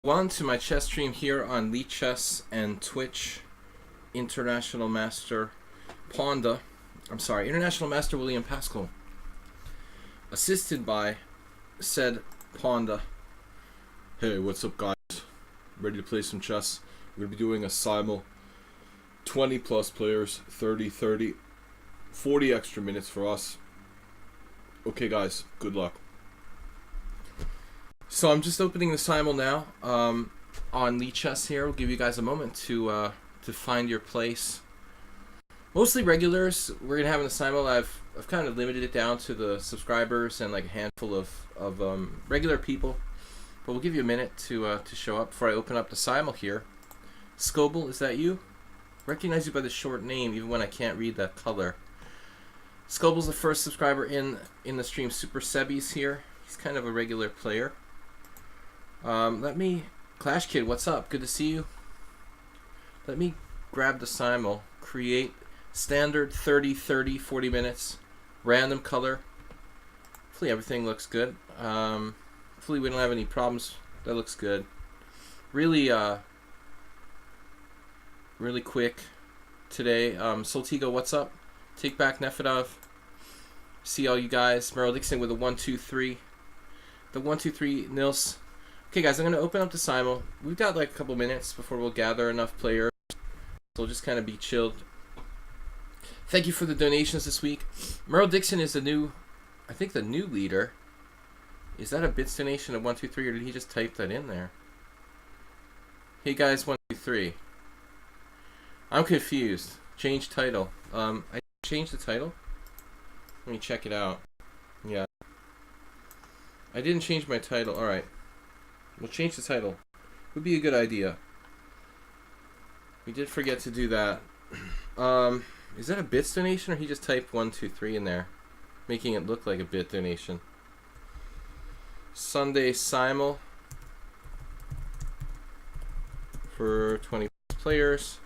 Welcome to my chess stream here on lichess and Twitch. International Master International Master Will Paschall, assisted by said Ponda. Hey, what's up, guys? Ready to play some chess? We're gonna be doing a simul. 20 plus players, 30, 40 extra minutes for us. Okay, guys, good luck. So I'm just opening the simul now on lichess here. We'll give you guys a moment to find your place. Mostly regulars. We're gonna have in the simul. I've kind of limited it down to the subscribers and like a handful of regular people. But we'll give you a minute to show up before I open up the simul here. Scoble, is that you? Recognize you by the short name, even when I can't read that color. Scoble's the first subscriber in the stream. Super Sebby's here. He's kind of a regular player. Clash Kid, what's up? Good to see you. Let me grab the simul, create standard 30, 40 minutes, random color. Hopefully everything looks good. Hopefully we don't have any problems. That looks good. Really quick today. Soltigo, what's up? Take back Nefedov. See all you guys. Merrill Dixon with a 1-2-3. The 1-2-3 Nils. Okay, guys, I'm going to open up the simul. We've got like a couple minutes before we'll gather enough players. So we'll just kind of be chilled. Thank you for the donations this week. Merle Dixon is the new leader. Is that a bits donation of 1-2-3, or did he just type that in there? Hey, guys, 1-2-3. I'm confused. Change title. I changed the title? Let me check it out. Yeah. I didn't change my title. Alright. We'll change the title. Would be a good idea. We did forget to do that. Is that a bits donation, or he just typed 1-2-3 in there, making it look like a bit donation? Sunday simul for 20 players.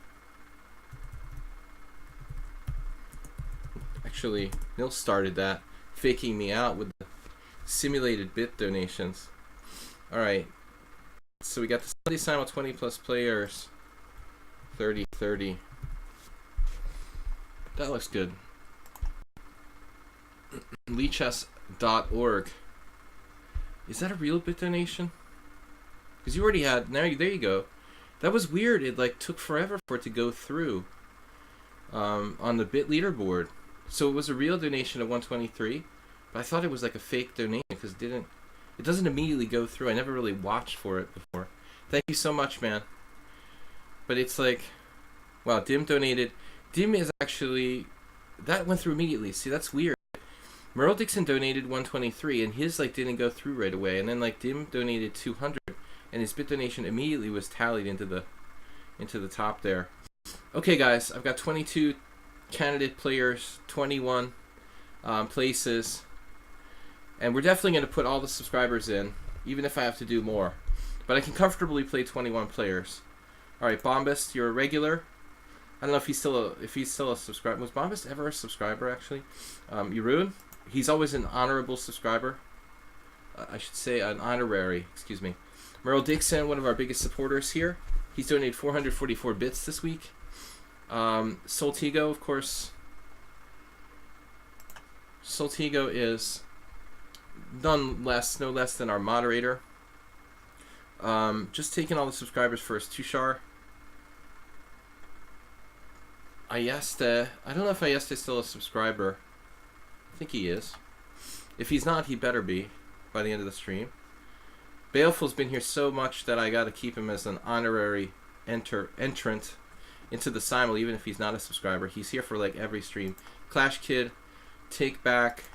Actually, Neil started that, faking me out with the simulated bit donations. Alright. So we got the Sunday simul 20 plus players. 30. That looks good. lichess.org. Is that a real bit donation? Because you already had. There you go. That was weird. It like took forever for it to go through on the bit leaderboard. So it was a real donation of 123, but I thought it was like a fake donation because it doesn't immediately go through. I never really watched for it before. Thank you so much, man. But it's like, wow, Dim donated. Dim is actually, that went through immediately. See, that's weird. Merle Dixon donated 123, and his like didn't go through right away. And then like Dim donated 200, and his bit donation immediately was tallied into the top there. Okay, guys, I've got 22 candidate players, 21 places. And we're definitely going to put all the subscribers in, even if I have to do more. But I can comfortably play 21 players. All right, Bombast, you're a regular. I don't know if he's still a subscriber. Was Bombast ever a subscriber, actually? Jeroen, he's always an honorable subscriber. I should say an honorary, excuse me. Merle Dixon, one of our biggest supporters here. He's donated 444 bits this week. Soltigo, of course. Soltigo is no less than our moderator. Just taking all the subscribers first. Tushar. Ayeste. I don't know if Ayeste is still a subscriber. I think he is. If he's not, he better be by the end of the stream. Baleful's been here so much that I gotta keep him as an honorary entrant into the simul, even if he's not a subscriber. He's here for like every stream. Clash Kid, Take Back.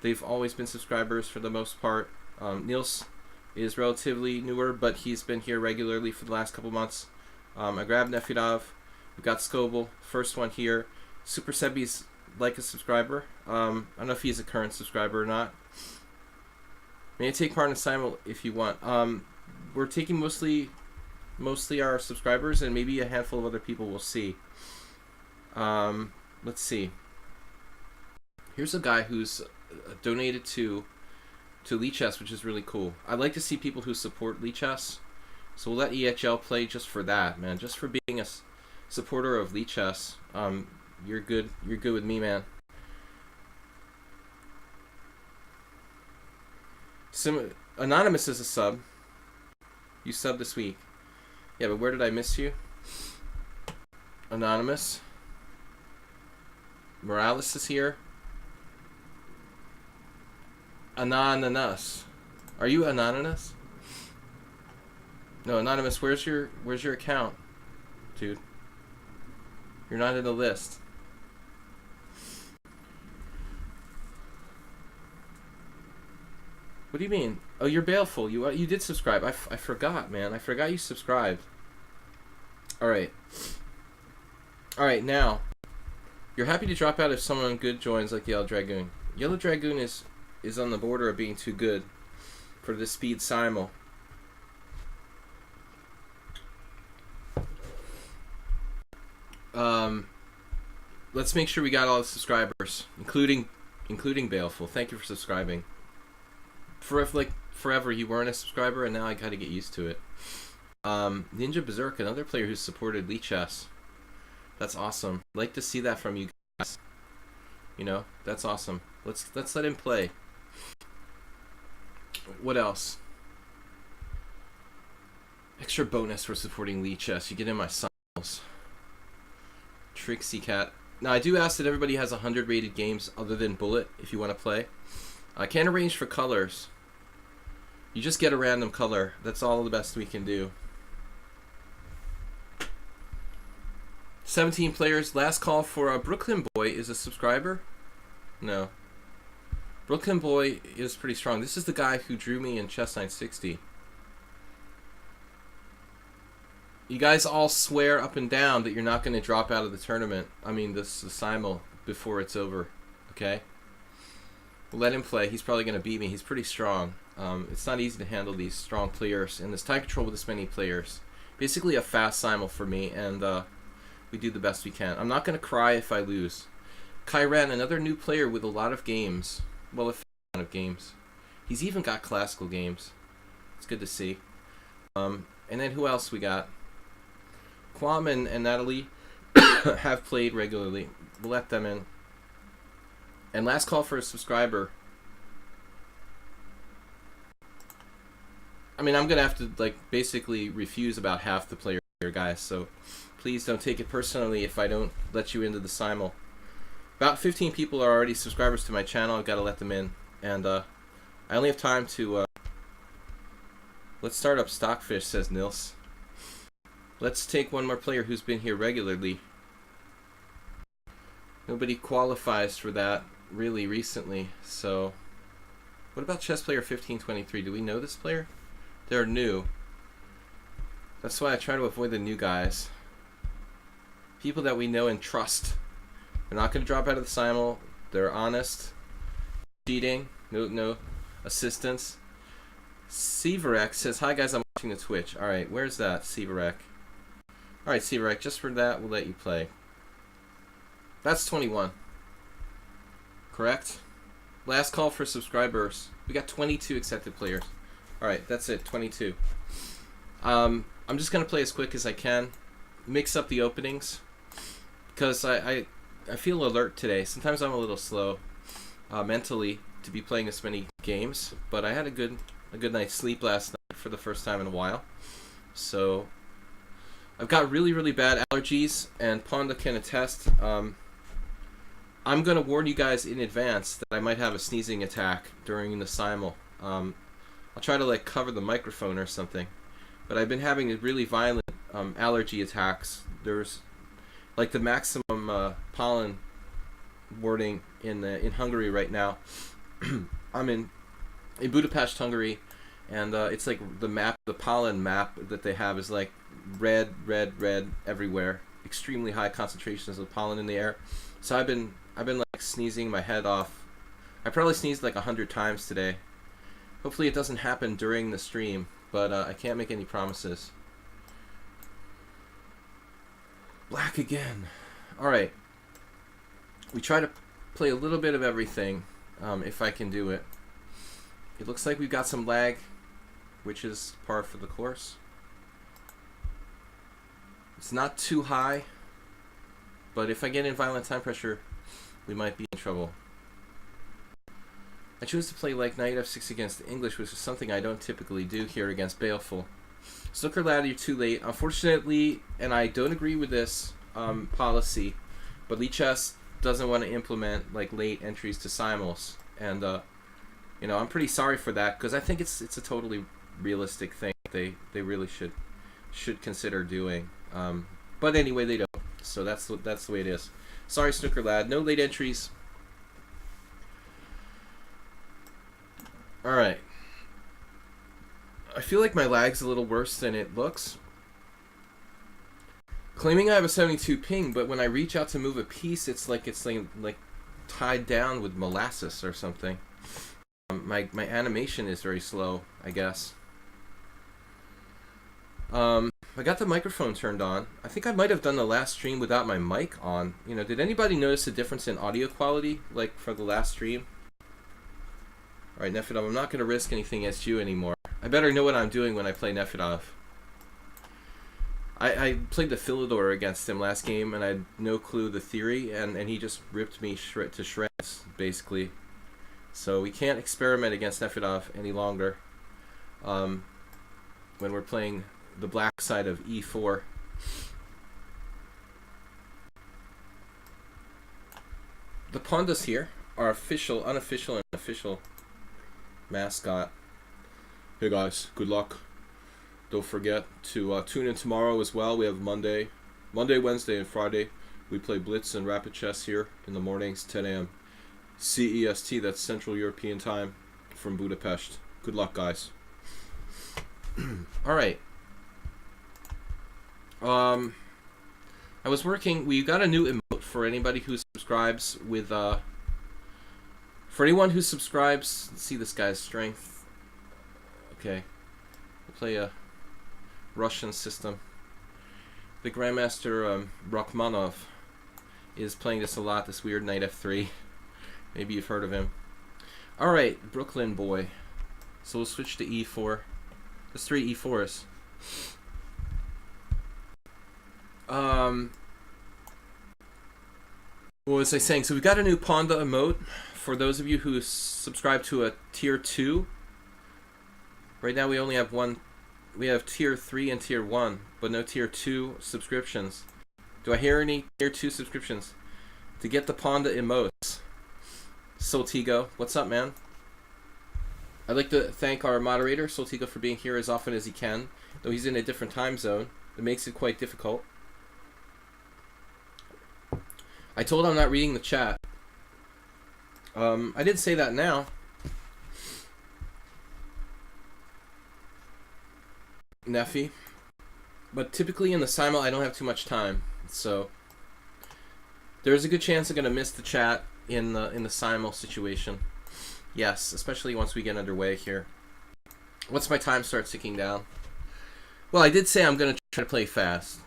They've always been subscribers for the most part. Niels is relatively newer, but he's been here regularly for the last couple months. I grabbed Nefedov. We've got Scoble, first one here. Super Sebby's like a subscriber. I don't know if he's a current subscriber or not. May I take part in the simul if you want. We're taking mostly our subscribers, and maybe a handful of other people will see. Let's see. Here's a guy who's donated to lichess, which is really cool. I like to see people who support lichess. So we'll let EHL play just for that, man. Just for being a supporter of lichess. You're good. You're good with me, man. Anonymous is a sub. You subbed this week. Yeah, but where did I miss you? Anonymous. Morales is here. Anonymous. Are you anonymous? No, Anonymous, where's your account? Dude. You're not in the list. What do you mean? Oh, you're baleful. You did subscribe. I forgot, man. I forgot you subscribed. Alright. Alright, now. You're happy to drop out if someone good joins like Yellow Dragoon. Yellow Dragoon is on the border of being too good for the speed simul. Let's make sure we got all the subscribers, including Baleful. Thank you for subscribing. Forever you weren't a subscriber, and now I gotta get used to it. Ninja Berserk, another player who supported lichess. That's awesome. Like to see that from you guys. You know, that's awesome. Let's let him play. What else? Extra bonus for supporting lichess. You get in my signals. Trixie Cat. Now I do ask that everybody has 100 rated games other than Bullet if you want to play. I can't arrange for colors. You just get a random color. That's all the best we can do. 17 players. Last call for Brooklyn Boy is a subscriber? No. Brooklyn Boy is pretty strong. This is the guy who drew me in Chess 960. You guys all swear up and down that you're not going to drop out of the tournament. I mean, the simul before it's over. Okay? We'll let him play. He's probably going to beat me. He's pretty strong. It's not easy to handle these strong players and this time control with this many players. Basically a fast simul for me, and we do the best we can. I'm not going to cry if I lose. Kyran, another new player with a lot of games. Well, a fair amount of games. He's even got classical games. It's good to see. And then who else we got? Kwam and Natalie have played regularly. We'll let them in. And last call for a subscriber. I mean, I'm gonna have to basically refuse about half the player guys, so please don't take it personally if I don't let you into the simul. About 15 people are already subscribers to my channel. I've got to let them in, and I only have time to. Let's start up Stockfish, says Nils. Let's take one more player who's been here regularly. Nobody qualifies for that really recently, so what about chess player 1523? Do we know this player? They're new. That's why I try to avoid the new guys. People that we know and trust. They're not going to drop out of the simul. They're honest. Cheating. No assistance. Severek says, hi guys, I'm watching the Twitch. Alright, where's that, Severek? Alright, Severek, just for that, we'll let you play. That's 21. Correct? Last call for subscribers. We got 22 accepted players. Alright, that's it, 22. I'm just going to play as quick as I can. Mix up the openings. Because I feel alert today. Sometimes I'm a little slow mentally to be playing this many games. But I had a good night's sleep last night for the first time in a while. So I've got really, really bad allergies, and Ponda can attest. I'm going to warn you guys in advance that I might have a sneezing attack during the simul. I'll try to cover the microphone or something. But I've been having really violent allergy attacks. There's the maximum pollen warning in Hungary right now. I'm in Budapest, Hungary, and it's the pollen map that they have is red everywhere. Extremely high concentrations of pollen in the air. So I've been sneezing my head off. I probably sneezed 100 times today. Hopefully it doesn't happen during the stream, but I can't make any promises. Black again. Alright. We try to play a little bit of everything, if I can do it. It looks like we've got some lag, which is par for the course. It's not too high, but if I get in violent time pressure, we might be in trouble. I chose to play like knight f6 against English, which is something I don't typically do here against Baleful. Snooker Lad, you're too late. Unfortunately, and I don't agree with this policy, but lichess doesn't want to implement like late entries to simuls, and you know, I'm pretty sorry for that, because I think it's a totally realistic thing they really should consider doing. But anyway, they don't. So that's the way it is. Sorry, Snooker Lad. No late entries. All right. I feel like my lag's a little worse than it looks. Claiming I have a 72 ping, but when I reach out to move a piece, it's like tied down with molasses or something. My animation is very slow, I guess. I got the microphone turned on. I think I might have done the last stream without my mic on. You know, did anybody notice a difference in audio quality, like for the last stream? Alright, Nefedov, I'm not going to risk anything against you anymore. I better know what I'm doing when I play Nefedov. I played the Philidor against him last game, and I had no clue the theory, and he just ripped me to shreds, basically. So we can't experiment against Nefedov any longer when we're playing the black side of e4. The pandas here are official, unofficial, and official mascot. Hey guys, good luck. Don't forget to tune in tomorrow as well. We have Monday, Wednesday, and Friday. We play Blitz and Rapid Chess here in the mornings, 10 a.m. CEST, that's Central European Time from Budapest. Good luck, guys. All right. I was working. We got a new emote for anybody who subscribes with. For anyone who subscribes, let's see this guy's strength. Okay, we'll play a Russian system. The Grandmaster Rachmanov is playing this a lot. This weird knight f3. Maybe you've heard of him. All right, Brooklyn boy. So we'll switch to e4. There's 3 e4s. What was I saying? So we got a new Panda emote for those of you who subscribe to a tier 2. Right now we only have one. We have tier 3 and tier 1, but no tier 2 subscriptions. Do I hear any tier 2 subscriptions? To get the Panda emotes. Soltigo, what's up, man? I'd like to thank our moderator, Soltigo, for being here as often as he can, though he's in a different time zone. It makes it quite difficult. I told him I'm not reading the chat. I did say that now. Neffy. But typically in the simul I don't have too much time, so there's a good chance I'm gonna miss the chat in the simul situation. Yes, especially once we get underway here. Once my time starts ticking down. Well, I did say I'm gonna try to play fast,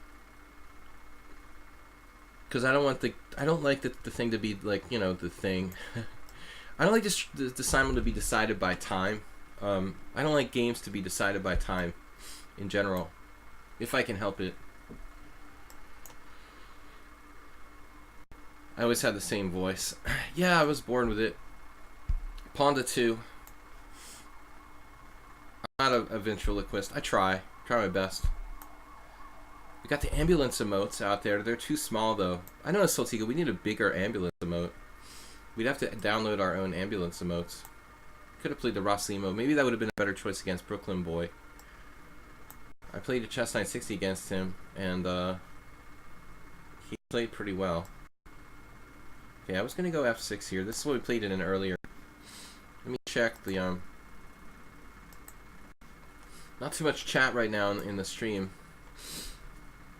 because I don't like the thing to be like, you know, the thing. I don't like the simul to be decided by time. I don't like games to be decided by time in general, if I can help it. I always had the same voice. Yeah, I was born with it. Panda 2. I'm not a ventriloquist. I try my best. We got the ambulance emotes out there. They're too small though. I know, Soltiga, we need a bigger ambulance emote. We'd have to download our own ambulance emotes. Could have played the Roslimo. Maybe that would have been a better choice against Brooklyn Boy. I played a chess 960 against him, and he played pretty well. Okay, I was gonna go f6 here. This is what we played it in earlier. Let me check the not too much chat right now in the stream.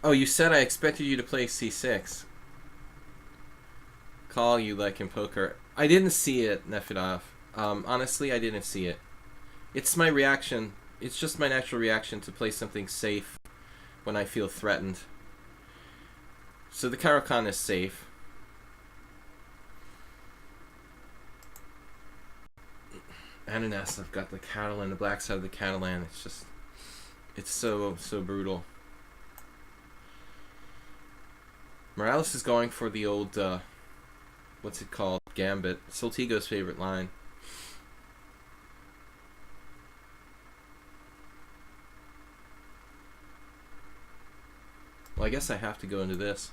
Oh, you said I expected you to play c6. Call you like in poker. I didn't see it, Nefedov. Honestly, I didn't see it. It's my reaction. It's just my natural reaction to play something safe when I feel threatened. So the Caro-Kann is safe. Ananas, I've got the Catalan, the black side of the Catalan. It's just, it's so brutal. Morales is going for the old, what's it called? Gambit. Soltigo's favorite line. Well, I guess I have to go into this.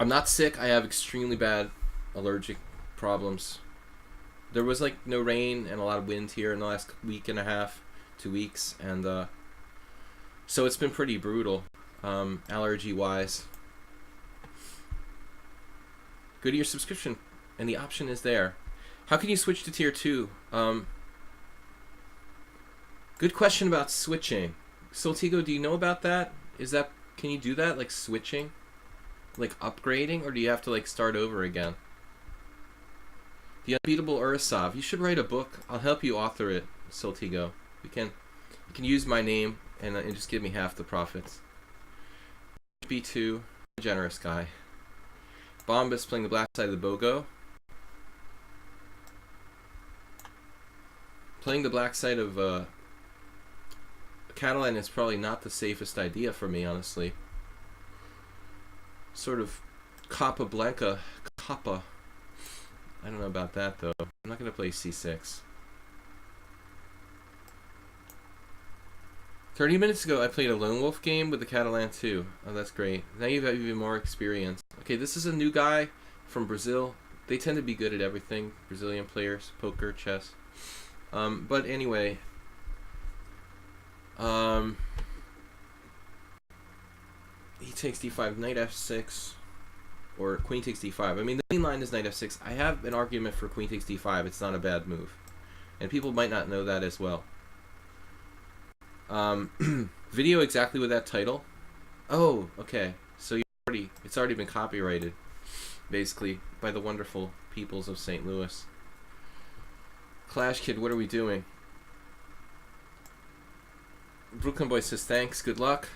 I'm not sick. I have extremely bad allergic problems. There was like no rain and a lot of wind here in the last week and a half, 2 weeks, and so it's been pretty brutal, allergy-wise. Go to your subscription, and the option is there. How can you switch to tier 2? Good question about switching. Soltigo, do you know about that? Can you do that, like switching? Like upgrading, or do you have to like start over again? The Unbeatable Urasov. You should write a book. I'll help you author it, Soltigo. You can use my name and just give me half the profits. B2, generous guy. Bombus playing the black side of the Bogo. Playing the black side of Catalan is probably not the safest idea for me, honestly. Sort of Capablanca. Capa. I don't know about that, though. I'm not going to play c6. 30 minutes ago, I played a Lone Wolf game with the Catalan too. Oh, that's great. Now you have even more experience. Okay, this is a new guy from Brazil. They tend to be good at everything. Brazilian players, poker, chess. But anyway, he takes d5, knight f6, or queen takes d5. I mean, the main line is knight f6. I have an argument for queen takes d5. It's not a bad move, and people might not know that as well. Video exactly with that title. Oh, okay. So it's already been copyrighted, basically, by the wonderful peoples of St. Louis. Clash Kid, what are we doing? Brooklyn Boy says thanks, good luck.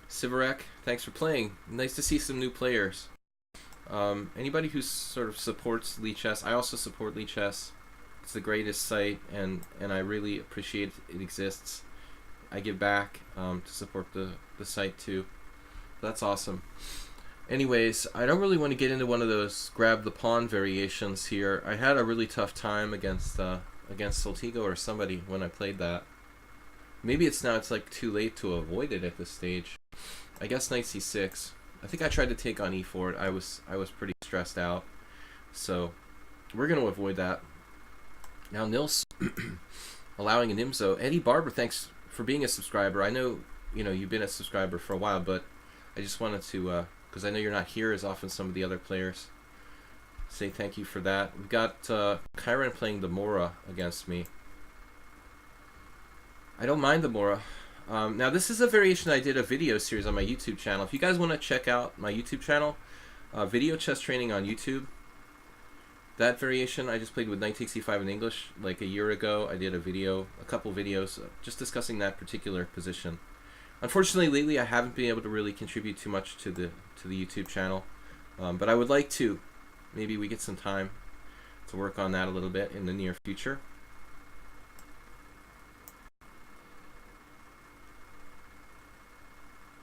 Sivarek, thanks for playing. Nice to see some new players. Anybody who sort of supports lichess, I also support lichess. It's the greatest site, and I really appreciate it exists. I give back to support the site too. That's awesome. Anyways, I don't really want to get into one of those grab the pawn variations here. I had a really tough time against Soltigo or somebody when I played that. Maybe it's like too late to avoid it at this stage. I guess knight c6. I think I tried to take on e4. I was pretty stressed out, so we're gonna avoid that. Now Nils allowing an IMSO. Eddie Barber, thanks for being a subscriber. I know you've been a subscriber for a while, but I just wanted to, because I know you're not here as often as some of the other players, say thank you for that. We've got Kyron playing the Mora against me. I don't mind the Mora. Now this is a variation I did a video series on my YouTube channel. If you guys want to check out my YouTube channel, Video Chess Training on YouTube, that variation I just played with knight takes e5 in English like a year ago. I did a couple videos just discussing that particular position. Unfortunately, lately I haven't been able to really contribute too much to the YouTube channel, but I would like to. Maybe we get some time to work on that a little bit in the near future.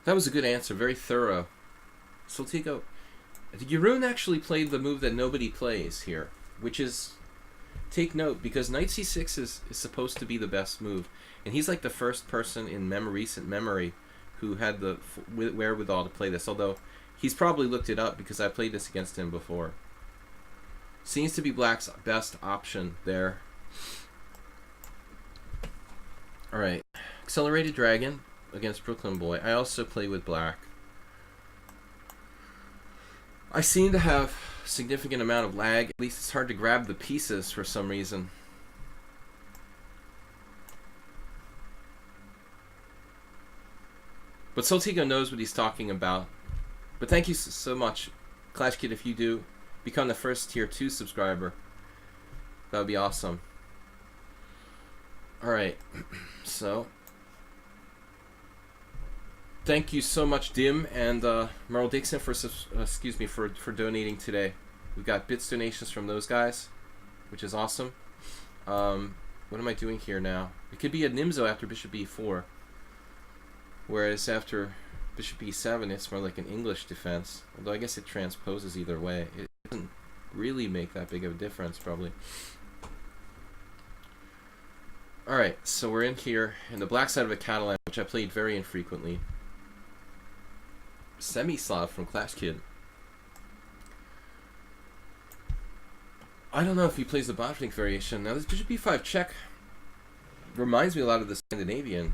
That was a good answer, very thorough. Soltigo, I think Jeroen actually played the move that nobody plays here, which is, take note, because knight c6 is supposed to be the best move, and he's like the first person in recent memory who had the wherewithal to play this, although he's probably looked it up because I played this against him before. Seems to be black's best option there. Alright, Accelerated Dragon against Brooklyn Boy. I also play with black. I seem to have a significant amount of lag. At least it's hard to grab the pieces for some reason. But Soltigo knows what he's talking about. But thank you so much, Clash Kid. If you do become the first tier 2 subscriber, that would be awesome. Alright, so thank you so much, Dim and Merle Dixon for donating today. We've got bits donations from those guys, which is awesome. What am I doing here now? It could be a Nimzo after Bishop e4, whereas after Bishop e7, it's more like an English defense. Although I guess it transposes either way. It doesn't really make that big of a difference, probably. Alright, so we're in here, in the black side of a Catalan, which I played very infrequently. Semi-Slav from Clash Kid. I don't know if he plays the Botvinnik variation. Now this Bishop e5 check reminds me a lot of the Scandinavian.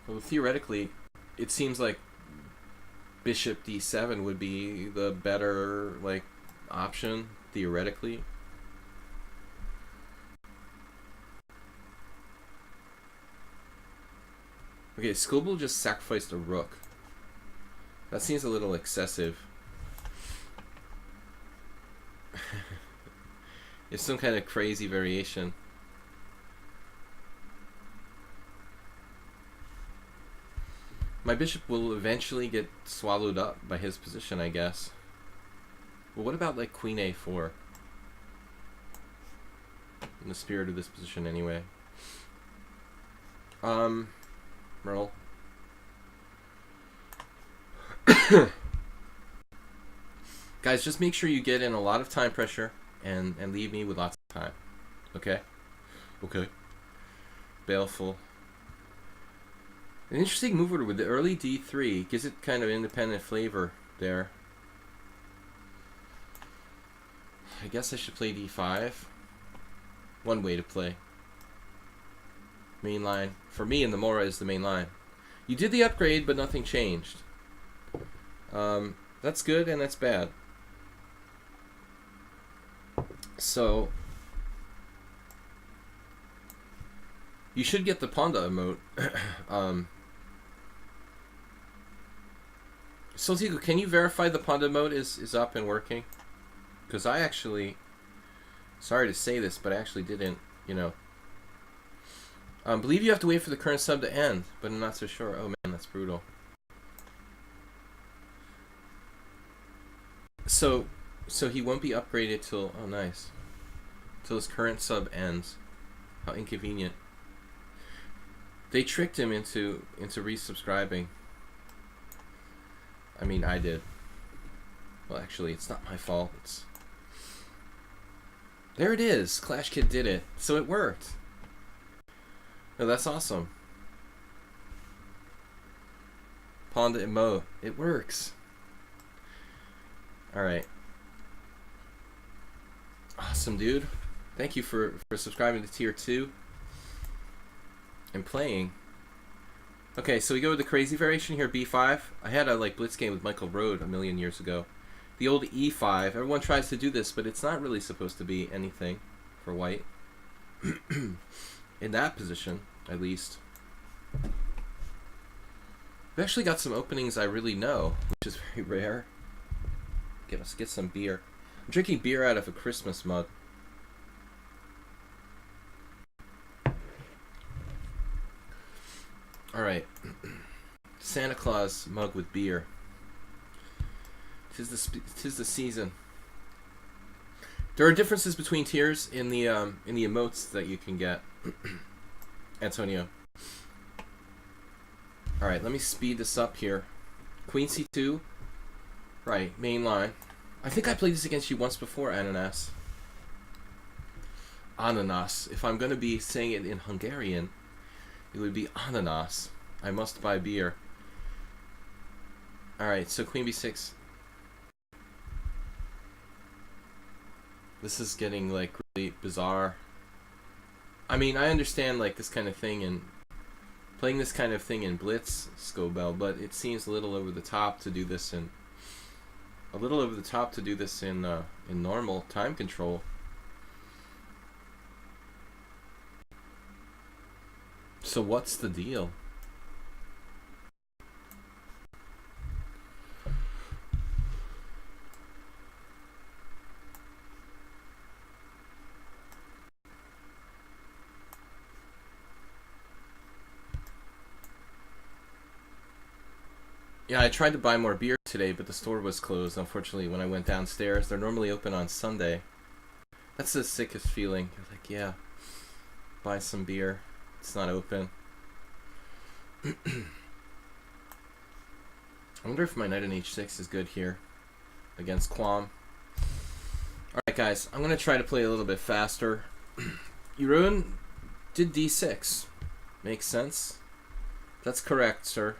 Well, theoretically, it seems like Bishop d7 would be the better, like, option, theoretically. Okay, Skobel just sacrificed a rook. That seems a little excessive. It's some kind of crazy variation. My bishop will eventually get swallowed up by his position, I guess. But what about, like, Queen a4? In the spirit of this position, anyway. Merle. Guys, just make sure you get in a lot of time pressure and leave me with lots of time. Okay? Okay. Baleful. An interesting move order with the early d3. Gives it kind of independent flavor there. I guess I should play d5. One way to play. Main line. For me, in the Mora is the main line. You did the upgrade, but nothing changed. That's good and that's bad. So, you should get the Panda emote. Soltigo, can you verify the Panda emote is up and working? Because I actually, sorry to say this, but I actually didn't, you know. Believe you have to wait for the current sub to end, but I'm not so sure. Oh man, that's brutal. So he won't be upgraded till, oh nice, till his current sub ends. How inconvenient. They tricked him into resubscribing. I mean, I did. Well, actually, it's not my fault. It's, there it is. Clash Kid did it, so it worked. No, that's awesome. Panda emote, it works. All right. Awesome, dude. Thank you for subscribing to Tier 2 and playing. Okay, so we go with the crazy variation here, b5. I had a like blitz game with Michael Rode a million years ago. The old e5. Everyone tries to do this, but it's not really supposed to be anything for white. In that position, at least. We've actually got some openings I really know, which is very rare. Let's get some beer. I'm drinking beer out of a Christmas mug. Alright. Santa Claus mug with beer. Tis the season. There are differences between tiers in the emotes that you can get. Antonio. Alright, let me speed this up here. Queen c2. Right, main line. I think I played this against you once before, Ananas. Ananas. If I'm going to be saying it in Hungarian, it would be ananas. I must buy beer. Alright, so Queen b6. This is getting, like, really bizarre. I mean, I understand, like, this kind of thing and playing this kind of thing in Blitz, Scobell, but it seems a little over the top to do this in in normal time control. So what's the deal? Yeah, I tried to buy more beer today, but the store was closed, unfortunately, when I went downstairs. They're normally open on Sunday. That's the sickest feeling. You're like, yeah, buy some beer. It's not open. I wonder if my knight on h6 is good here against Quam. Alright guys, I'm going to try to play a little bit faster. Jeroen did d6. Makes sense. That's correct, sir.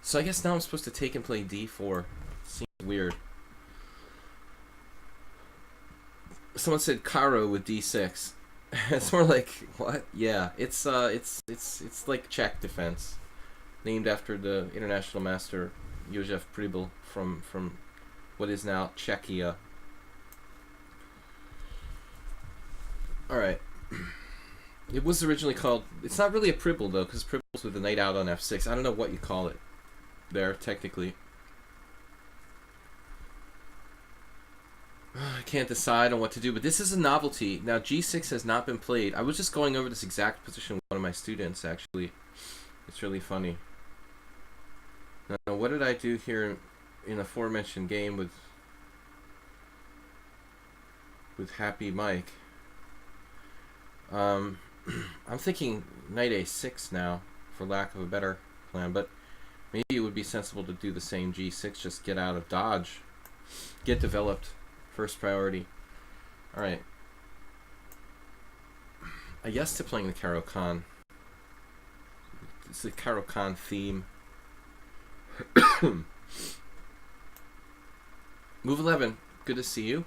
So I guess now I'm supposed to take and play d4. Seems weird. Someone said Caro with d6. It's more like, what? Yeah, it's like Czech defense, named after the international master Josef Pribel from what is now Czechia. All right. It was originally called. It's not really a Pribel though, because Pribel's with the knight out on f6. I don't know what you call it there technically. I can't decide on what to do, but this is a novelty. Now, g6 has not been played. I was just going over this exact position with one of my students, actually. It's really funny. Now, what did I do here in the aforementioned game with Happy Mike? I'm thinking knight a6 now, for lack of a better plan, but maybe it would be sensible to do the same g6, just get out of dodge, get developed. First priority. Alright. A yes to playing the Caro-Kann. It's the Caro-Kann theme. Move 11. Good to see you.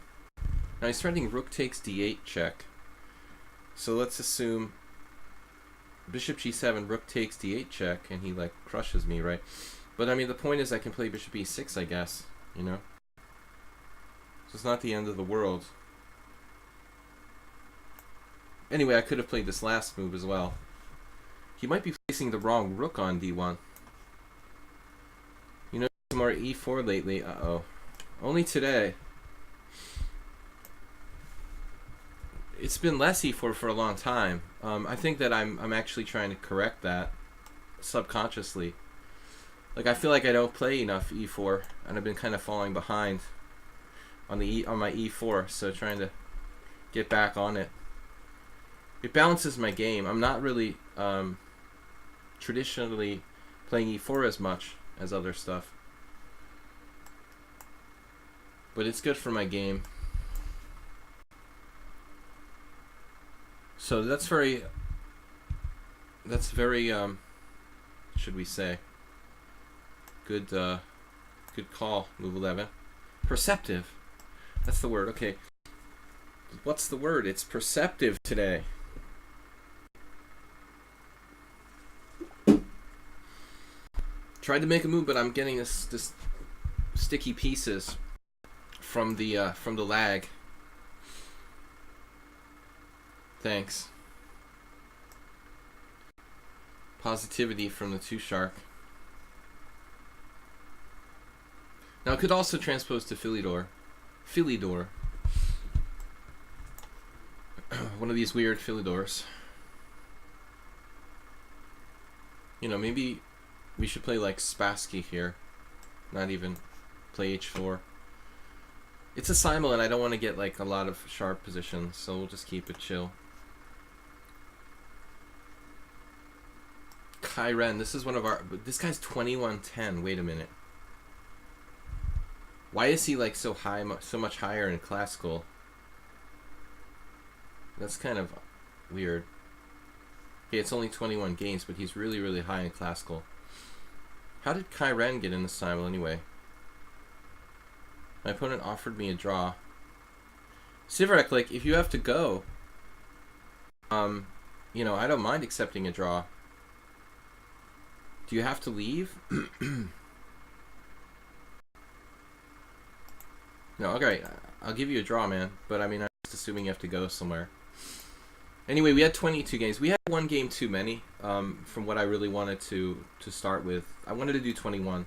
Now he's threatening rook takes d8 check. So let's assume bishop g7, rook takes d8 check, and he like crushes me, right? But I mean the point is I can play bishop e6, I guess, you know? So it's not the end of the world. Anyway, I could have played this last move as well. He might be placing the wrong rook on d1. You know, some more e4 lately. Uh-oh. Only today. It's been less e4 for a long time. I think that I'm actually trying to correct that subconsciously. Like, I feel like I don't play enough e4, and I've been kind of falling behind on my e4, so trying to get back on it. It balances my game. I'm not really traditionally playing e4 as much as other stuff, but it's good for my game. So that's very should we say good call, move 11. Perceptive. That's the word. Okay. What's the word? It's perceptive today. Tried to make a move, but I'm getting this sticky pieces from the lag. Thanks. Positivity from the 2-shark. Now it could also transpose to Philidor. Philidor. One of these weird Philidors. You know, maybe we should play like Spassky here. Not even play h4. It's a simul and I don't want to get like a lot of sharp positions, so we'll just keep it chill. Kyren, this is one of our... This guy's 2110. Wait a minute. Why is he like so high, so much higher in classical? That's kind of weird. Okay, it's only 21 games, but he's really, really high in classical. How did Kyren get in the simul anyway? My opponent offered me a draw. Sivarek, like, if you have to go, you know, I don't mind accepting a draw. Do you have to leave? No, okay, I'll give you a draw, man. But I mean, I'm just assuming you have to go somewhere. Anyway, we had 22 games. We had one game too many from what I really wanted to start with. I wanted to do 21.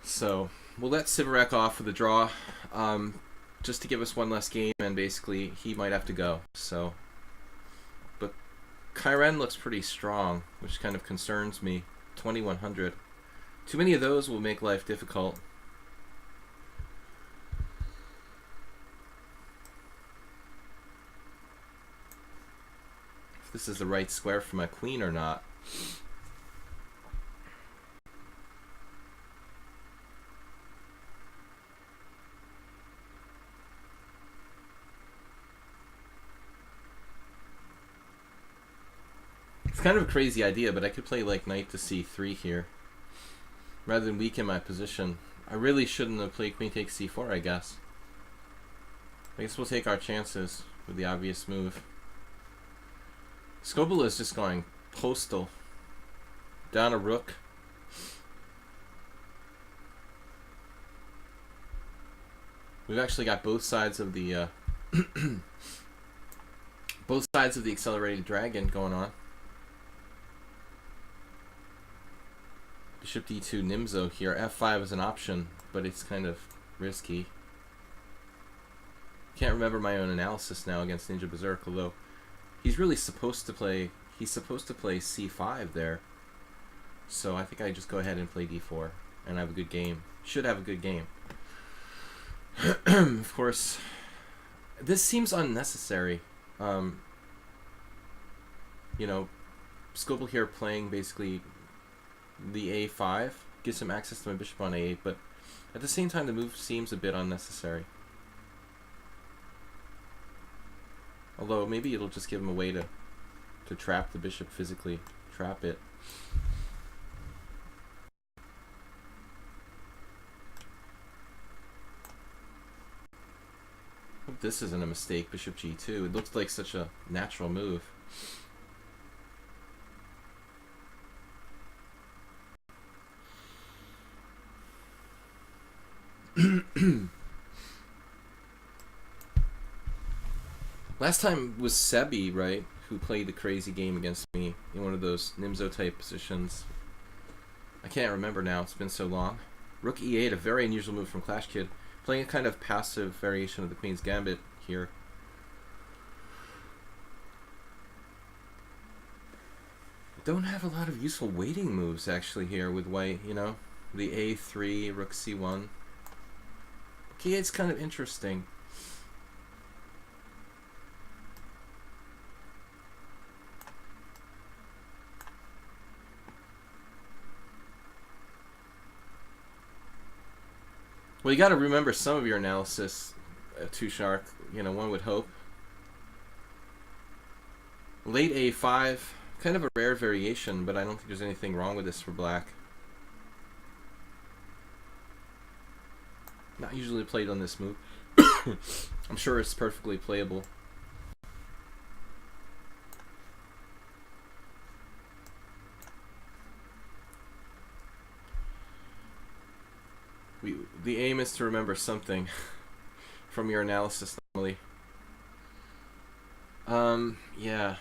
So we'll let Sivarek off with a draw, just to give us one less game, and basically he might have to go. So, but Kyren looks pretty strong, which kind of concerns me. 2100. Too many of those will make life difficult. If this is the right square for my queen or not. kind of a crazy idea, but I could play like knight to c3 here rather than weaken my position. I really shouldn't have played queen takes c4, I guess. I guess we'll take our chances with the obvious move. Scopola is just going postal. Down a rook. We've actually got both sides of the both sides of the accelerated dragon going on. Bishop d2 Nimzo here. f5 is an option, but it's kind of risky. Can't remember my own analysis now against Ninja Berserk, although he's really supposed to play. He's supposed to play c5 there. So I think I just go ahead and play d4 and have a good game. Should have a good game. Of course, this seems unnecessary. You know, Scopola here playing basically the a5 gives him access to my bishop on a8, but at the same time the move seems a bit unnecessary. Although maybe it'll just give him a way to trap the bishop physically, trap it. Hope this isn't a mistake. Bishop g2. It looks like such a natural move. Last time was Sebi, right, who played the crazy game against me in one of those Nimzo type positions. I can't remember now, it's been so long. Rook e8, a very unusual move from Clash Kid, playing a kind of passive variation of the Queen's Gambit here. Don't have a lot of useful waiting moves actually here with white, you know, the a3, rook c1. Okay, it's kind of interesting. Well, you got to remember some of your analysis, Too Shark. You know, one would hope. Late a5, kind of a rare variation, but I don't think there's anything wrong with this for black. Not usually played on this move. I'm sure it's perfectly playable. The aim is to remember something from your analysis normally. Yeah.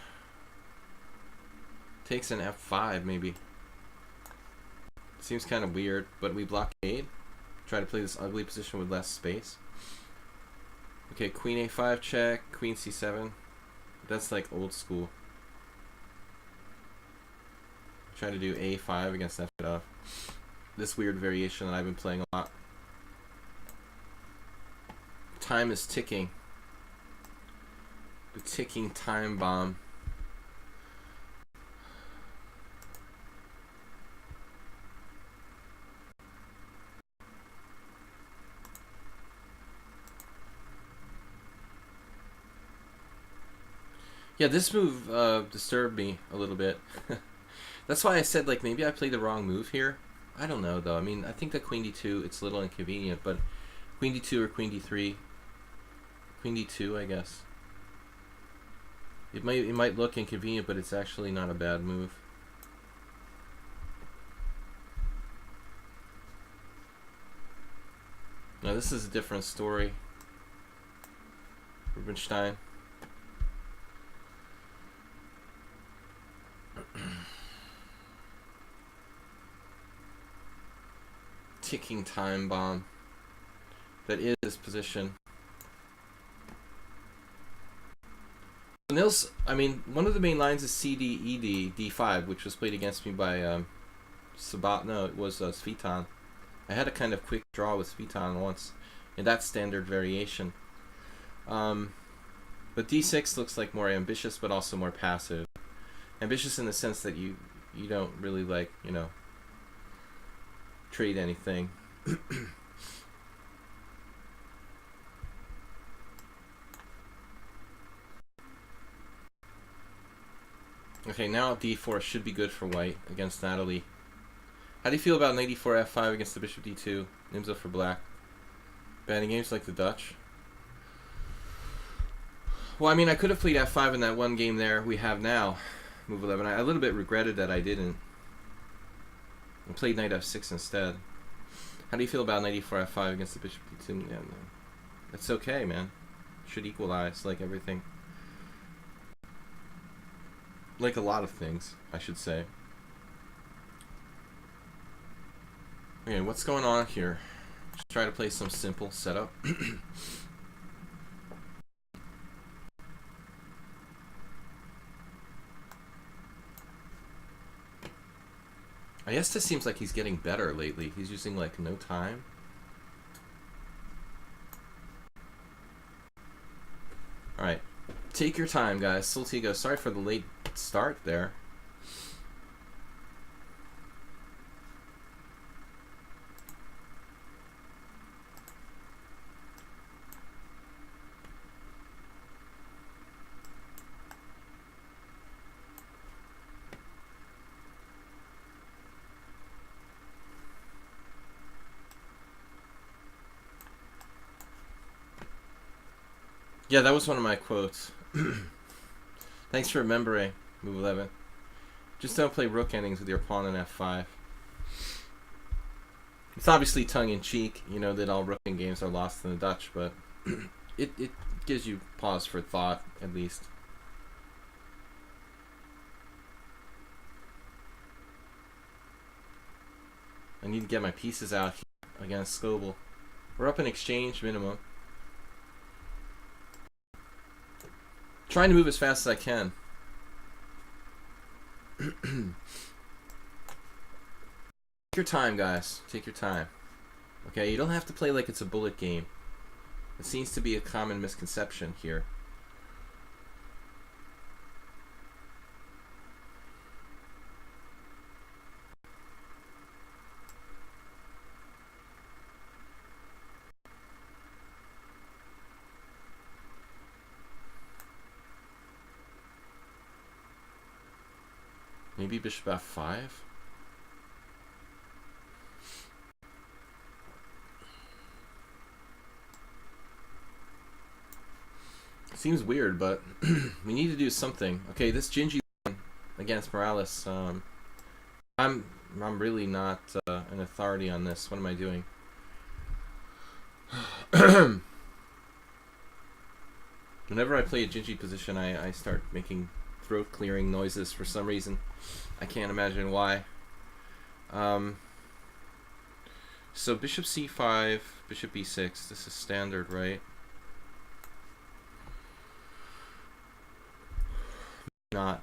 Takes an f5 maybe. Seems kind of weird, but we blockade. Try to play this ugly position with less space. Okay, queen a5 check, queen c7. That's like old school. Try to do a5 against f5. This weird variation that I've been playing a lot. Time is ticking. The ticking time bomb. Yeah, this move disturbed me a little bit. That's why I said, like, maybe I played the wrong move here. I don't know, though. I mean, I think that queen d2, it's a little inconvenient, but queen d2 or queen d3, queen d2, I guess. It might look inconvenient, but it's actually not a bad move. Now, this is a different story. Rubinstein. Ticking time bomb. That is his position. Nils, I mean, one of the main lines is CD, ED, D5, which was played against me by Sabat. No, it was Svitan. I had a kind of quick draw with Svitan once in that standard variation. But D6 looks like more ambitious, but also more passive. Ambitious in the sense that you don't really, like, you know, trade anything. Okay, now d4 should be good for white against Natalie. How do you feel about knight e4 f5 against the bishop d2? Nimzo for black. Banning games like the Dutch. Well, I mean, I could have played f5 in that one game there we have now. Move 11. I a little bit regretted that I didn't. I played knight f6 instead. How do you feel about knight e4 f5 against the bishop d2? Yeah, no. It's okay, man. Should equalize, like everything. Like a lot of things, I should say. Okay, what's going on here? Just try to play some simple setup. I guess this seems like he's getting better lately. He's using like no time. Alright. Take your time, guys. Sultigo, sorry for the late start there. Yeah, that was one of my quotes. Thanks for remembering, move 11. Just don't play rook endings with your pawn in f5. It's obviously tongue-in-cheek, you know, that all rook end games are lost in the Dutch, but it gives you pause for thought, at least. I need to get my pieces out here against Scoble. We're up in exchange minimum. Trying to move as fast as I can. Take your time, guys. Take your time. Okay, you don't have to play like it's a bullet game. It seems to be a common misconception here. Maybe bishop f5? Seems weird, but we need to do something. Okay, this Gingy against Morales. I'm really not an authority on this. What am I doing? Whenever I play a Gingy position, I start making throat clearing noises for some reason. I can't imagine why. So bishop c5, bishop e6. This is standard, right? Not.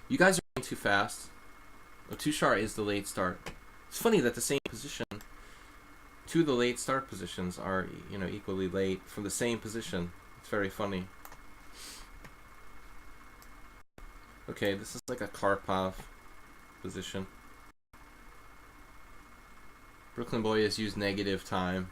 You guys are going too fast. Oh, Tushar is the late start. It's funny that the same position, two of the late start positions are, you know, equally late from the same position. It's very funny. Okay, this is like a Karpov position. Brooklyn Boy has used negative time.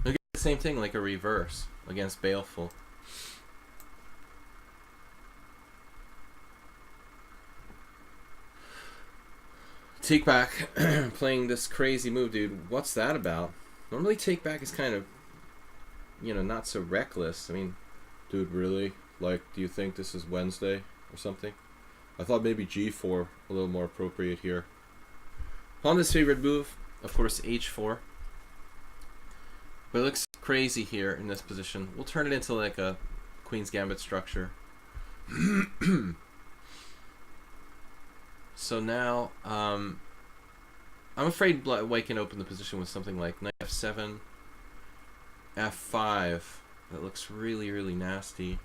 Look at the same thing, like a reverse against Baleful. Take back, playing this crazy move, dude. What's that about? Normally take back is kind of, you know, not so reckless. I mean, dude, really? Like, do you think this is Wednesday or something? I thought maybe g4 a little more appropriate here. Honda's favorite move, of course, h4. But it looks crazy here in this position. We'll turn it into like a Queen's Gambit structure. So now, I'm afraid White can open the position with something like knight f7, f5. That looks really, really nasty.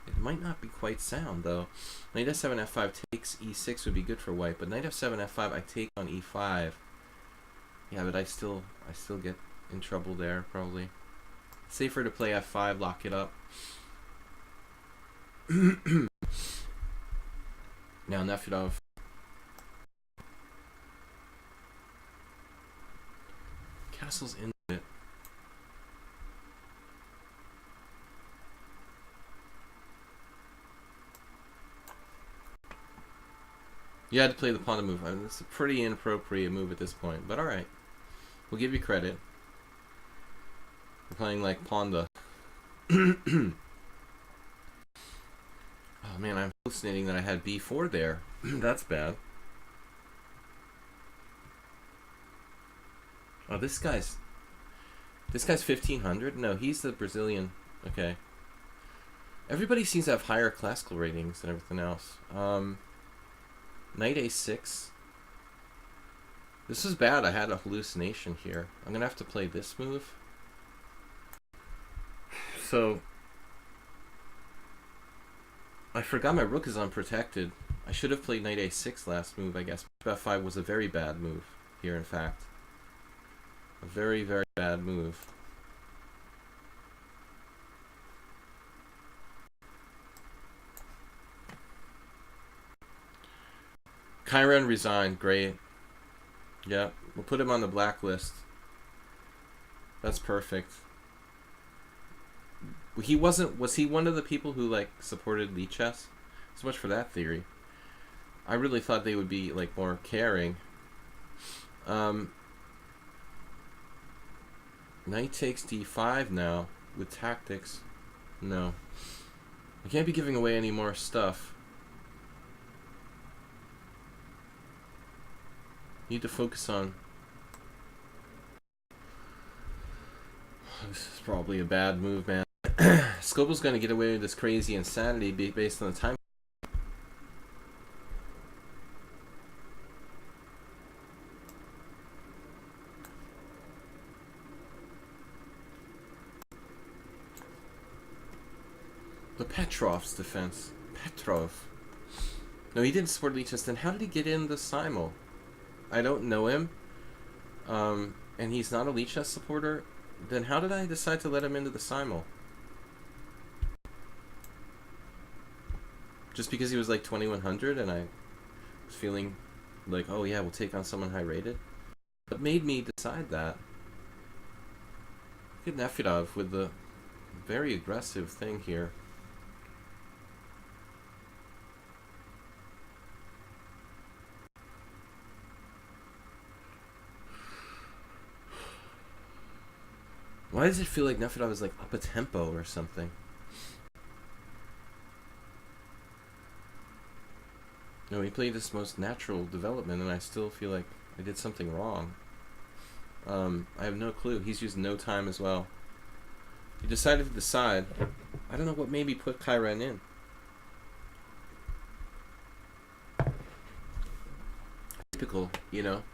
It might not be quite sound, though. Knight f7, f5 takes e6 would be good for White, but knight f7, f5 I take on e5. Yeah, but I still get in trouble there, probably. Safer to play f5, lock it up. Now Nefedov. castles into it. You had to play the pawn move. I mean, it's a pretty inappropriate move at this point, but alright. We'll give you credit. We're playing like Ponda. Oh man, I'm hallucinating that I had b4 there. That's bad. Oh, this guy's 1500? No, he's the Brazilian. Okay. Everybody seems to have higher classical ratings than everything else. Knight a6. This is bad. I had a hallucination here. I'm gonna have to play this move. So I forgot my rook is unprotected. I should have played knight a6 last move, I guess. f5 was a very bad move here, in fact. A very, very bad move. Chiron resigned. Great. Yeah, we'll put him on the blacklist. That's perfect. Was he one of the people who like supported lichess? So much for that theory. I really thought they would be like more caring. Knight takes d5 now with tactics. No. I can't be giving away any more stuff. Need to focus on... This is probably a bad move, man. Scopel's gonna get away with this crazy insanity based on the time. The Petrov's defense. Petrov. No, he didn't support lichess. Then how did he get in the simul? I don't know him. And he's not a lichess supporter. Then how did I decide to let him into the simul? Just because he was like 2100 and I was feeling like, oh yeah, we'll take on someone high rated? What made me decide that? Look at Nefedov with the very aggressive thing here. Why does it feel like Nefedov is like up a tempo or something? No, he played this most natural development and I still feel like I did something wrong. I have no clue. He's used no time as well. He decided to decide. I don't know what made me put Chiron in. Typical, you know.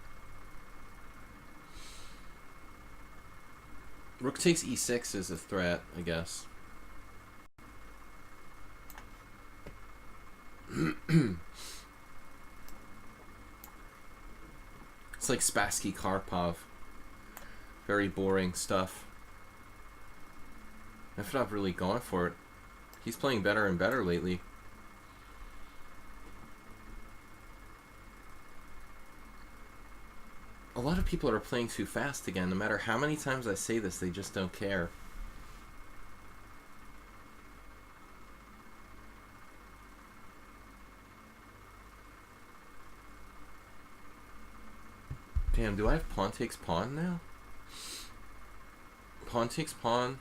Rook takes e6 is a threat, I guess. It's like Spassky Karpov. Very boring stuff. Nefedov really going for it. He's playing better and better lately. A lot of people are playing too fast again. No matter how many times I say this, they just don't care. Damn, do I have pawn takes pawn now? Pawn takes pawn.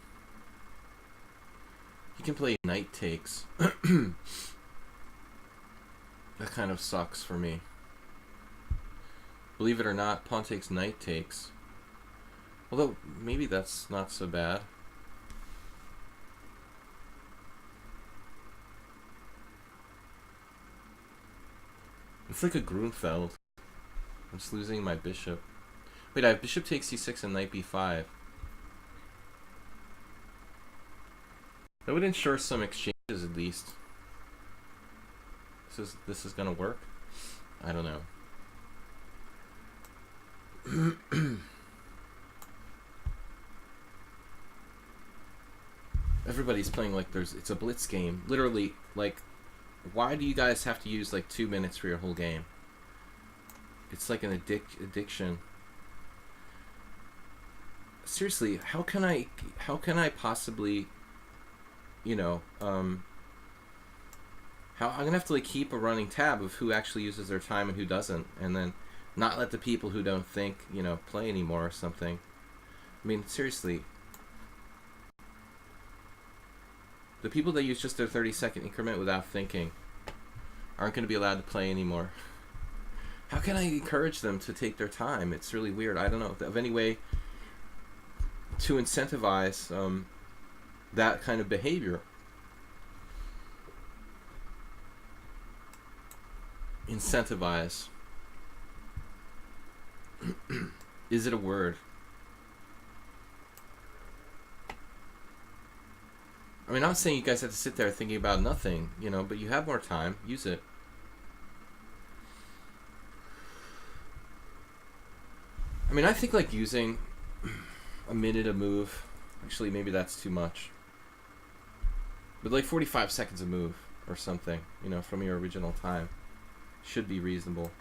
He can play knight takes. That kind of sucks for me. Believe it or not, pawn takes knight takes. Although, maybe that's not so bad. It's like a Grunfeld. I'm just losing my bishop. Wait, I have bishop takes c6 and knight b5. That would ensure some exchanges at least. This is gonna work? I don't know. Everybody's playing like it's a blitz game. Literally, like, why do you guys have to use like 2 minutes for your whole game? It's like an addiction. seriously, how can I possibly, you know, how I'm gonna have to like keep a running tab of who actually uses their time and who doesn't, and then not let the people who don't think, you know, play anymore or something. I mean, seriously, the people that use just their 30-second increment without thinking aren't going to be allowed to play anymore. How can I encourage them to take their time? It's really weird. I don't know of any way to incentivize that kind of behavior. Incentivize. Is it a word? I mean, I'm not saying you guys have to sit there thinking about nothing, you know, but you have more time. Use it. I mean, I think like using a minute a move, actually maybe that's too much. But like 45 seconds a move or something, you know, from your original time should be reasonable.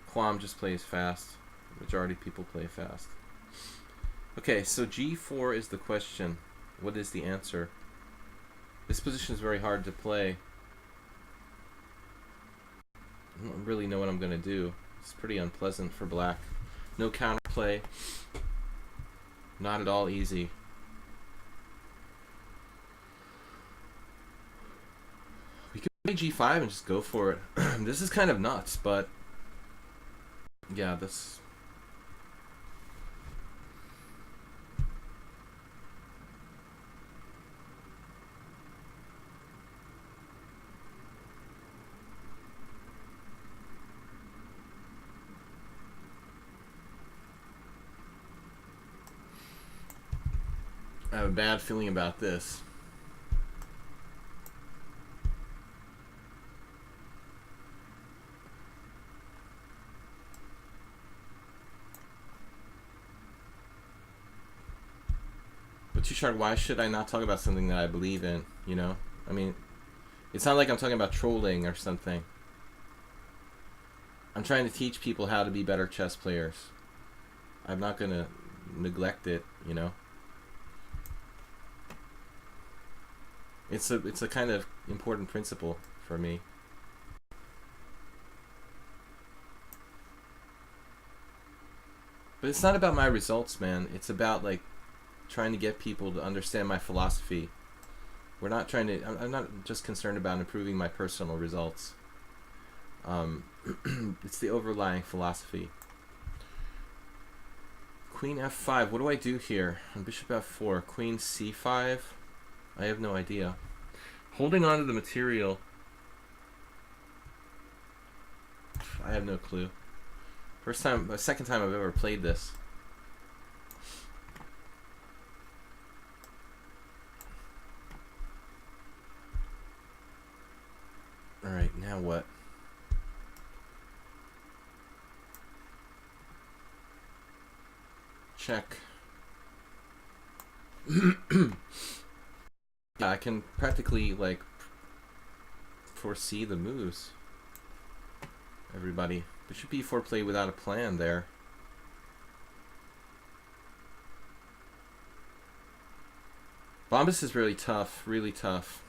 Quam just plays fast. Majority of people play fast. Okay, so G4 is the question. What is the answer? This position is very hard to play. I don't really know what I'm going to do. It's pretty unpleasant for black. No counterplay. Not at all easy. We could play G5 and just go for it. This is kind of nuts, but yeah, this... I have a bad feeling about this. But Tushard, why should I not talk about something that I believe in, you know? I mean, it's not like I'm talking about trolling or something. I'm trying to teach people how to be better chess players. I'm not going to neglect it, you know? It's a kind of important principle for me. But it's not about my results, man. It's about like trying to get people to understand my philosophy. We're not trying to... I'm not just concerned about improving my personal results. It's the overlying philosophy. Queen F5. What do I do here? On Bishop F4. Queen C5. I have no idea. Holding on to the material. I have no clue. Second time I've ever played this. Alright, now what? Check. Yeah, I can practically, like, foresee the moves. Everybody. Bishop E4 play without a plan there. Bombas is really tough, really tough.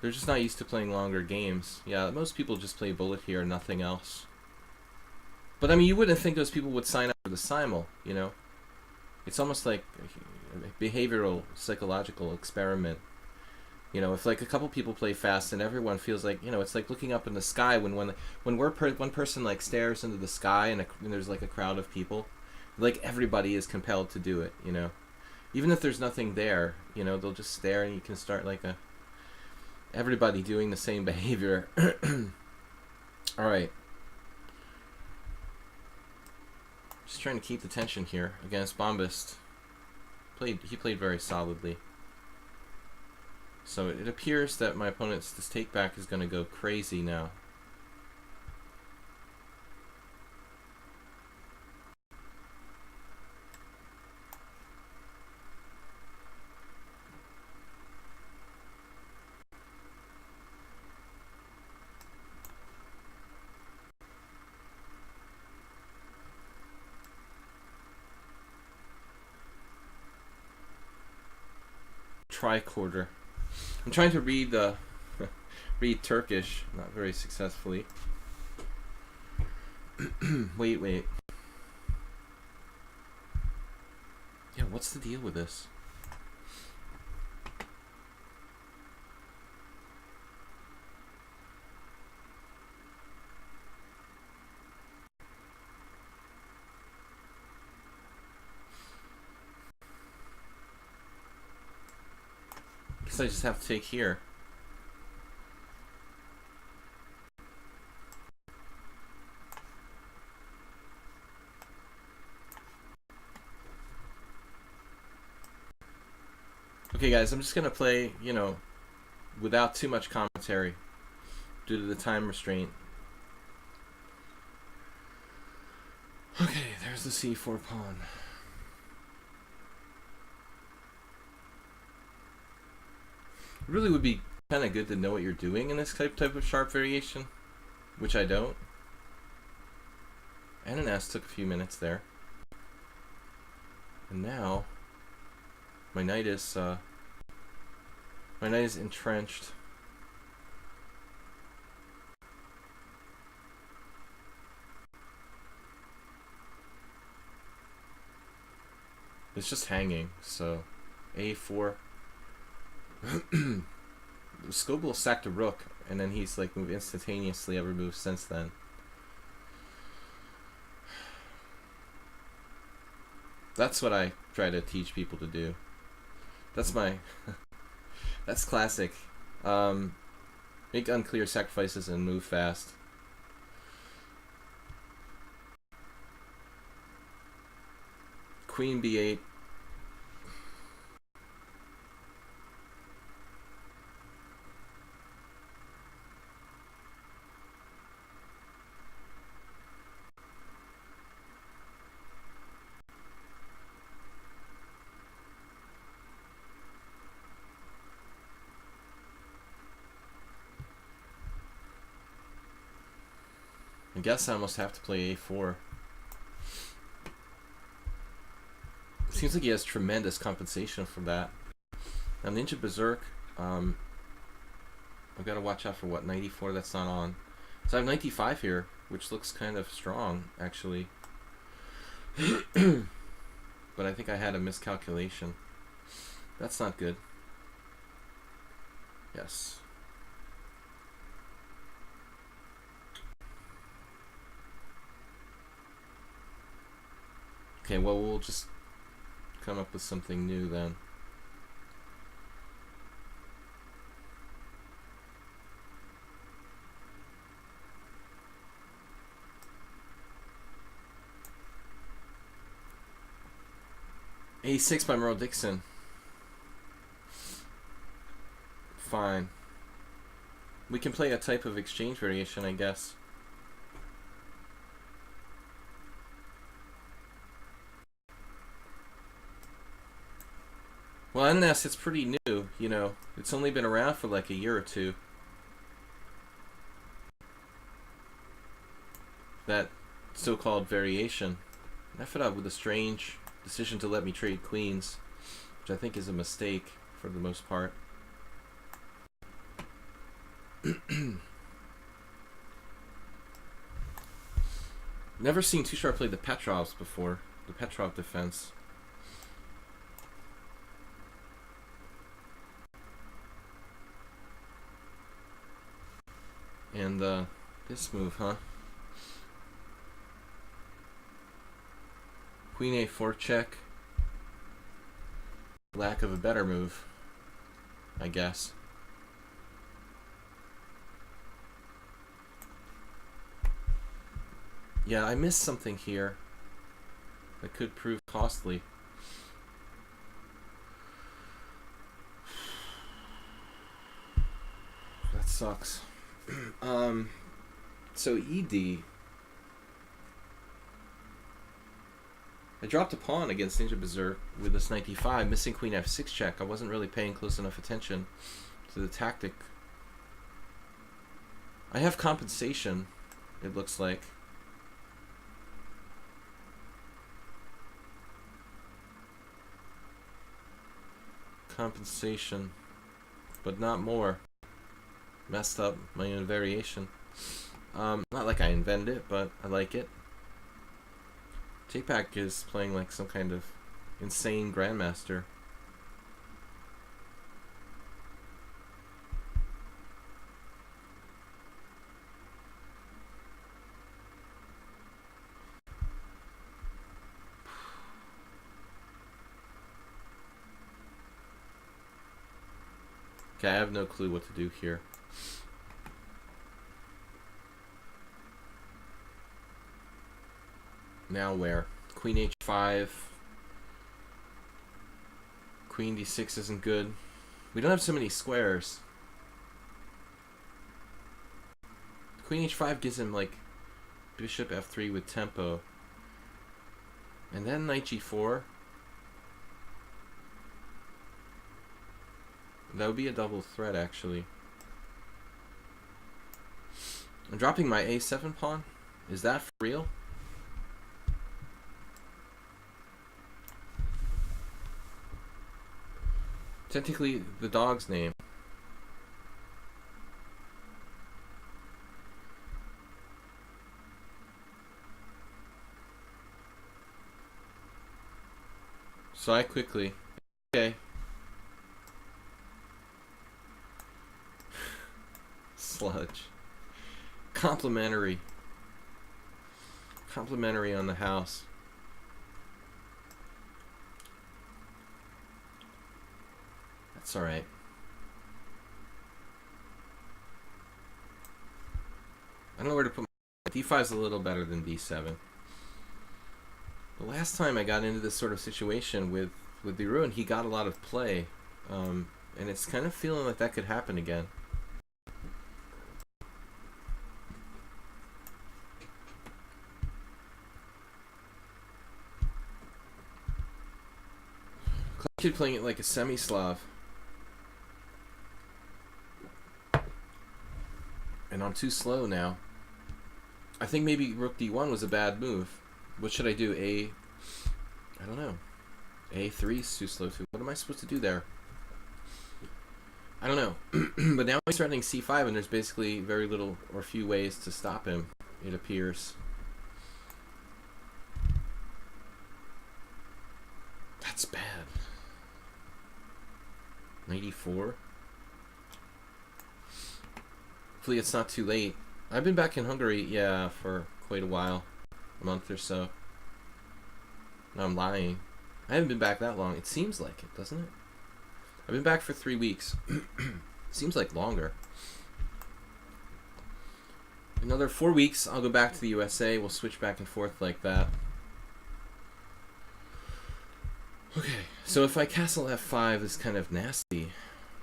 They're just not used to playing longer games. Yeah, most people just play bullet here, nothing else. But I mean, you wouldn't think those people would sign up for the simul, you know? It's almost like a behavioral, psychological experiment. You know, if like a couple people play fast and everyone feels like, you know, it's like looking up in the sky when one person like stares into the sky and there's like a crowd of people, like everybody is compelled to do it, you know? Even if there's nothing there, you know, they'll just stare and you can start like everybody doing the same behavior. All right. Just trying to keep the tension here against Bombast. He played very solidly. So it appears that my opponent's this take back is going to go crazy now. tricorder. I'm trying to read read Turkish, not very successfully. Wait. Yeah, what's the deal with this? Guess I just have to take here. Okay, guys, I'm just gonna play, you know, without too much commentary due to the time restraint. Okay, there's the c4 pawn. It really would be kind of good to know what you're doing in this type of sharp variation, which I don't. And an S took a few minutes there. And now my knight is entrenched. It's just hanging, so A4. Scobel sacked a rook, and then he's like moved instantaneously every move since then. That's what I try to teach people to do. That's my that's classic. Make unclear sacrifices and move fast. Queen B8. I guess I almost have to play A4. Seems like he has tremendous compensation for that. Now Ninja Berserk, I've got to watch out for what, 94, that's not on. So I have 95 here, which looks kind of strong, actually. But I think I had a miscalculation. That's not good. Yes. Okay, well, we'll just come up with something new then. A6 by Merle Dixon. Fine. We can play a type of exchange variation, I guess. Well, NS, it's pretty new, you know. It's only been around for like a year or two. That so-called variation. I fed up with a strange decision to let me trade queens, which I think is a mistake for the most part. Never seen Tushar play the Petrovs before. The Petrov defense. And this move, huh? Queen A4 check. Lack of a better move, I guess. Yeah, I missed something here that could prove costly. That sucks. So ED. I dropped a pawn against Ninja Berserk with this 95, missing Queen F6 check. I wasn't really paying close enough attention to the tactic. I have compensation, it looks like. compensation, but not more. Messed up my own variation. Not like I invented it, but I like it. J-Pack is playing like some kind of insane grandmaster. Okay, I have no clue what to do here. Now where? Queen h5. Queen d6 isn't good. We don't have so many squares. Queen h5 gives him like bishop f3 with tempo. And then knight g4. That would be a double threat, actually. I'm dropping my a7 pawn. Is that for real? Technically, the dog's name. So I quickly... Okay. Sludge. Complimentary. Complimentary on the house. That's alright. I don't know where to put my... d5 is a little better than d7. The last time I got into this sort of situation with Biru, and he got a lot of play. And it's kind of feeling like that could happen again. Kid playing it like a semi-Slav. And I'm too slow now. I think maybe rook d1 was a bad move. What should I do? I don't know. a3 is too slow too. What am I supposed to do there? I don't know. But now he's threatening c5, and there's basically very little or few ways to stop him, it appears. That's bad. 94. Hopefully it's not too late. I've been back in Hungary, yeah, for quite a while. A month or so. No, I'm lying. I haven't been back that long. It seems like it, doesn't it? I've been back for 3 weeks. Seems like longer. Another 4 weeks, I'll go back to the USA. We'll switch back and forth like that. Okay, so if I castle f5 is kind of nasty.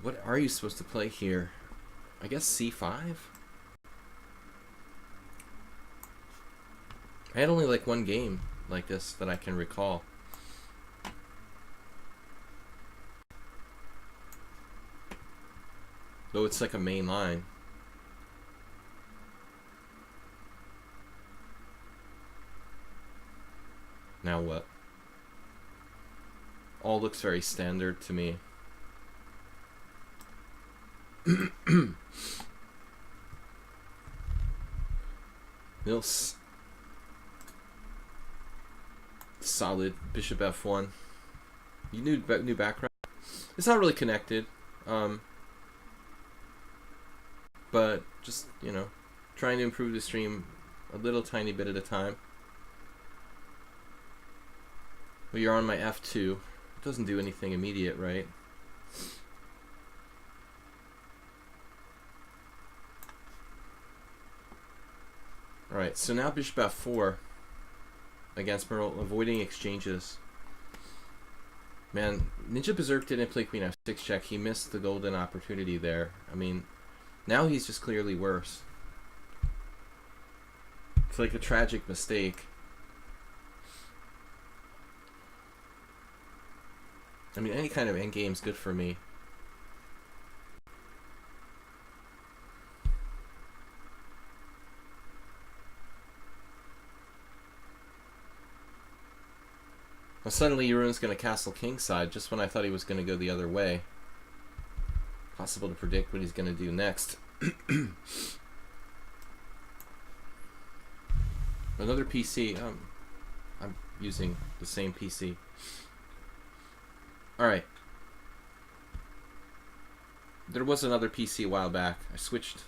What are you supposed to play here? I guess c5? I had only like one game like this that I can recall. Though it's like a main line. Now what? All looks very standard to me. Nils. Solid. Bishop f1. You new background. It's not really connected. But just, you know, trying to improve the stream a little tiny bit at a time. Well, you're on my f2. It doesn't do anything immediate, right? Alright, so now bishop f4 against Merle, avoiding exchanges. Man, Ninja Berserk didn't play queen f6 check. He missed the golden opportunity there. I mean, now he's just clearly worse. It's like a tragic mistake. I mean, any kind of endgame's good for me. Well, suddenly Jeroen's going to castle kingside just when I thought he was going to go the other way. Possible to predict what he's going to do next. Another PC. I'm using the same PC. Alright. There was another PC a while back. I switched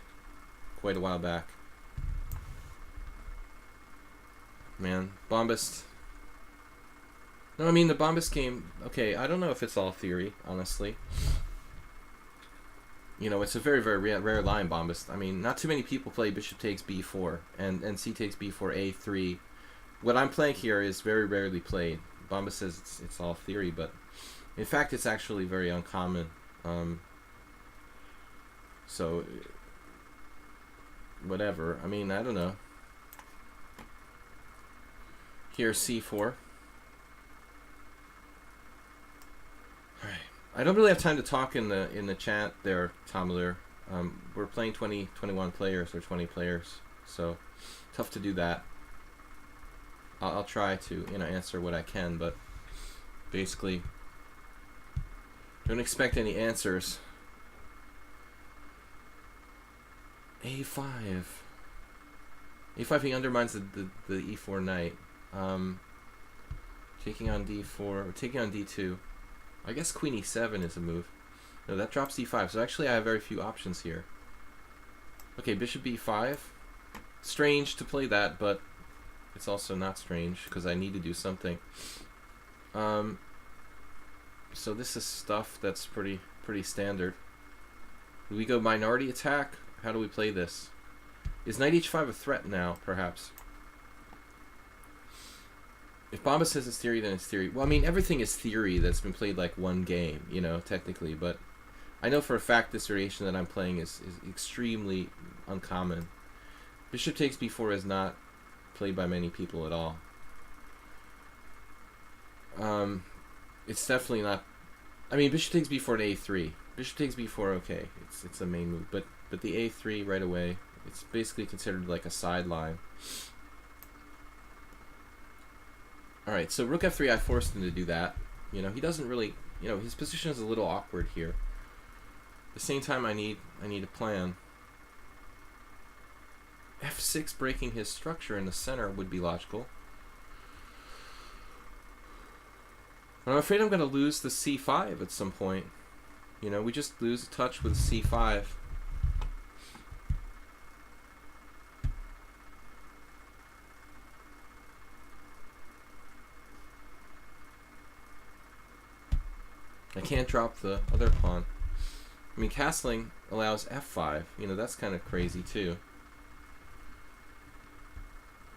quite a while back. Man, Bombast. No, I mean, the Bombast game, okay, I don't know if it's all theory, honestly. You know, it's a very, very rare line, Bombast. I mean, not too many people play bishop takes b4 and c takes b4, a3. What I'm playing here is very rarely played. Bombast says it's all theory, but in fact, it's actually very uncommon. So, whatever. I mean, I don't know. Here's c4. Alright. I don't really have time to talk in the chat there, Tomulir. We're playing 21 players or 20 players, so tough to do that. I'll try to, you know, answer what I can, but basically don't expect any answers. A5. A5, he undermines the e4 knight. Taking on d4, or taking on d2. I guess queen e7 is a move. No, that drops d5, so actually I have very few options here. Okay, bishop b5. Strange to play that, but it's also not strange, because I need to do something. So this is stuff that's pretty standard. Do we go minority attack? How do we play this? Is knight h5 a threat now, perhaps? If Bombast says it's theory, then it's theory. Well, I mean, everything is theory that's been played like one game, you know, technically. But I know for a fact this variation that I'm playing is extremely uncommon. Bishop takes b4 is not played by many people at all. It's definitely not. I mean, bishop takes b4 to a3. Bishop takes b4, okay, it's a main move. But the a3 right away, it's basically considered like a sideline. Alright, so rook f3, I forced him to do that. You know, he doesn't really, you know, his position is a little awkward here. At the same time, I need a plan. f6 breaking his structure in the center would be logical. But I'm afraid I'm going to lose the c5 at some point. You know, we just lose touch with c5. I can't drop the other pawn. I mean, castling allows f5. You know, that's kind of crazy too.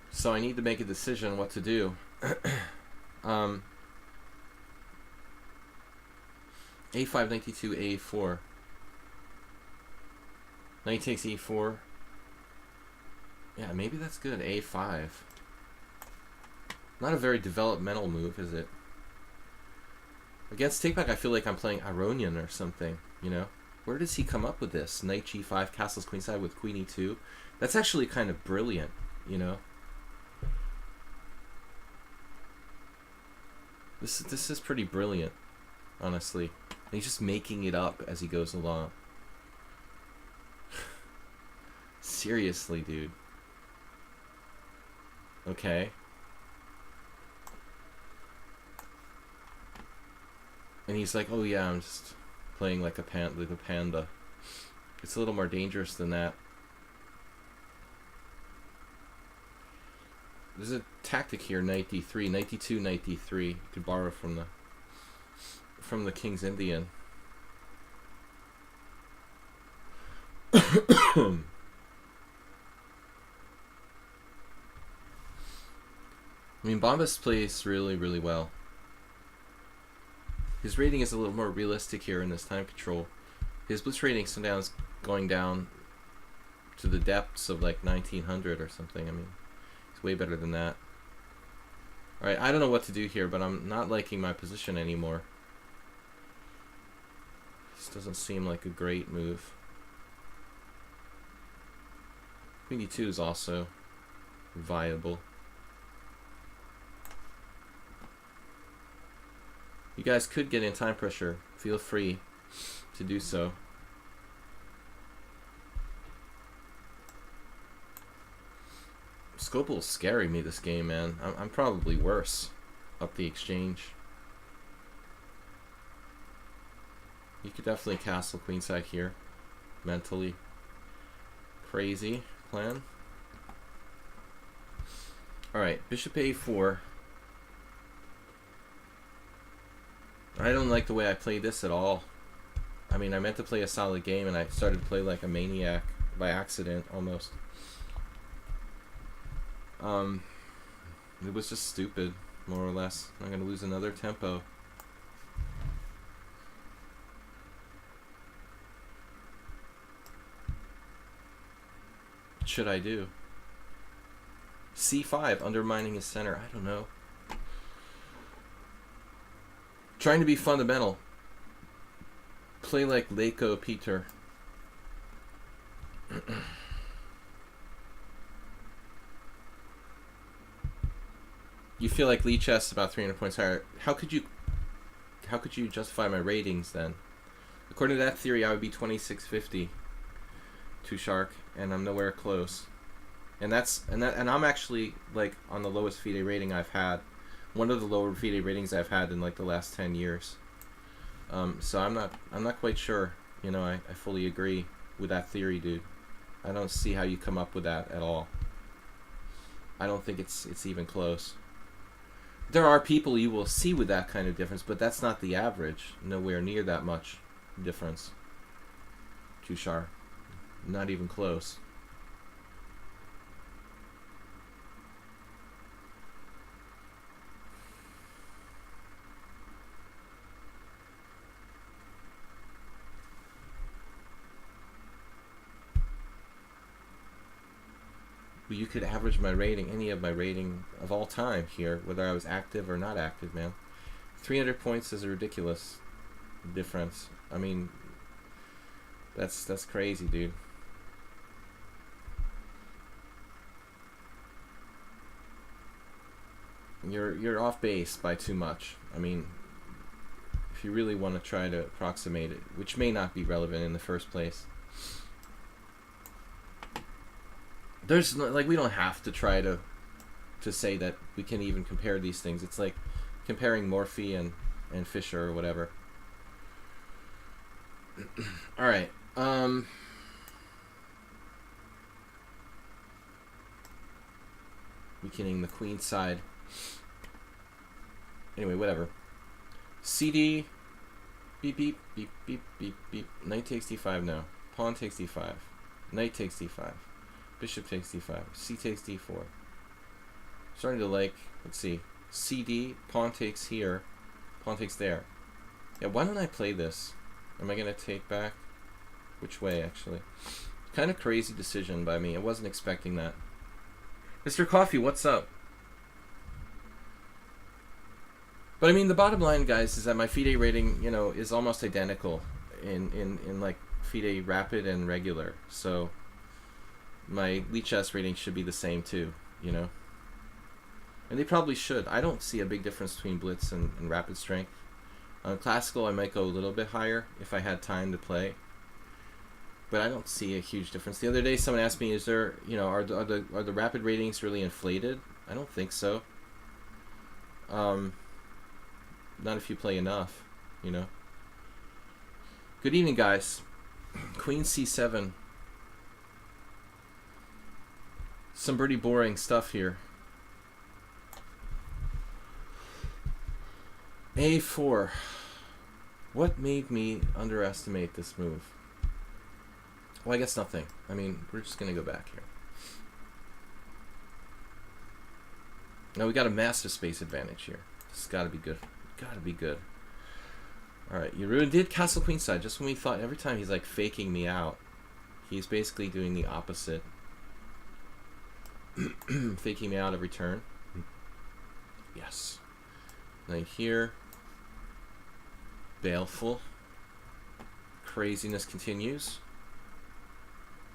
So I need to make a decision on what to do. A5, knight d2, a4. Knight takes e4. Yeah, maybe that's good. a5. Not a very developmental move, is it? Against takeback, I feel like I'm playing Aronian or something, you know? Where does he come up with this? Knight g5, castles queenside with queen e2. That's actually kind of brilliant, you know? This is pretty brilliant, honestly. And he's just making it up as he goes along. Seriously, dude. Okay. And he's like, oh yeah, I'm just playing like a panda. It's a little more dangerous than that. There's a tactic here, knight d3, knight d2, knight d3. You could borrow from the King's Indian. I mean, Bombast plays really, really well. His rating is a little more realistic here in this time control. His blitz rating sometimes going down to the depths of like 1900 or something. I mean, it's way better than that. Alright, I don't know what to do here, but I'm not liking my position anymore. This doesn't seem like a great move. Queen d2 is also viable. You guys could get in time pressure. Feel free to do so. Scopel's scaring me this game, man. I'm probably worse up the exchange. You could definitely castle queenside here. Mentally. Crazy plan. Alright, bishop a4. I don't like the way I played this at all. I mean, I meant to play a solid game and I started to play like a maniac by accident almost. It was just stupid, more or less. I'm gonna lose another tempo. What should I do? C5, undermining his center. I don't know. Trying to be fundamental. Play like Leko Peter. You feel like lichess about 300 points higher. How could you justify my ratings then? According to that theory, I would be 2650 to Shark, and I'm nowhere close. And I'm actually like on the lowest FIDE rating I've had. One of the lower FIDE ratings I've had in like the last 10 years. So I'm not quite sure. You know, I fully agree with that theory, dude. I don't see how you come up with that at all. I don't think it's even close. There are people you will see with that kind of difference, but that's not the average. Nowhere near that much difference. Tushar. Not even close. You could average my rating, any of my rating of all time here, whether I was active or not active, man. 300 points is a ridiculous difference. I mean, that's crazy, dude. You're off base by too much. I mean, if you really want to try to approximate it, which may not be relevant in the first place. There's like, we don't have to try to say that we can even compare these things. It's like comparing Morphy and Fisher or whatever. All right. Weakening the queen side. Anyway, whatever. CD. Beep beep beep beep beep beep. Knight takes d5 now. Pawn takes d5. Knight takes d5. Bishop takes d5. C takes d4. Starting to like, let's see. CD, pawn takes here. Pawn takes there. Yeah, why don't I play this? Am I going to take back? Which way, actually? Kind of crazy decision by me. I wasn't expecting that. Mr. Coffee, what's up? But I mean, the bottom line, guys, is that my FIDE rating, you know, is almost identical in like FIDE rapid and regular. So my lichess rating should be the same too, you know? And they probably should. I don't see a big difference between blitz and rapid strength. On classical, I might go a little bit higher if I had time to play. But I don't see a huge difference. The other day, someone asked me, "Is there, you know, are the rapid ratings really inflated?" I don't think so. Not if you play enough, you know. Good evening, guys. Queen c7. Some pretty boring stuff here. a4. What made me underestimate this move? Well, I guess nothing. I mean, we're just going to go back here. Now we got a massive space advantage here. This has got to be good. Got to be good. Alright, Yeroon did castle queenside just when we thought, every time he's like faking me out. He's basically doing the opposite. Faking me out every turn. Yes. Knight here. Baleful. Craziness continues.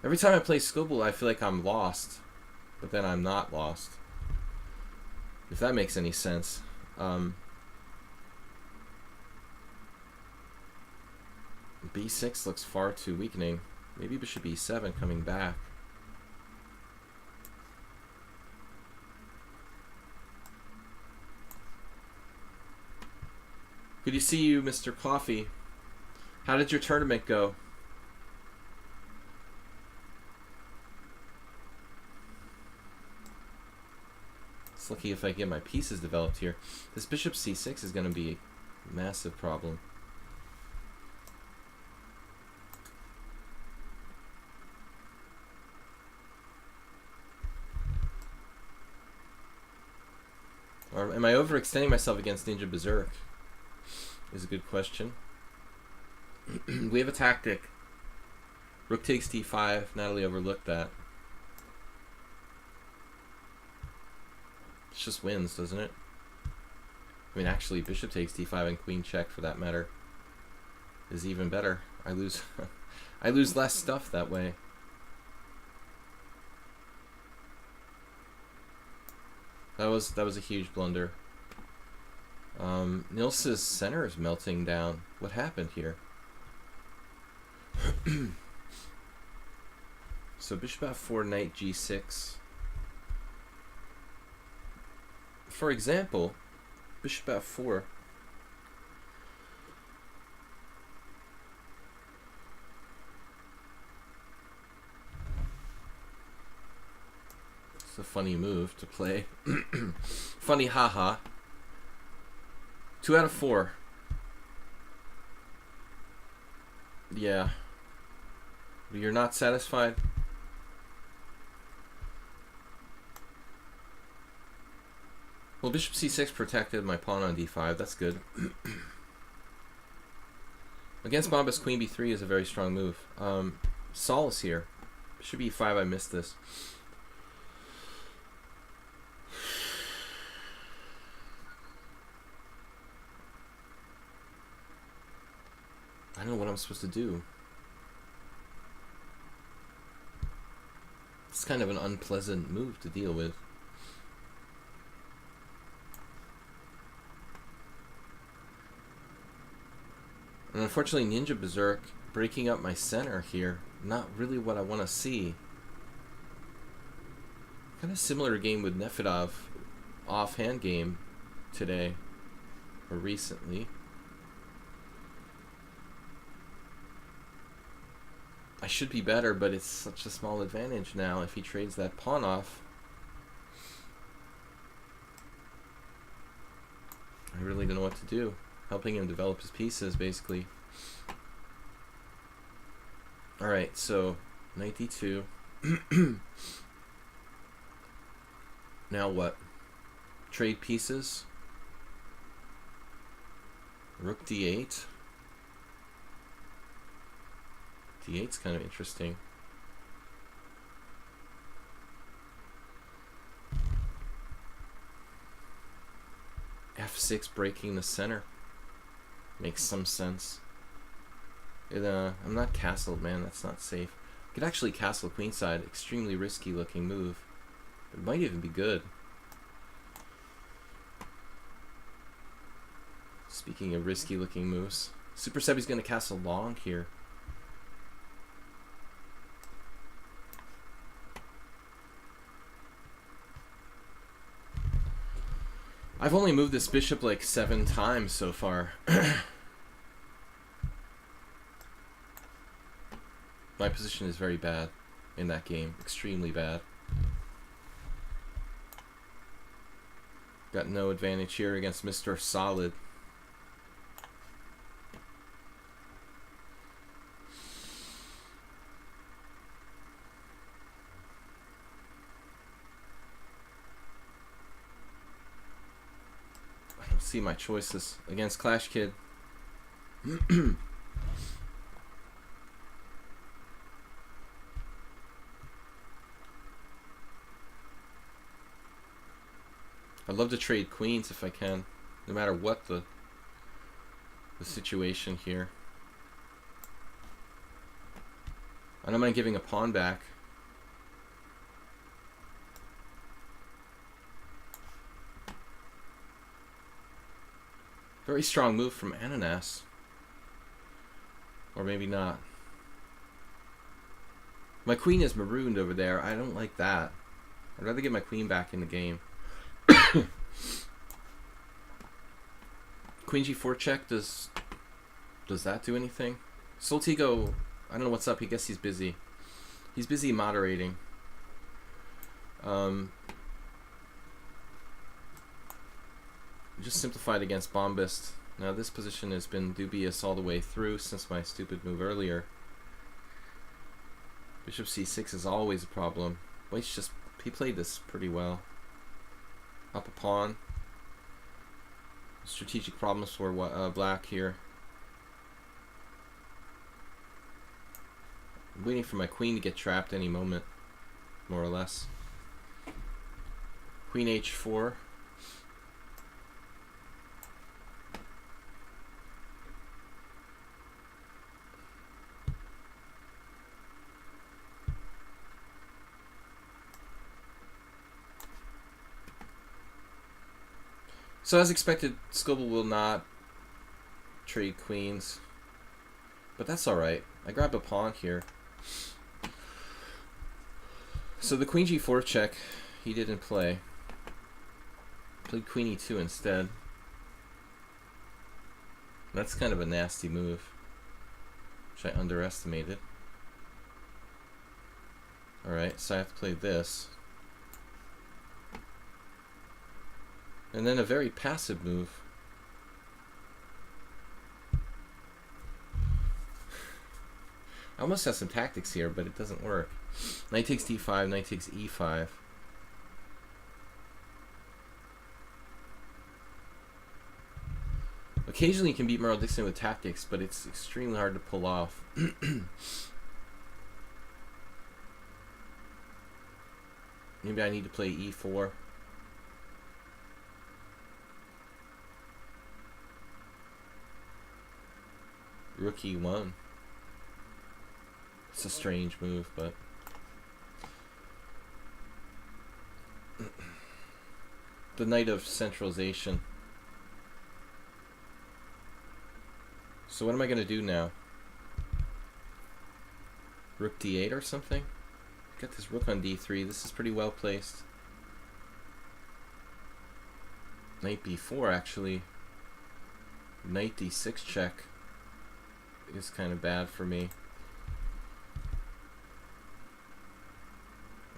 Every time I play Scoble, I feel like I'm lost. But then I'm not lost. If that makes any sense. B6 looks far too weakening. Maybe bishop E7 coming back. Good to see you, Mr. Coffee. How did your tournament go? It's lucky if I get my pieces developed here. This bishop C6 is going to be a massive problem. Or am I overextending myself against Ninja Berserk? Is a good question. We have a tactic. Rook takes d5. Natalie overlooked that. It just wins, doesn't it? I mean, actually, bishop takes d5 and queen check, for that matter, is even better. I lose, I lose less stuff that way. That was a huge blunder. Nils's center is melting down. What happened here? So bishop f4, knight g6. For example, bishop f4. It's a funny move to play. Funny haha. 2 out of 4. Yeah. You're not satisfied? Well, bishop c6 protected my pawn on d5. That's good. Against Bombas, queen b3 is a very strong move. Saul is here. Bishop e5, I missed this. I don't know what I'm supposed to do. It's kind of an unpleasant move to deal with. And unfortunately, Ninja Berserk breaking up my center here. Not really what I want to see. Kind of similar game with Nefedov offhand game today, or recently. I should be better, but it's such a small advantage now if he trades that pawn off. I really don't know what to do. Helping him develop his pieces, basically. Alright, so knight d2. Now what? Trade pieces. Rook d8. d8's kind of interesting. f6 breaking the center. Makes some sense. I'm not castled, man. That's not safe. I could actually castle queenside. Extremely risky looking move. It might even be good. Speaking of risky looking moves, Super Sebi's going to castle long here. I've only moved this bishop like 7 times so far. My position is very bad in that game. Extremely bad. Got no advantage here against Mr. Solid. I don't see my choices against Clash Kid. I'd love to trade queens if I can, no matter what the situation here. I don't mind giving a pawn back. Very strong move from Ananas. Or maybe not. My queen is marooned over there. I don't like that. I'd rather get my queen back in the game. Queen g4 check, does that do anything? Soltigo, I don't know what's up. I guess he's busy. He's busy moderating. Just simplified against Bombist. Now this position has been dubious all the way through since my stupid move earlier. Bishop c6 is always a problem. White's just, he played this pretty well. Up a pawn. Strategic problems for black here. I'm waiting for my queen to get trapped any moment, more or less. Queen h4. So as expected, Scoble will not trade queens, but that's alright. I grab a pawn here. So the queen g4 check, he didn't play. Played queen e2 instead. That's kind of a nasty move, which I underestimated. Alright, so I have to play this. And then a very passive move. I almost have some tactics here, but it doesn't work. Knight takes d5, knight takes e5. Occasionally you can beat Merrill Dixon with tactics, but it's extremely hard to pull off. Maybe I need to play e4. Rook e1. It's a strange move, but the knight of centralization. So what am I going to do now? Rook d8 or something? Got this rook on d3. This is pretty well placed. Knight b4 actually. Knight d6 check is kind of bad for me.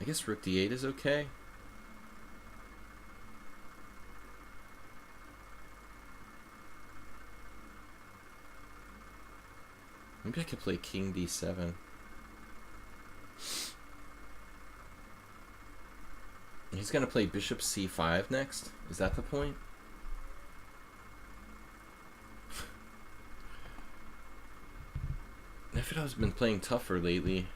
I guess rook d8 is okay. Maybe I could play king d7. He's gonna play bishop c5 next? Is that the point? Nefedov's been playing tougher lately.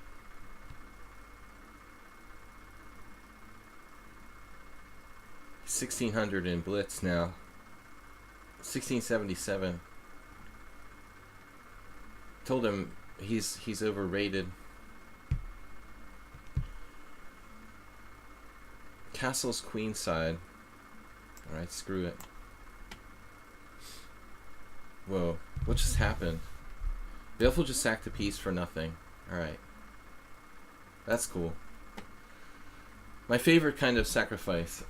He's 1600 in Blitz now. 1677. Told him he's overrated. Castle's queenside. Alright, screw it. Whoa, what just happened? Baleful just sacked a piece for nothing. Alright. That's cool. My favorite kind of sacrifice.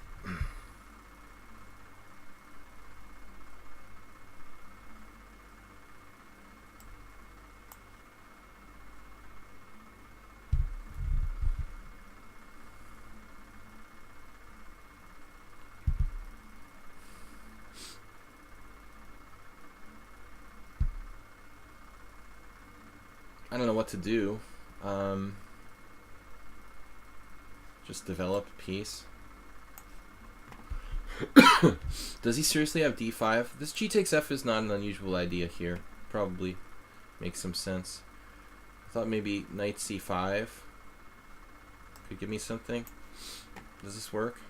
I don't know what to do. Just develop a piece. Does he seriously have d5? This g takes f is not an unusual idea here. Probably makes some sense. I thought maybe knight c5 could give me something. Does this work?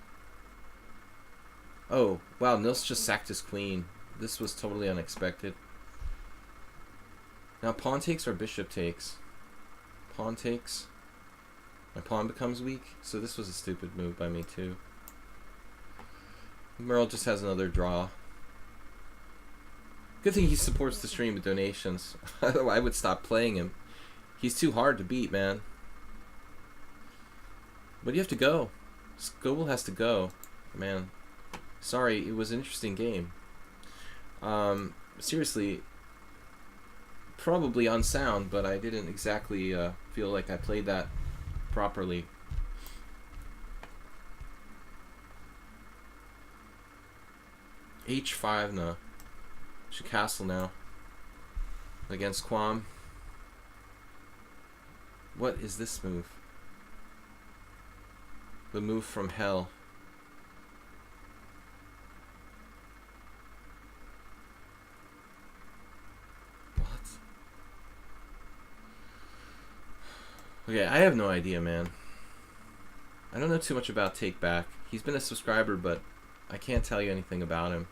Oh, wow, Nils just sacked his queen. This was totally unexpected. Now pawn takes or bishop takes? Pawn takes. My pawn becomes weak, so this was a stupid move by me too. Merle just has another draw. Good thing he supports the stream with donations. I would stop playing him. He's too hard to beat, man. But you have to go. Scoble has to go. Man. Sorry, it was an interesting game. Seriously, probably unsound, but I didn't exactly feel like I played that properly. H5 no. Should castle now. Against Quam. What is this move? The move from hell. What? Okay, I have no idea, man. I don't know too much about Take Back. He's been a subscriber, but I can't tell you anything about him.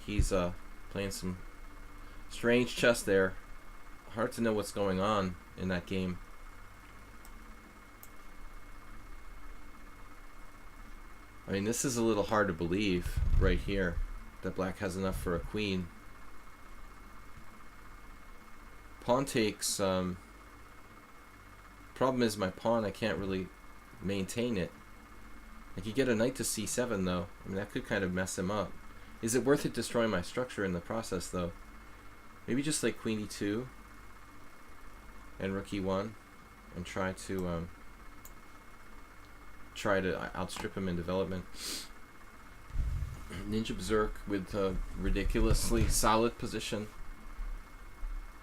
He's playing some strange chess there. Hard to know what's going on in that game. I mean, this is a little hard to believe right here that black has enough for a queen. Pawn takes. Problem is my pawn, I can't really maintain it. I could get a knight to c7 though. I mean, that could kind of mess him up. Is it worth it destroying my structure in the process though? Maybe just like queen e2 and rook e1 and try to outstrip him in development. Ninja Berserk with a ridiculously solid position.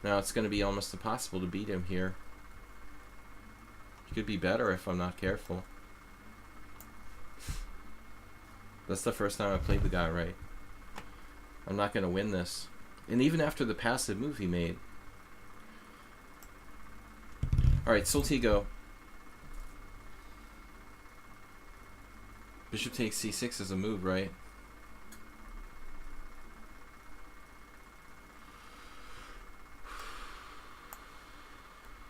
Now it's going to be almost impossible to beat him here. He could be better if I'm not careful. That's the first time I played the guy right. I'm not going to win this. And even after the passive move he made. Alright, Soltigo. Bishop takes c6 as a move, right?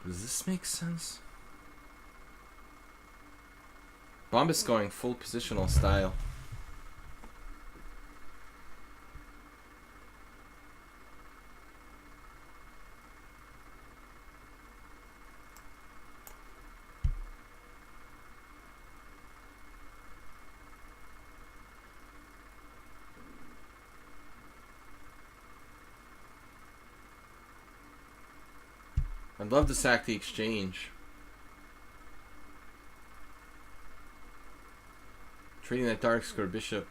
Does this make sense? Bombas going full positional style. I'd love to sack the exchange. Trading that dark square bishop.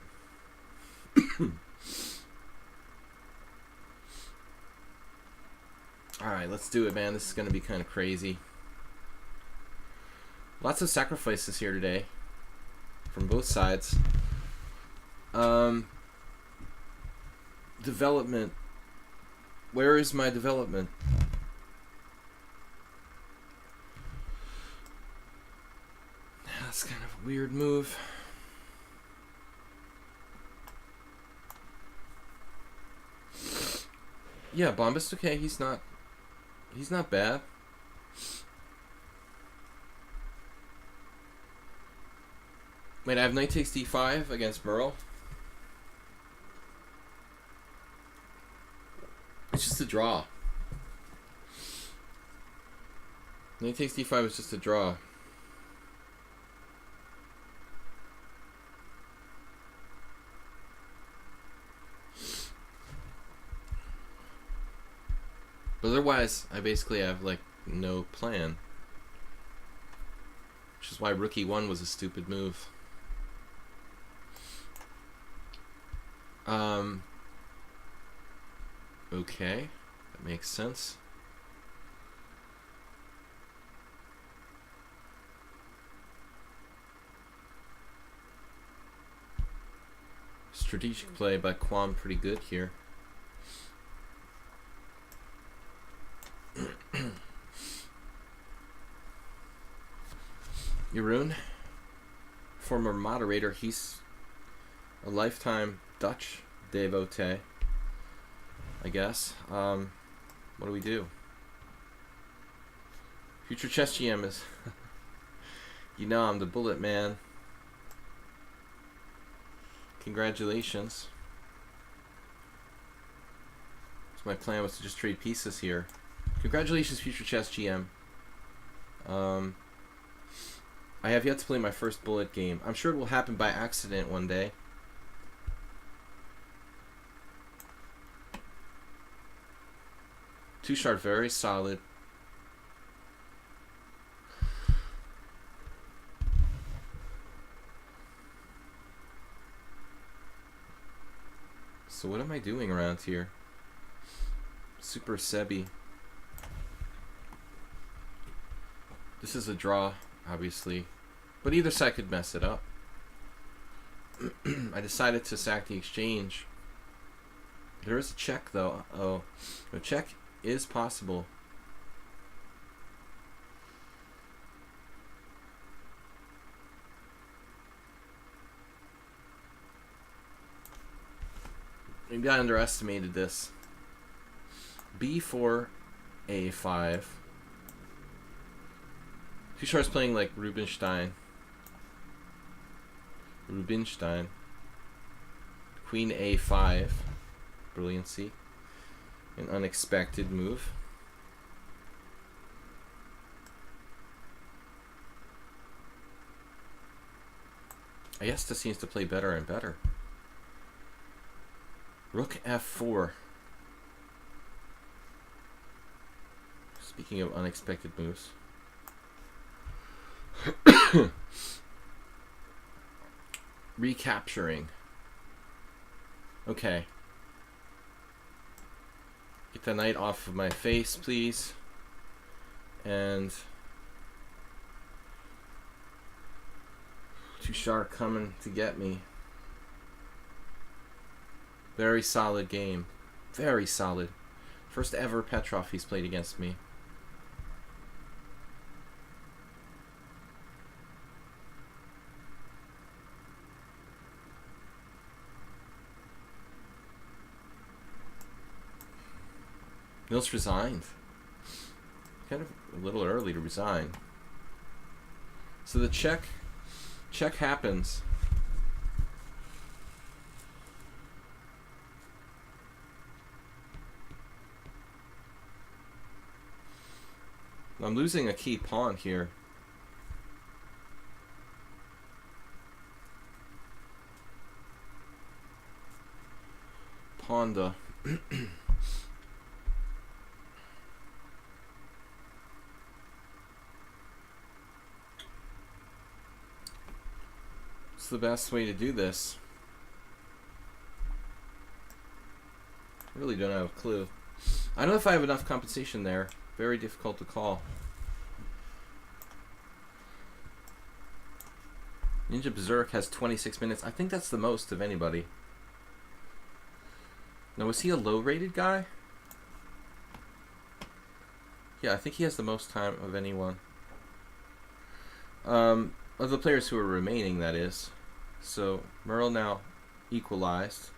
Alright, let's do it, man. This is going to be kind of crazy. Lots of sacrifices here today. From both sides. Development. Where is my development? That's kind of a weird move. Yeah, Bombast, okay, he's not bad. Wait, I have knight takes d5 against Merle. It's just a draw. Knight takes d5 is just a draw. But otherwise, I basically have, like, no plan. Which is why rook e1 was a stupid move. Okay. That makes sense. Strategic play by Quam pretty good here. Jeroen, former moderator, he's a lifetime Dutch devotee, I guess. What do we do? Future Chess GM is... You know I'm the bullet man. Congratulations. So my plan was to just trade pieces here. Congratulations, Future Chess GM. I have yet to play my first bullet game. I'm sure it will happen by accident one day. Two sharp, very solid. So what am I doing around here? Super Sebi. This is a draw, obviously. But either side could mess it up. I decided to sack the exchange. There is a check, though. Oh, a check is possible. Maybe I underestimated this. B4, A5. Too sharp's playing like Rubinstein. Queen A5. Brilliancy. An unexpected move. Ayesta seems to play better and better. Rook F4. Speaking of unexpected moves. Recapturing. Okay. Get the knight off of my face, please. And Tushar coming to get me. Very solid game. Very solid. First ever Petrov he's played against me. Mills resigned. Kind of a little early to resign. So the check happens. I'm losing a key pawn here. Ponda. What's the best way to do this? I really don't have a clue. I don't know if I have enough compensation there. Very difficult to call. Ninja Berserk has 26 minutes. I think that's the most of anybody. Now, was he a low-rated guy? Yeah, I think he has the most time of anyone. Of the players who are remaining, that is. So, Merle now equalized.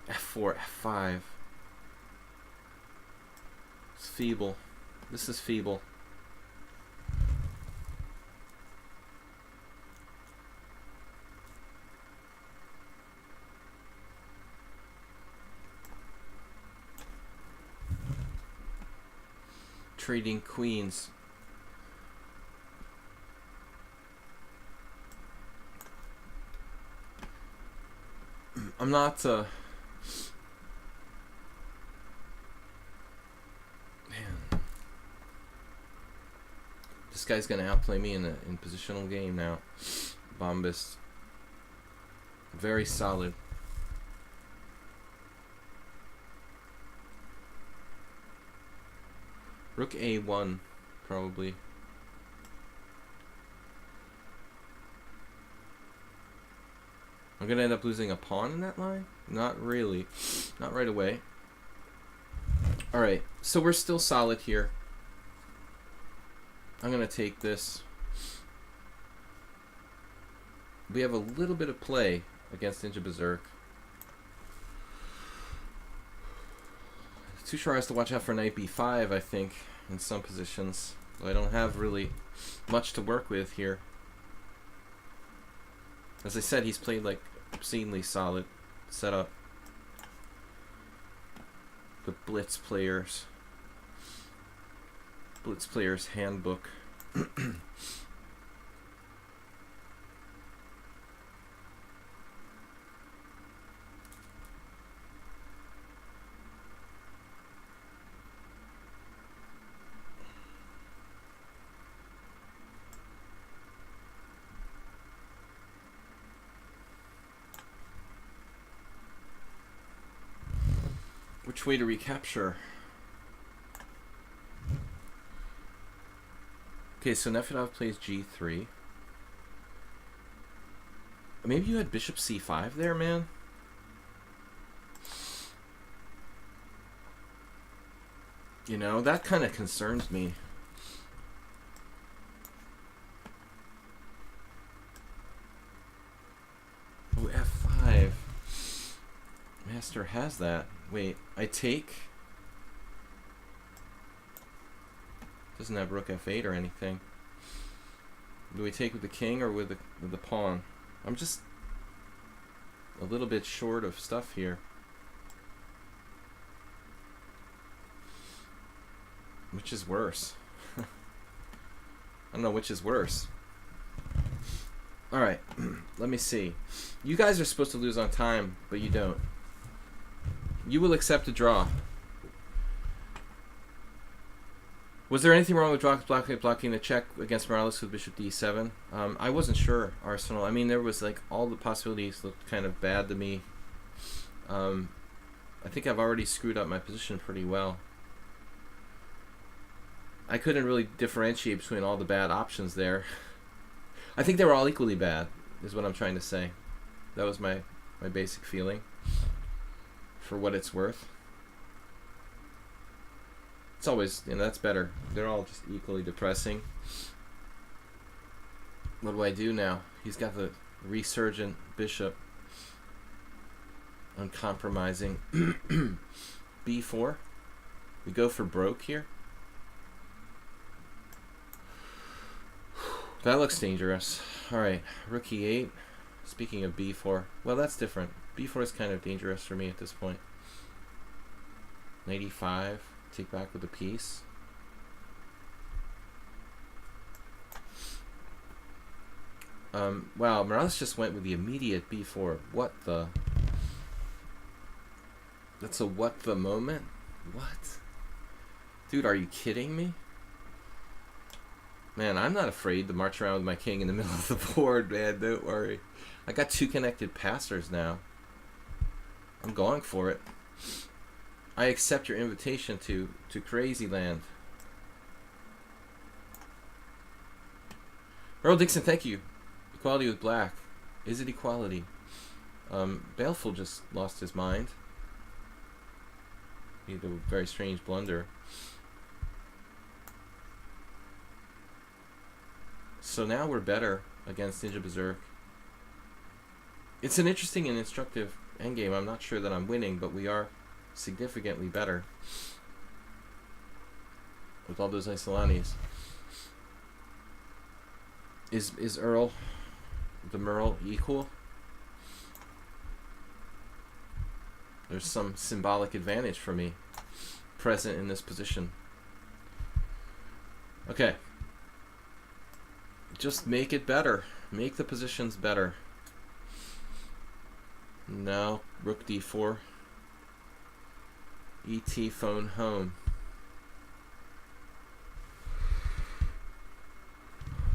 F4, F5. It's feeble. This is feeble. Trading queens. I'm not man, this guy's gonna outplay me in positional game now. Bombist. Very solid. Rook A1, probably. I'm gonna end up losing a pawn in that line? Not really. Not right away. Alright, so we're still solid here. I'm gonna take this. We have a little bit of play against Ninja Berserk. Tushar has to watch out for knight b5, I think, in some positions. I don't have really much to work with here. As I said, he's played like obscenely solid setup. the Blitz Players Handbook. Which way to recapture? Okay, so Nefedov plays g3. Maybe you had bishop c5 there, man? You know, that kind of concerns me. Oh, f5. Master has that. Wait, I take? Doesn't have rook f8 or anything. Do we take with the king or with the pawn? I'm just a little bit short of stuff here. Which is worse? I don't know which is worse. Alright, let me see. You guys are supposed to lose on time, but you don't. You will accept a draw. Was there anything wrong with blocking the check against Morales with bishop d7? I wasn't sure, Arsenal. I mean, there was like all the possibilities looked kind of bad to me. I think I've already screwed up my position pretty well. I couldn't really differentiate between all the bad options there. I think they were all equally bad, is what I'm trying to say. That was my basic feeling, for what it's worth. It's always, you know, that's better. They're all just equally depressing. What do I do now? He's got the resurgent bishop. Uncompromising. b4. We go for broke here. That looks dangerous. Alright, rook e8. Speaking of b4. Well, that's different. b4 is kind of dangerous for me at this point. Knight e5. Take back with a piece. Wow, Morales just went with the immediate b4. What the? That's a what the moment? What? Dude, are you kidding me? Man, I'm not afraid to march around with my king in the middle of the board, man. Don't worry. I got two connected passers now. I'm going for it. I accept your invitation to Crazy Land. Earl Dixon, thank you. Equality with black. Is it equality? Baleful just lost his mind. He did a very strange blunder. So now we're better against Ninja Berserk. It's an interesting and instructive endgame. I'm not sure that I'm winning, but we are significantly better with all those Isolanis. Is Earl the Merle equal? There's some symbolic advantage for me present in this position. Okay. Just make it better. Make the positions better. Now, rook d4. ET phone home.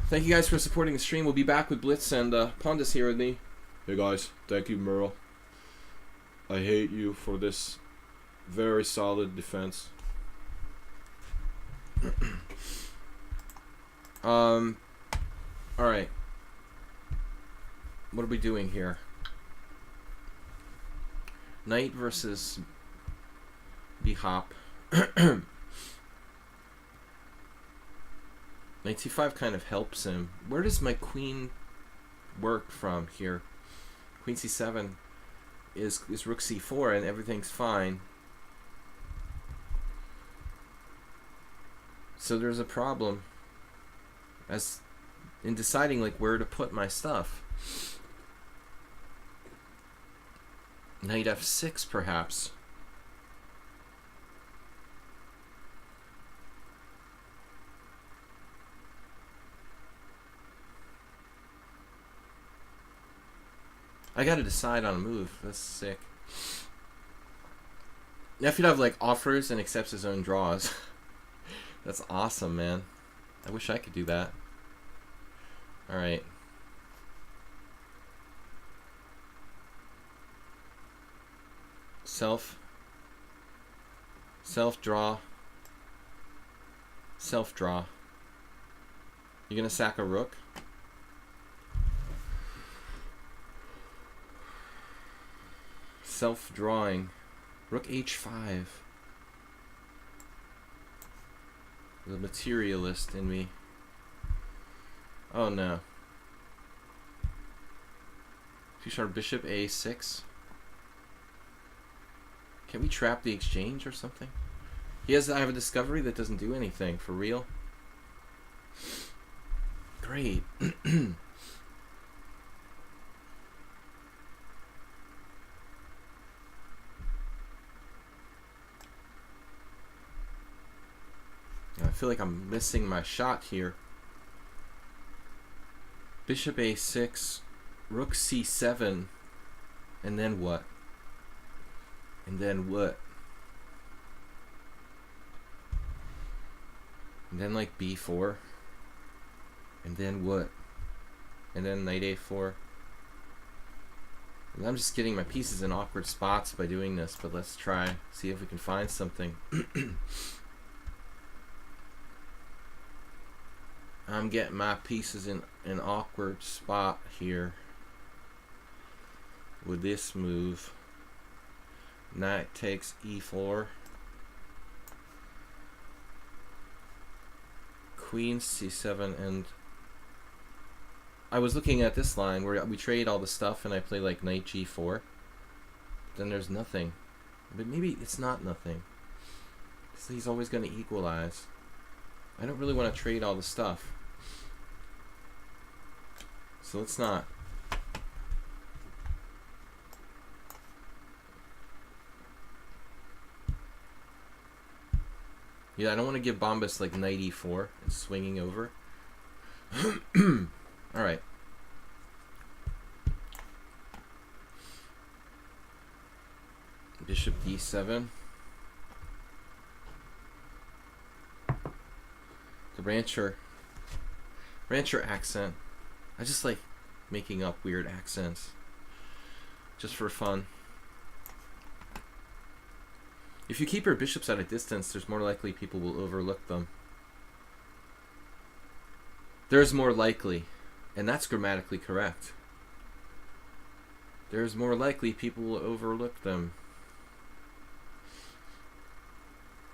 Thank you guys for supporting the stream. We'll be back with Blitz and Pondus here with me. Hey guys, thank you, Merle. I hate you for this very solid defense. Alright. What are we doing here? Knight versus b-hop. Knight c5 kind of helps him. Where does my queen work from here? Queen c7 is rook c4 and everything's fine. So there's a problem as in deciding like where to put my stuff. Knight f6 perhaps. I gotta decide on a move. That's sick. Nephew have like offers and accepts his own draws. That's awesome, man. I wish I could do that. Alright. Self draw. Self draw. You gonna sack a rook? Self drawing. Rook h5. The materialist in me. Oh no. Fuchs bishop a6. Can we trap the exchange or something? I have a discovery that doesn't do anything, for real. Great. I feel like I'm missing my shot here. Bishop a6, rook c7, and then what? And then what? And then like b4. And then what? And then knight a4. And I'm just getting my pieces in awkward spots by doing this, but let's try, see if we can find something. I'm getting my pieces in an awkward spot here with this move. Knight takes e4. Queen c7, and I was looking at this line where we trade all the stuff and I play like knight g4. Then there's nothing. But maybe it's not nothing. So he's always going to equalize. I don't really want to trade all the stuff. So let's not. Yeah, I don't want to give Bombas like knight e4 and swinging over. Alright. Bishop d7. The rancher accent. I just like making up weird accents just for fun. If you keep your bishops at a distance, there's more likely people will overlook them. There's more likely, and that's grammatically correct. There's more likely people will overlook them.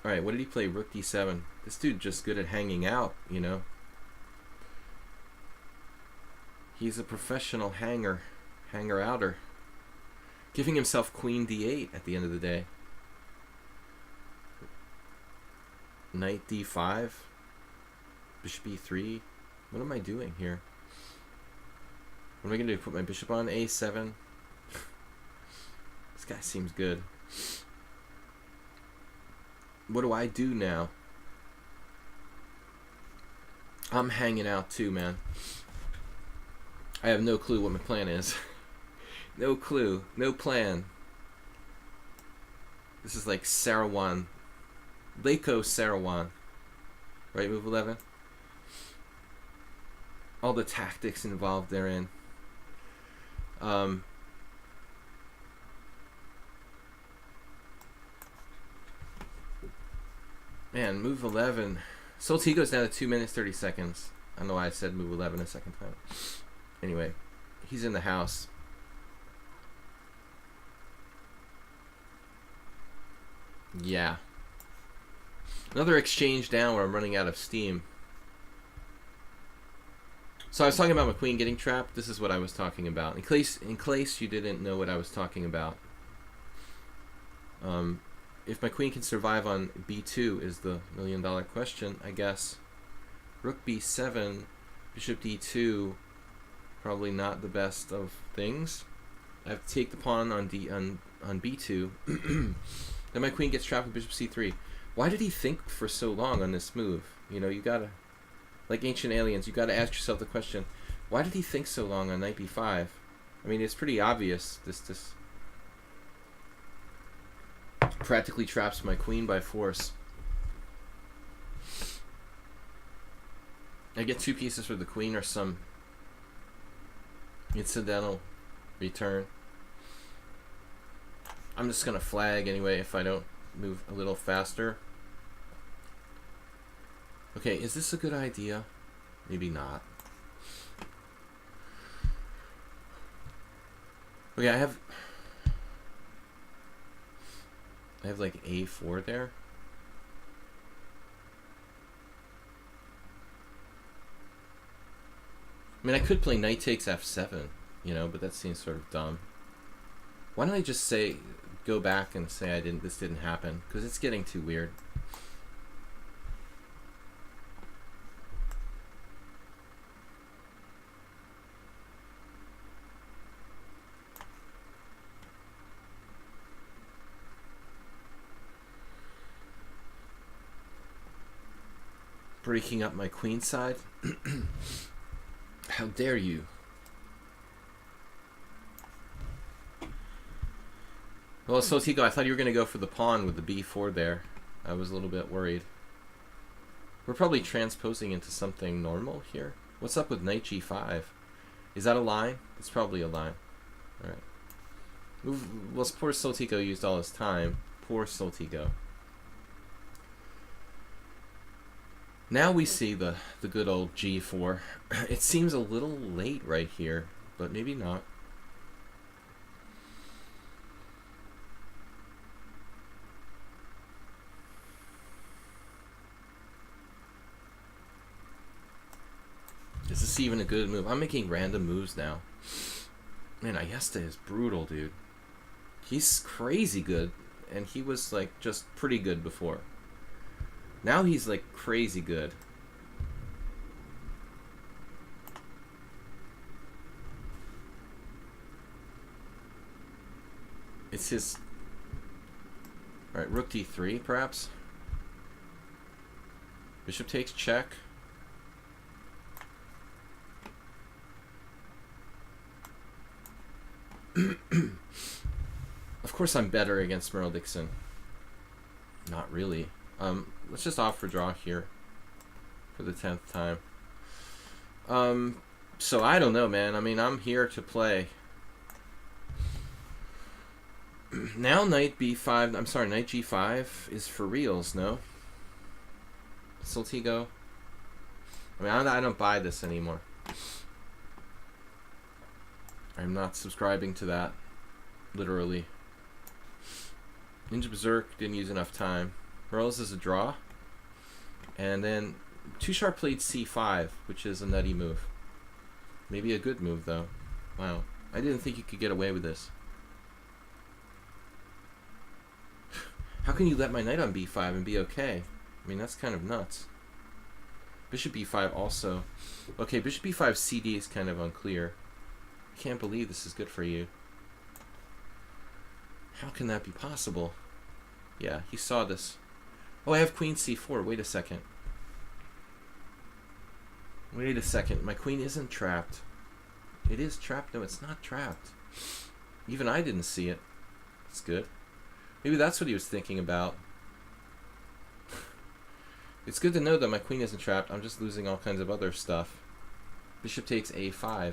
Alright, what did he play? Rook d7. This dude just good at hanging out, you know. He's a professional hanger-outer. Giving himself queen d8 at the end of the day. Knight d5. Bishop e3. What am I doing here? What am I going to do? Put my bishop on a7? This guy seems good. What do I do now? I'm hanging out too, man. I have no clue what my plan is. No clue. No plan. This is like Sarawan. Leiko Sarawan. Right, move 11? All the tactics involved therein. Man, move 11. Solti goes down to 2 minutes 30 seconds. I don't know why I said move 11 a second time. Anyway, he's in the house. Yeah. Another exchange down where I'm running out of steam. So I was talking about my queen getting trapped. This is what I was talking about. In case you didn't know what I was talking about. If my queen can survive on b2 is the million-dollar question, I guess. Rook b7, bishop d2, probably not the best of things. I have to take the pawn on b2. Then my queen gets trapped with bishop c3. Why did he think for so long on this move? You know, you gotta, like Ancient Aliens, you gotta ask yourself the question, why did he think so long on knight b5? I mean, it's pretty obvious. This practically traps my queen by force. I get 2 pieces for the queen or some incidental return. I'm just gonna flag anyway if I don't move a little faster. Okay, is this a good idea? Maybe not. Okay, I have like A4 there. I mean, I could play knight takes F7, you know, but that seems sort of dumb. Why don't I just say, go back and say this didn't happen, because it's getting too weird. Breaking up my queen side. How dare you? Well, Sotico, I thought you were going to go for the pawn with the b4 there. I was a little bit worried. We're probably transposing into something normal here. What's up with knight g5? Is that a line? It's probably a line. Alright. Well, poor Sotico used all his time. Poor Sotico. Now we see the good old g4. It seems a little late right here, but maybe not. Is this even a good move? I'm making random moves now. Man, Ayesta is brutal, dude. He's crazy good, and he was like just pretty good before. Now he's like crazy good. It's his... Alright, rook d3 perhaps. Bishop takes check. Of course I'm better against Merle Dixon. Not really. Let's just opt for draw here for the 10th time. So I don't know, man. I mean, I'm here to play. Now knight b5, I'm sorry, knight g5 is for reals, no? Soltigo. I mean, I don't buy this anymore. I'm not subscribing to that, literally. Ninja Berserk didn't use enough time. Merle's is a draw. And then Too Sharp played c5, which is a nutty move. Maybe a good move, though. Wow. I didn't think you could get away with this. How can you let my knight on b5 and be okay? I mean, that's kind of nuts. Bishop b5 also. Okay, Bishop b5 cd is kind of unclear. I can't believe this is good for you. How can that be possible? Yeah, he saw this. Oh, I have queen c4. Wait a second. Wait a second. My queen isn't trapped. It is trapped. No, it's not trapped. Even I didn't see it. That's good. Maybe that's what he was thinking about. It's good to know that my queen isn't trapped. I'm just losing all kinds of other stuff. Bishop takes a5.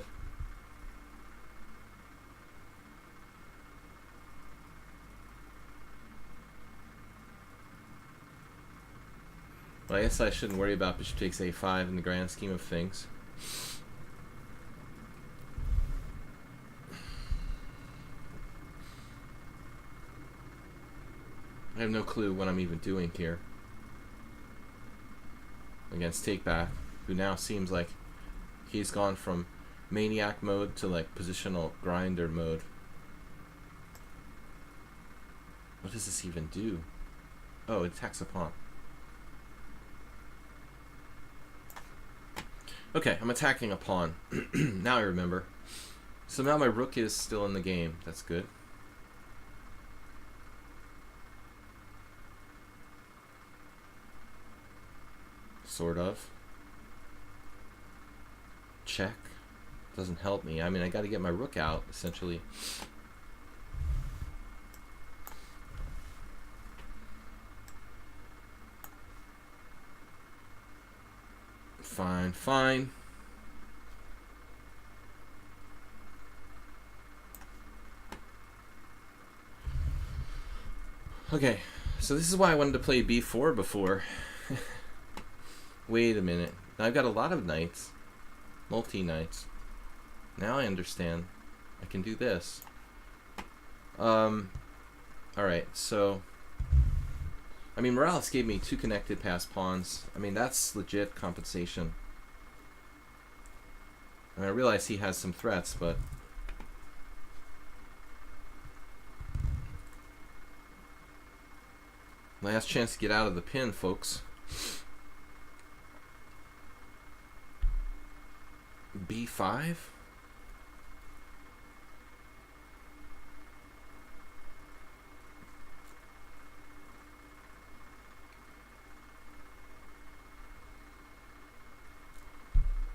Well, I guess I shouldn't worry about bishop takes a5 in the grand scheme of things. I have no clue what I'm even doing here against Takeback, who now seems like he's gone from maniac mode to like positional grinder mode. What does this even do? Oh, it attacks a pawn. Okay, I'm attacking a pawn. Now I remember. So now my rook is still in the game. That's good. Sort of. Check. doesn't help me. I mean, I got to get my rook out, essentially. Fine, fine. Okay, so this is why I wanted to play b4 before. Wait a minute. I've got a lot of knights. Multi-knights. Now I understand. I can do this. Alright, so... I mean, Morales gave me 2 connected passed pawns. I mean, that's legit compensation. And I realize he has some threats, but... last chance to get out of the pin, folks. b5?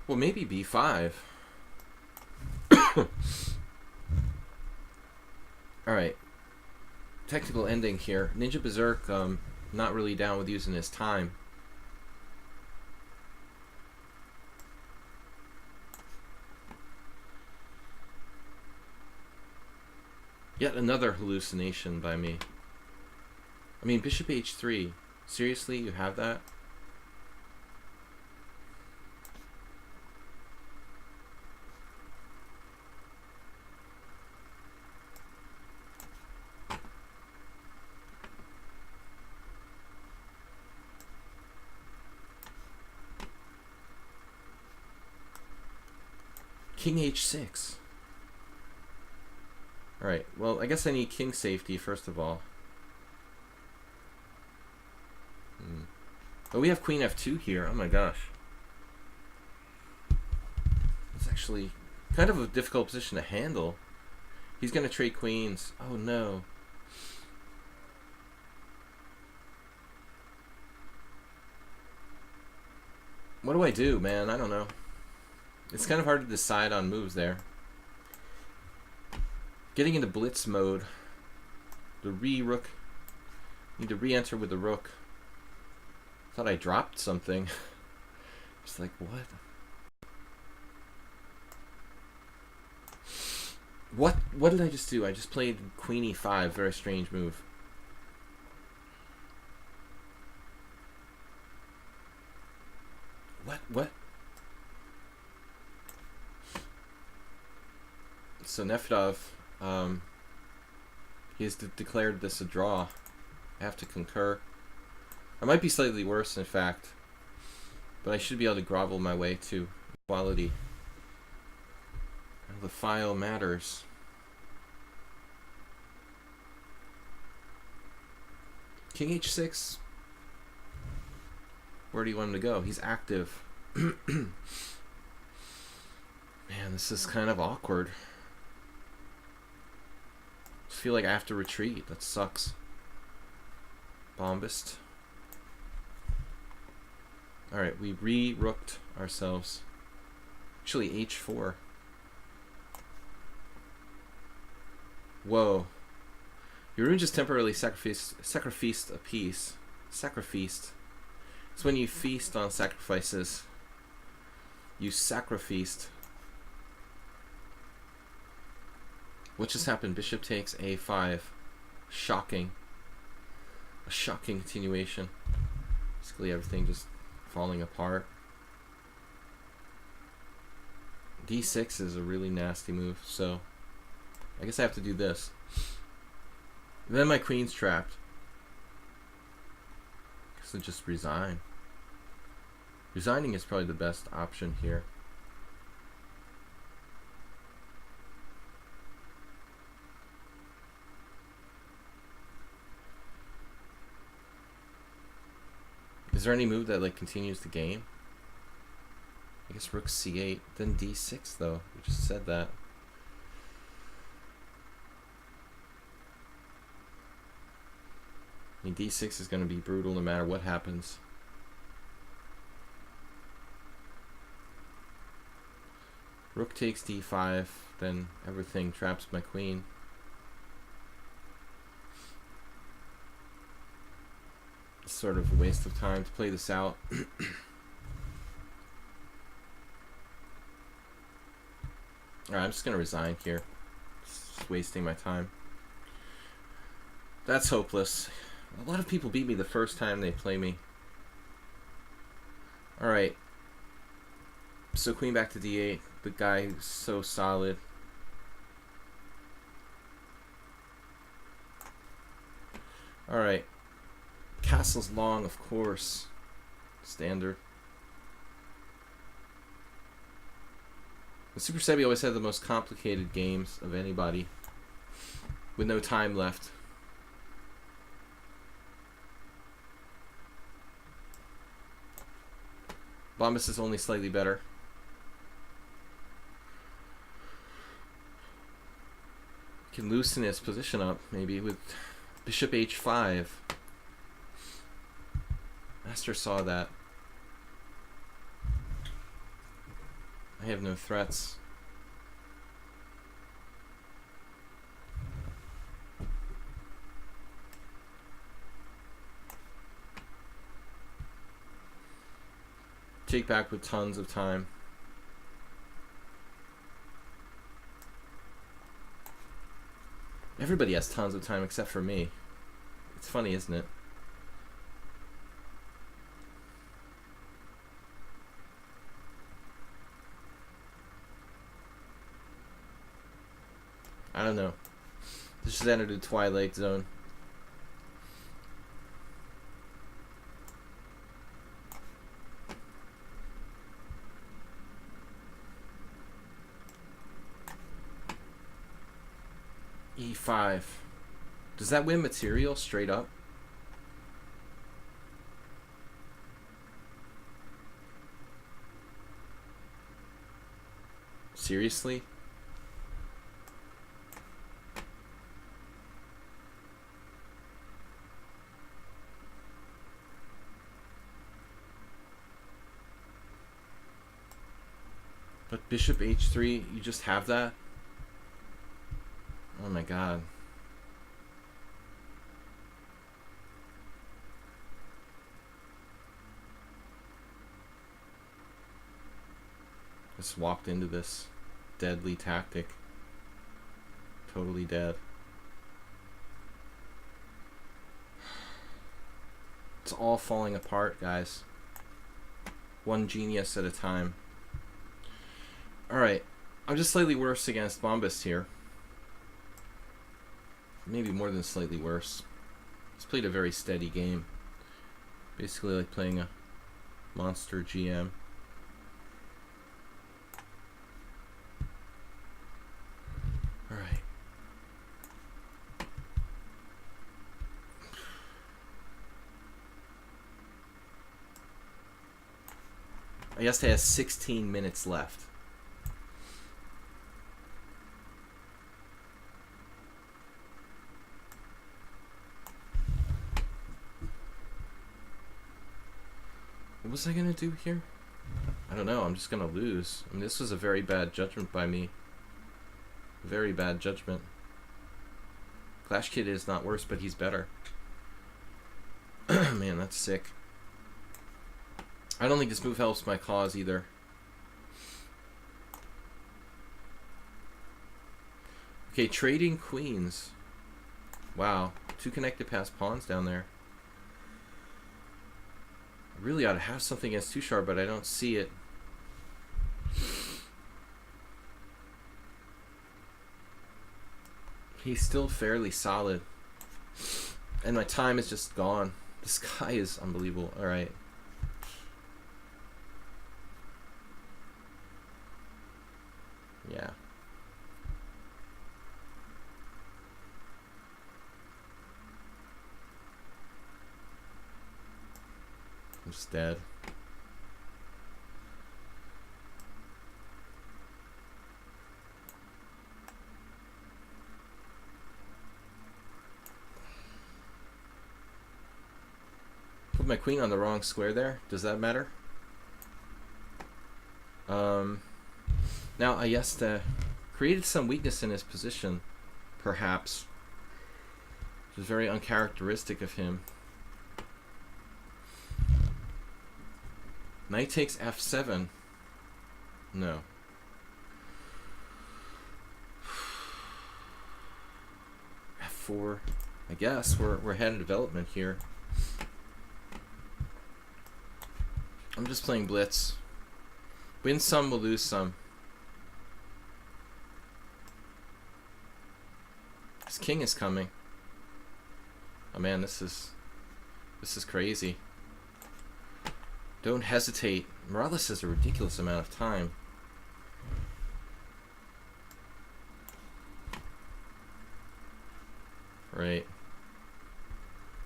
Well, maybe b5. Alright. Technical ending here. Ninja Berserk, not really down with using his time. Yet another hallucination by me. I mean, bishop h3. Seriously, you have that? King h6. Alright, well, I guess I need king safety first of all. But we have queen f2 here. Oh my gosh. It's actually kind of a difficult position to handle. He's going to trade queens. Oh no. What do I do, man? I don't know. It's kind of hard to decide on moves there. Getting into blitz mode. The rook. Need to re-enter with the rook. Thought I dropped something. Just like, what? What did I just do? I just played queen e5. Very strange move. What? So Nefedov, he has declared this a draw. I have to concur. I might be slightly worse, in fact, but I should be able to grovel my way to equality. The file matters. King h6. Where do you want him to go? He's active. Man, this is kind of awkward. I feel like I have to retreat. That sucks. Bombist. Alright, we re-rooked ourselves. Actually, h4. Whoa. Your just temporarily sacrificed a piece. Sacrificed. It's when you feast on sacrifices. You sacrificed. What just happened? Bishop takes a5. Shocking. A shocking continuation. Basically everything just falling apart. d6 is a really nasty move, so I guess I have to do this. And then my queen's trapped. I guess I'll just resign. Resigning is probably the best option here. Is there any move that like continues the game? I guess rook c8, then d6 though. We just said that. I mean, d6 is going to be brutal no matter what happens. Rook takes d5, then everything traps my queen. It's sort of a waste of time to play this out. Alright, I'm just gonna resign here. Just wasting my time. That's hopeless. A lot of people beat me the first time they play me. Alright. So queen back to d8. The guy is so solid. Alright. Castle's long, of course. Standard. The Super Sebi always had the most complicated games of anybody. With no time left. Bombus is only slightly better. Can loosen his position up, maybe, with bishop h5. Master saw that. I have no threats. Take back with tons of time. Everybody has tons of time except for me. It's funny, isn't it? I don't know. This just entered the twilight zone. E5. Does that win material straight up? Seriously? But bishop h3, you just have that? Oh my god. Just walked into this deadly tactic. Totally dead. It's all falling apart, guys. One genius at a time. Alright. I'm just slightly worse against Bombus here. Maybe more than slightly worse. He's played a very steady game. Basically like playing a monster GM. Alright. I guess he has 16 minutes left. What was I gonna do here? I don't know, I'm just gonna lose. I mean, this was a very bad judgment by me. Very bad judgment. Clash Kid is not worse, but he's better. Man, that's sick. I don't think this move helps my cause either. Okay, trading queens. Wow, 2 connected past pawns down there. I really ought to have something against Tushar, but I don't see it. He's still fairly solid. And my time is just gone. This guy is unbelievable. Alright. Yeah. I'm just dead. Put my queen on the wrong square there. Does that matter? Now, Ayesta created some weakness in his position, perhaps. Which is very uncharacteristic of him. Knight takes f7. No. f4. I guess we're ahead of development here. I'm just playing blitz. Win some, we'll lose some. His king is coming. Oh man, this is crazy. Don't hesitate. Morales has a ridiculous amount of time. Right.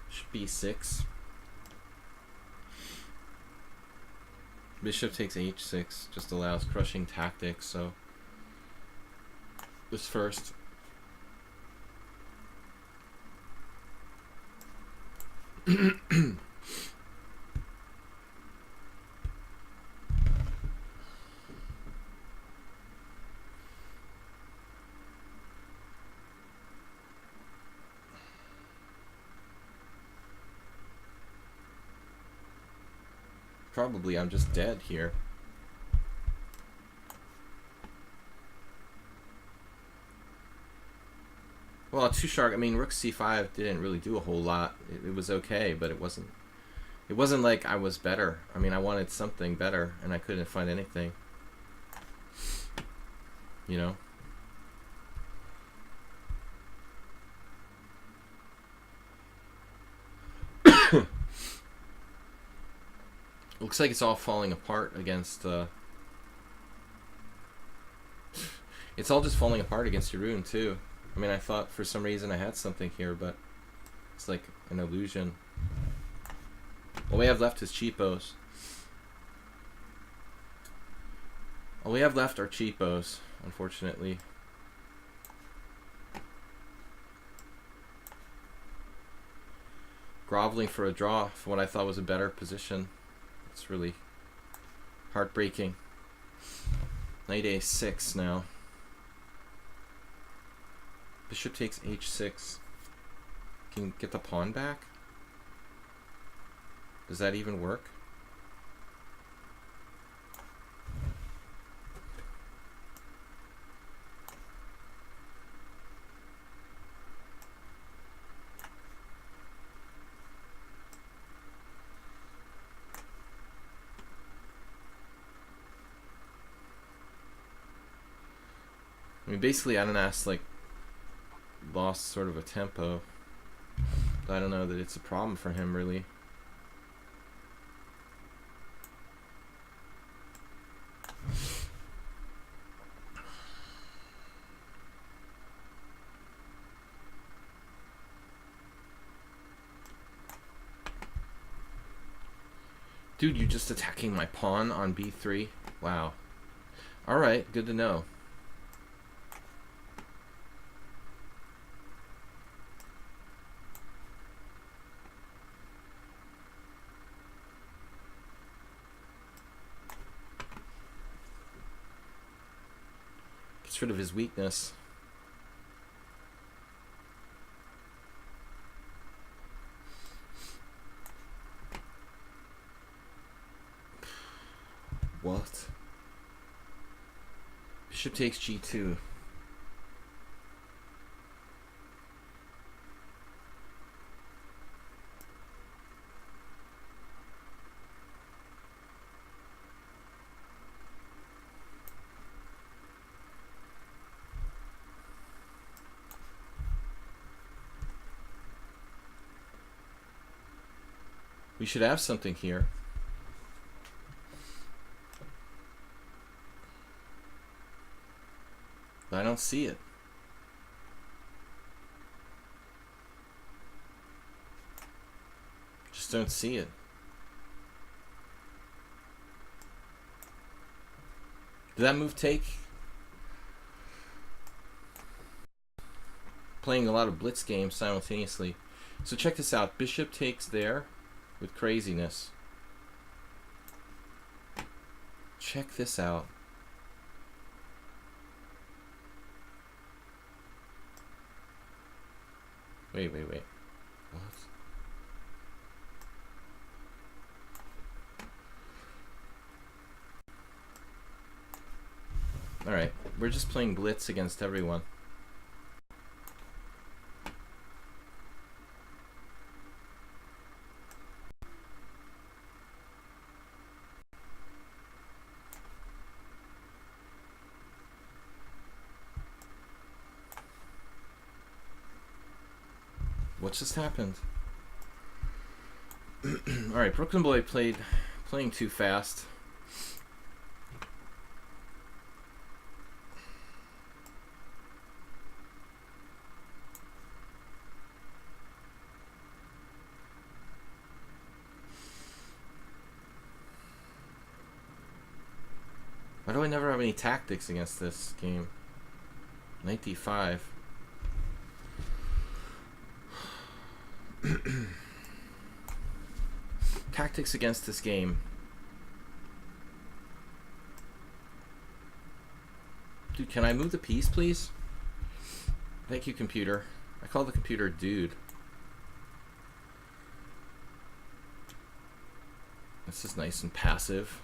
Should be 6. Bishop takes h6, just allows crushing tactics, so this first. Probably I'm just dead here. Well, too sharp. I mean, rook c5 didn't really do a whole lot. It was okay, but it wasn't like I was better. I mean, I wanted something better, and I couldn't find anything. You know? Looks like it's all falling apart against... It's all just falling apart against Jeroen, too. I mean, I thought for some reason I had something here, but it's like an illusion. All we have left is cheapos. All we have left are cheapos, unfortunately. Groveling for a draw for what I thought was a better position. It's really heartbreaking. Knight a6 now. Bishop takes h6. Can you get the pawn back? Does that even work? I mean, basically, Ananas lost sort of a tempo. I don't know that it's a problem for him, really. Dude, you're just attacking my pawn on b3? Wow. Alright, good to know. Gets rid of his weakness. What? Bishop takes g2. We should have something here. But I don't see it. Just don't see it. Did that move take? Playing a lot of blitz games simultaneously. So check this out. Bishop takes there with craziness. Check this out. Wait. What? Alright, we're just playing blitz against everyone. What just happened? Alright, Brooklyn Boy playing too fast. Why do I never have any tactics against this game? Knight d5. Tactics against this game. Dude, can I move the piece, please? Thank you, computer. I call the computer dude. This is nice and passive.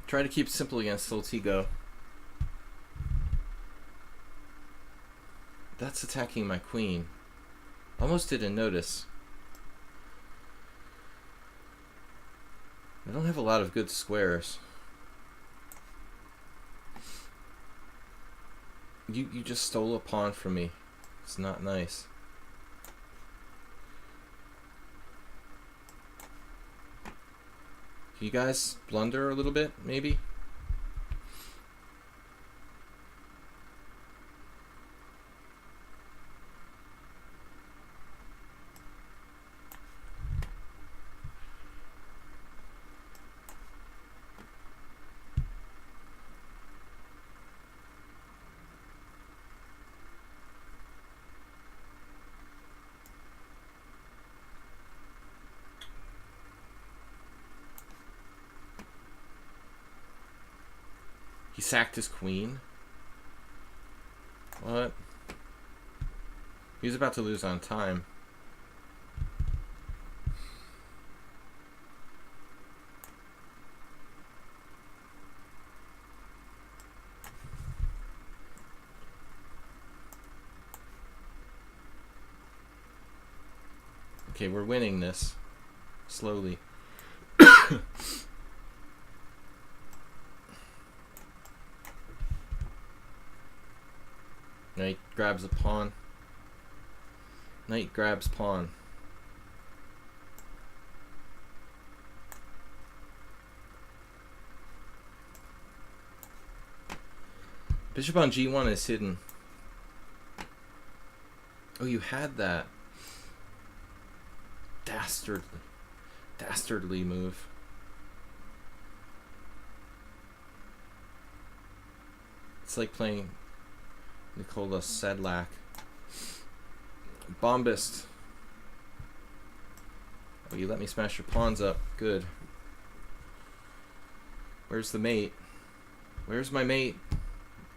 Try to keep it simple against Soltigo. That's attacking my queen. Almost didn't notice. I don't have a lot of good squares. You just stole a pawn from me. It's not nice. Can you guys blunder a little bit, maybe? He sacked his queen? What? He was about to lose on time. Okay, we're winning this. Slowly. Knight grabs a pawn. Knight grabs pawn. Bishop on g1 is hidden. Oh, you had that. Dastardly move. It's like playing Nikola Sedlak. Bombist. Oh, you let me smash your pawns up. Good. Where's the mate? Where's my mate?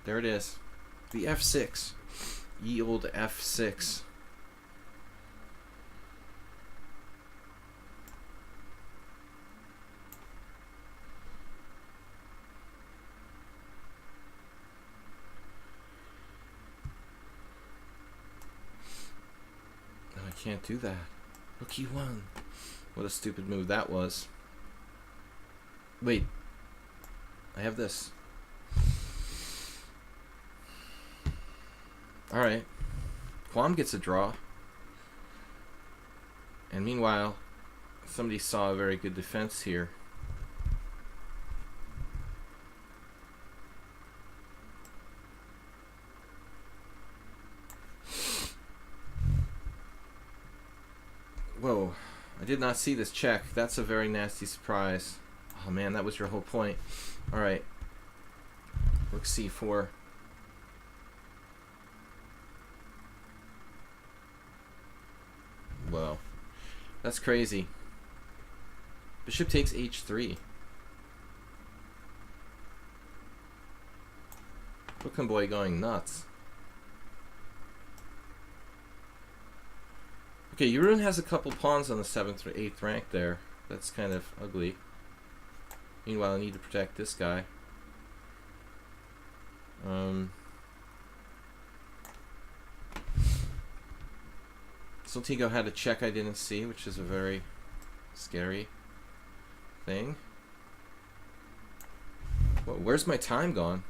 There it is. The f6. Ye old f6. Can't do that. Rook e1. What a stupid move that was. Wait. I have this. Alright. Quam gets a draw. And meanwhile, somebody saw a very good defense here. I did not see this check. That's a very nasty surprise. Oh man, that was your whole point. Alright. Rook c4. Whoa. That's crazy. Bishop takes h3. Brooklyn boy going nuts. Okay, Jeroen has a couple pawns on the 7th or 8th rank there. That's kind of ugly. Meanwhile, I need to protect this guy. Saltigo had a check I didn't see, which is a very scary thing. Well, where's my time gone?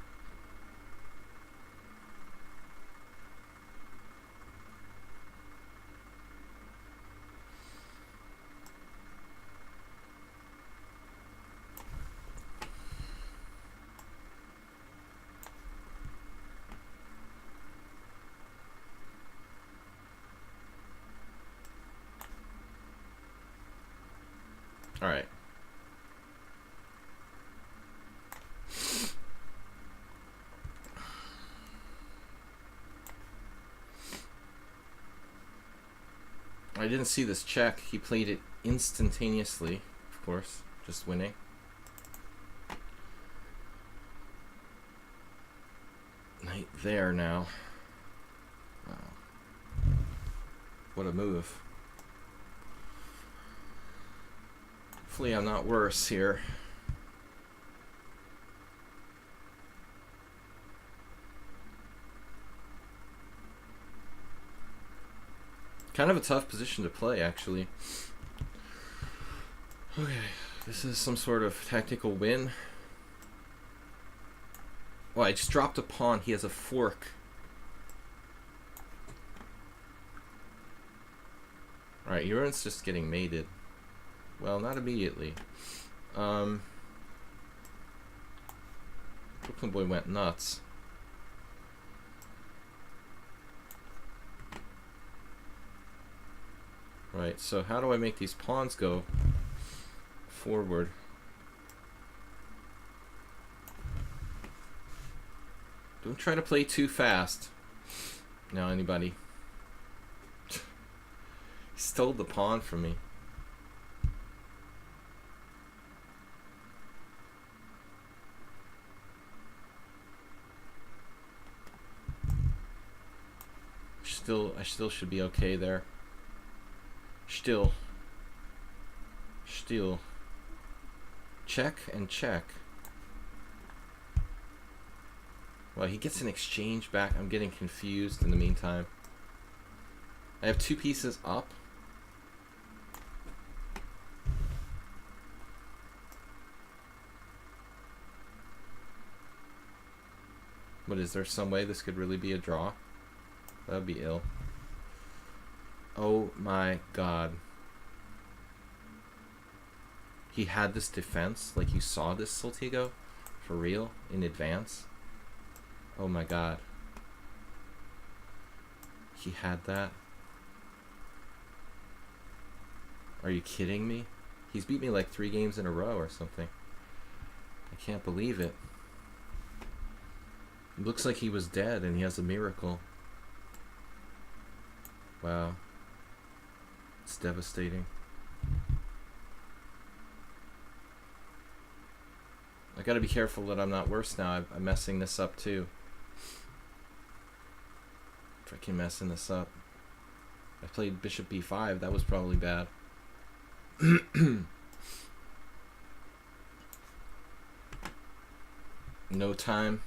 All right. I didn't see this check. He played it instantaneously, of course, just winning. Knight there now. Wow. What a move. Hopefully I'm not worse here. Kind of a tough position to play, actually. Okay, this is some sort of tactical win. Well, I just dropped a pawn. He has a fork. Alright, Jeroen's just getting mated. Well, not immediately. Brooklyn boy went nuts. Right, so how do I make these pawns go forward? Don't try to play too fast. Now, anybody? He stole the pawn from me. I still should be okay there. Still. Check and check. Well, he gets an exchange back. I'm getting confused in the meantime. I have 2 pieces up. But is there some way this could really be a draw? That would be ill. Oh my god. He had this defense? Like you saw this, Saltigo? For real? In advance? Oh my god. He had that? Are you kidding me? He's beat me like 3 games in a row or something. I can't believe it. It looks like he was dead and he has a miracle. Wow. It's devastating. I gotta be careful that I'm not worse now. I'm messing this up too. Freaking messing this up. I played bishop b5. That was probably bad. No time.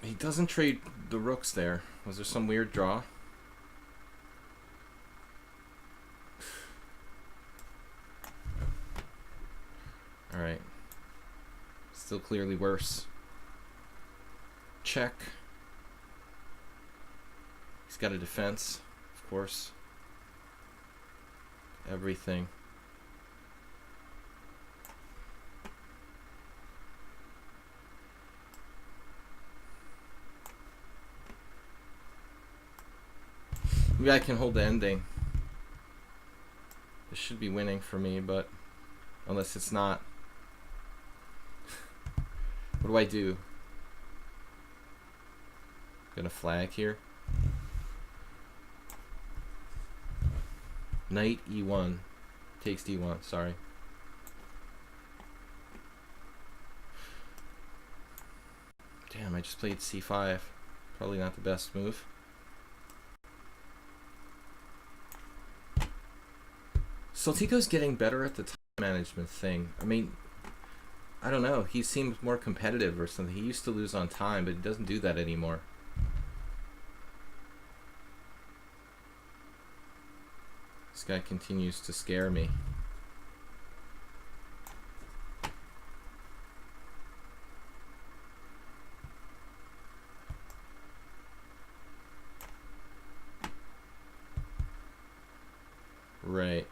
He doesn't trade the rooks there. Was there some weird draw? Alright. Still clearly worse. Check. He's got a defense, of course. Everything. Maybe I can hold the ending. should be winning for me, but unless it's not. What do I do? Gonna flag here. Knight e1 takes d1. Sorry. Damn, I just played c5. Probably not the best move. Soltico's getting better at the time management thing. I mean, I don't know. He seems more competitive or something. He used to lose on time, but he doesn't do that anymore. This guy continues to scare me. Right.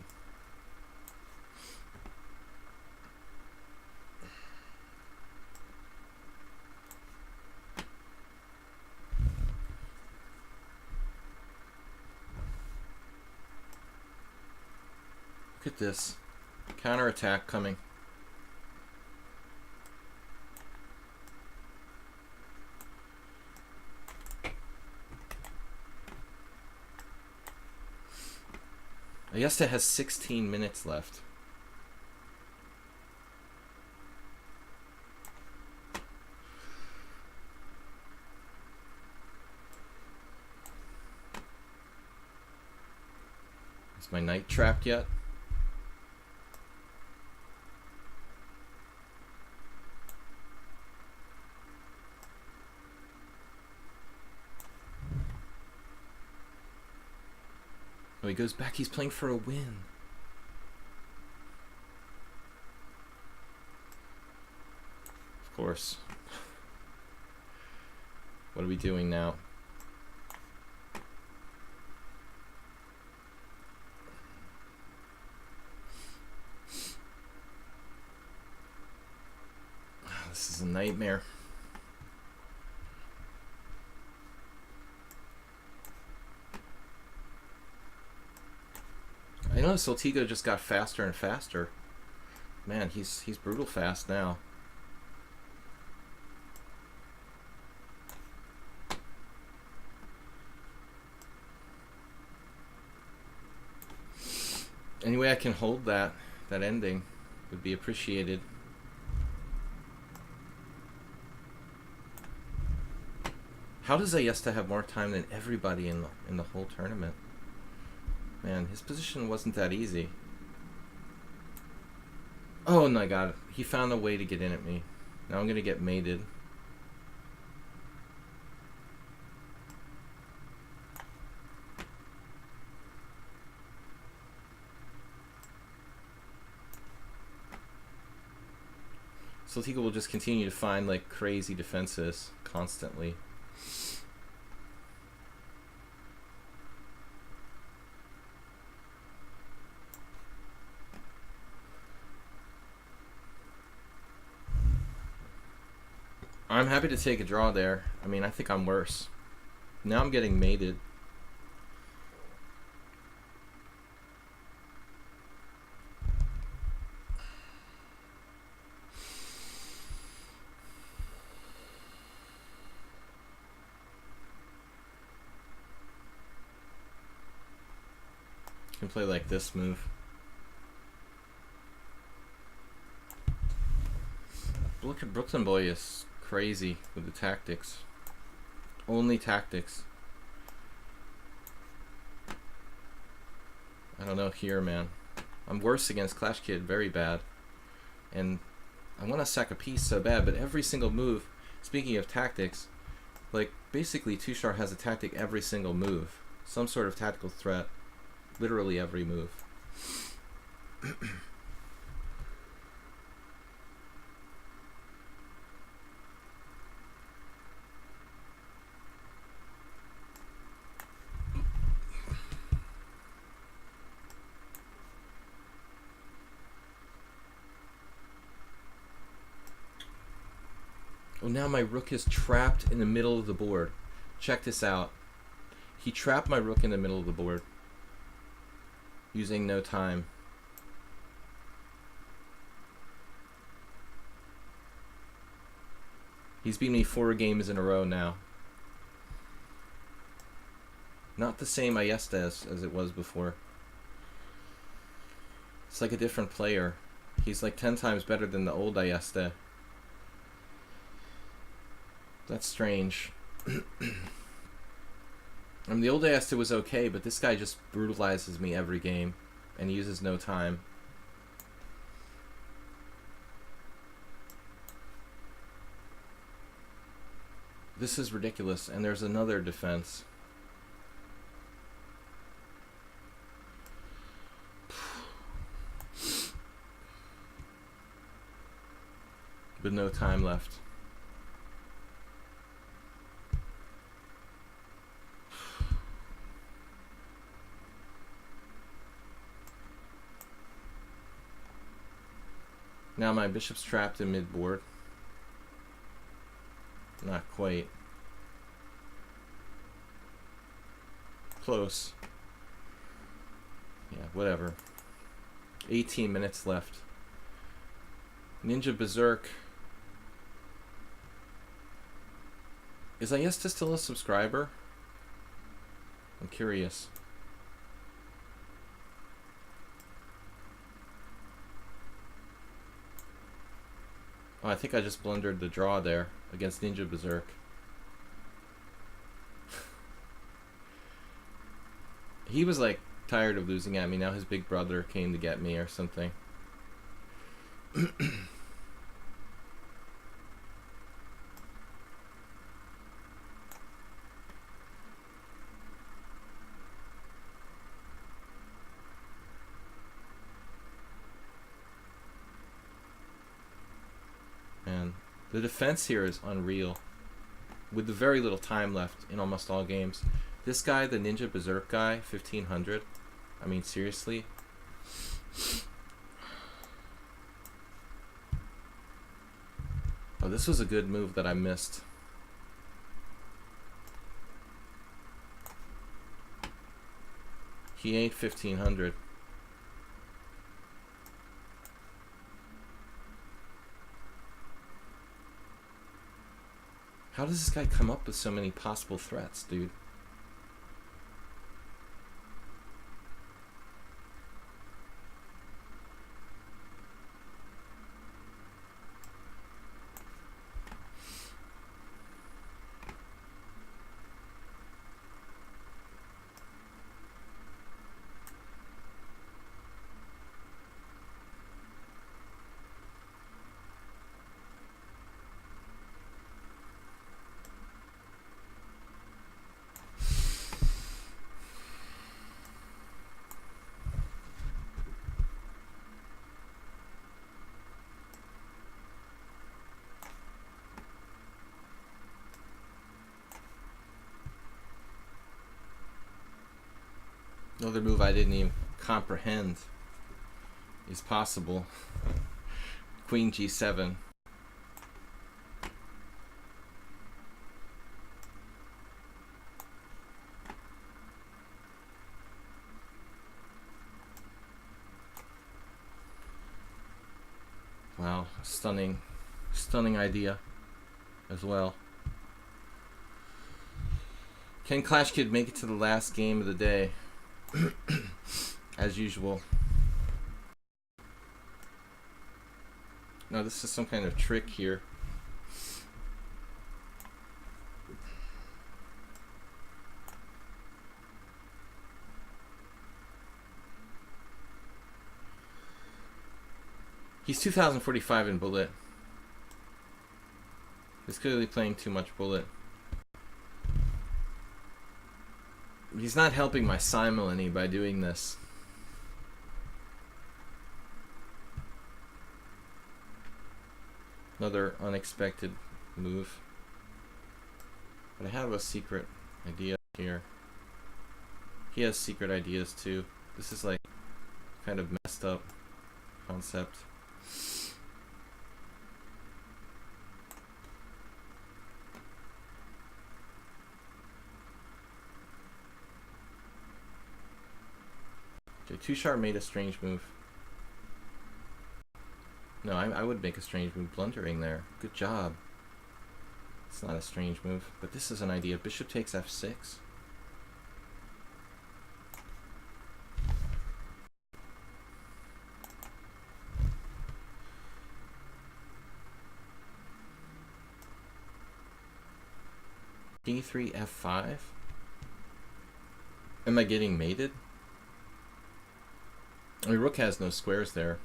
Look at this. Counterattack coming. Ayesta has 16 minutes left. Is my knight trapped yet? Oh, he goes back. He's playing for a win. Of course. What are we doing now? This is a nightmare. I know Soltico just got faster and faster. Man, he's brutal fast now. Any way I can hold that ending would be appreciated. How does Ayesta have more time than everybody in the whole tournament? Man, his position wasn't that easy. Oh my god, he found a way to get in at me. Now I'm gonna get mated. Soltico will just continue to find like crazy defenses constantly. I'm happy to take a draw there. I mean, I think I'm worse. Now I'm getting mated. Can play like this move. Look at Brooklyn Boy is crazy with the tactics. Only tactics. I don't know here, man. I'm worse against Clash Kid, very bad. And I want to sack a piece so bad, but every single move, speaking of tactics, like basically Tushar has a tactic every single move. Some sort of tactical threat. Literally every move. Oh, now my rook is trapped in the middle of the board. Check this out. He trapped my rook in the middle of the board. Using no time. He's beat me 4 games in a row now. Not the same Ayesta as it was before. It's like a different player. He's like 10 times better than the old Ayesta. That's strange. The old Ayesta was okay, but this guy just brutalizes me every game and uses no time. This is ridiculous, and there's another defense. With no time left. Now my bishop's trapped in mid-board. Not quite. Close. Yeah, whatever. 18 minutes left. Ninja Berserk. Is Ayesta still a subscriber? I'm curious. Oh, I think I just blundered the draw there against Ninja Berserk. He was like tired of losing at me. Now his big brother came to get me or something. And the defense here is unreal. With the very little time left in almost all games. This guy, the Ninja Berserk guy, 1500. I mean, seriously. Oh, this was a good move that I missed. He ain't 1500. How does this guy come up with so many possible threats, dude? Another move I didn't even comprehend is possible. Queen G7. Wow, stunning idea as well. Can Clash Kid make it to the last game of the day? As usual. No, this is some kind of trick here. He's 2045 in bullet. He's clearly playing too much bullet. He's not helping my simul any by doing this. Another unexpected move. But I have a secret idea here. He has secret ideas too. This is like kind of messed up concept. Okay, Too Sharp made a strange move. No, I would make a strange move blundering there. Good job. It's not a strange move, but this is an idea. Bishop takes f6. d3 f5. Am I getting mated? I mean, rook has no squares there.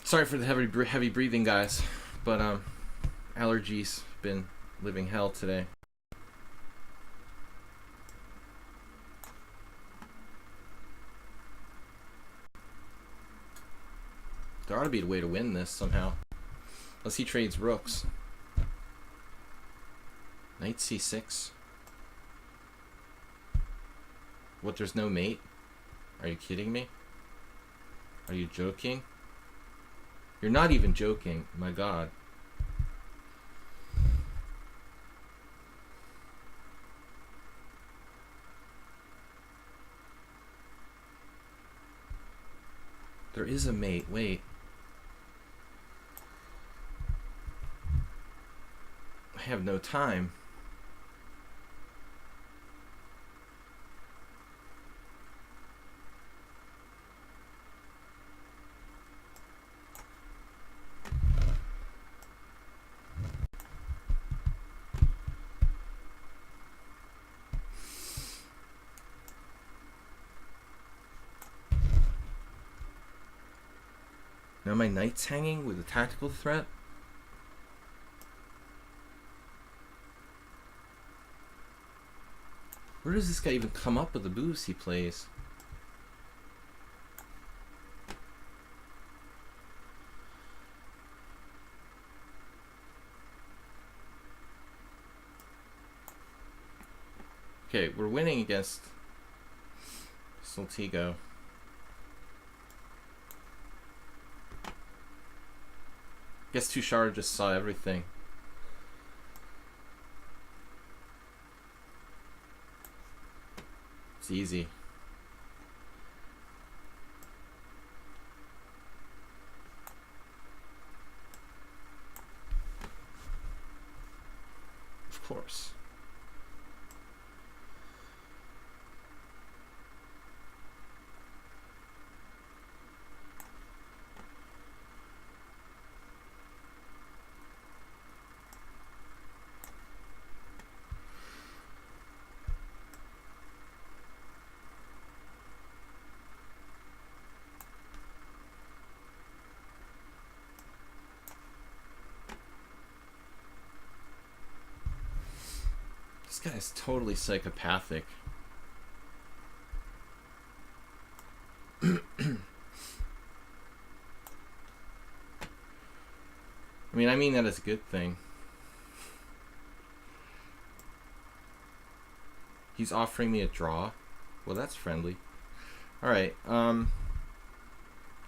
Sorry for the heavy breathing, guys, but allergies been living hell today. There ought to be a way to win this somehow. Unless he trades rooks. Knight c6. What, there's no mate? Are you kidding me? Are you joking? You're not even joking, my god. There is a mate, wait. I have no time. Now my knight's hanging with a tactical threat. Where does this guy even come up with the moves he plays? Okay, we're winning against Soltigo. Guess Tushar just saw everything. It's easy. Of course. This guy is totally psychopathic. I mean that as a good thing. He's offering me a draw. Well, that's friendly. All right.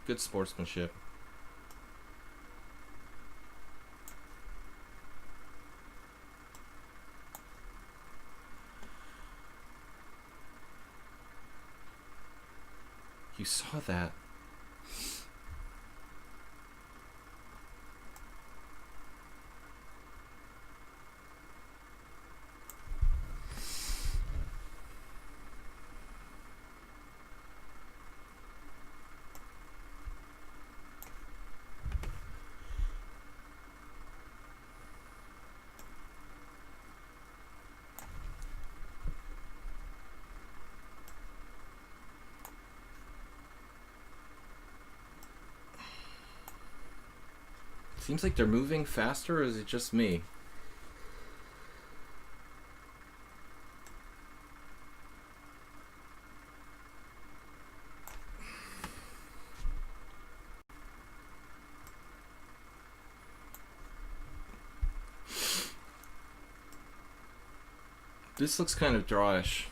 Good sportsmanship. You saw that. Seems like they're moving faster, or is it just me? This looks kind of drawish.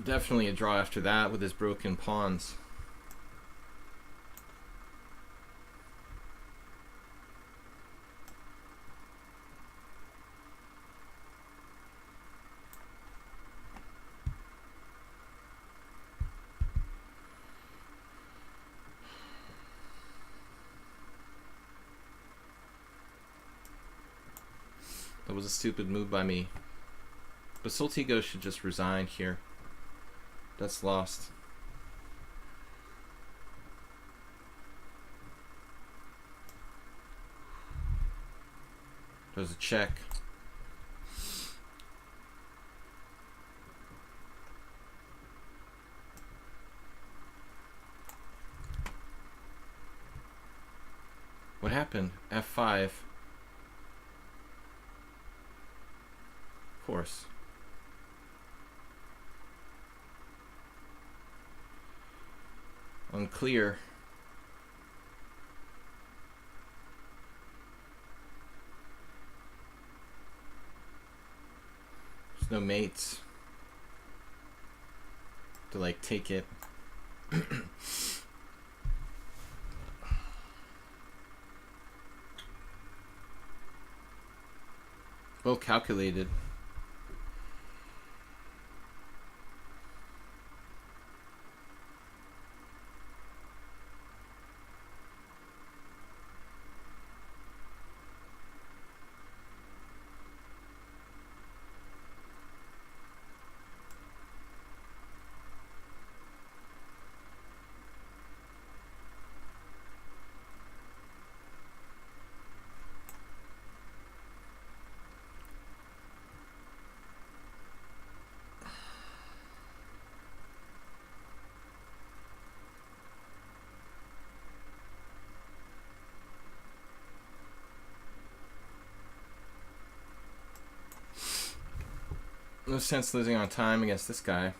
Definitely a draw after that with his broken pawns. That was a stupid move by me. But Soltigo should just resign here. That's lost. There's a check. What happened? F5. Of course. Unclear. There's no mates to like take it. Well calculated. No sense losing on time against this guy.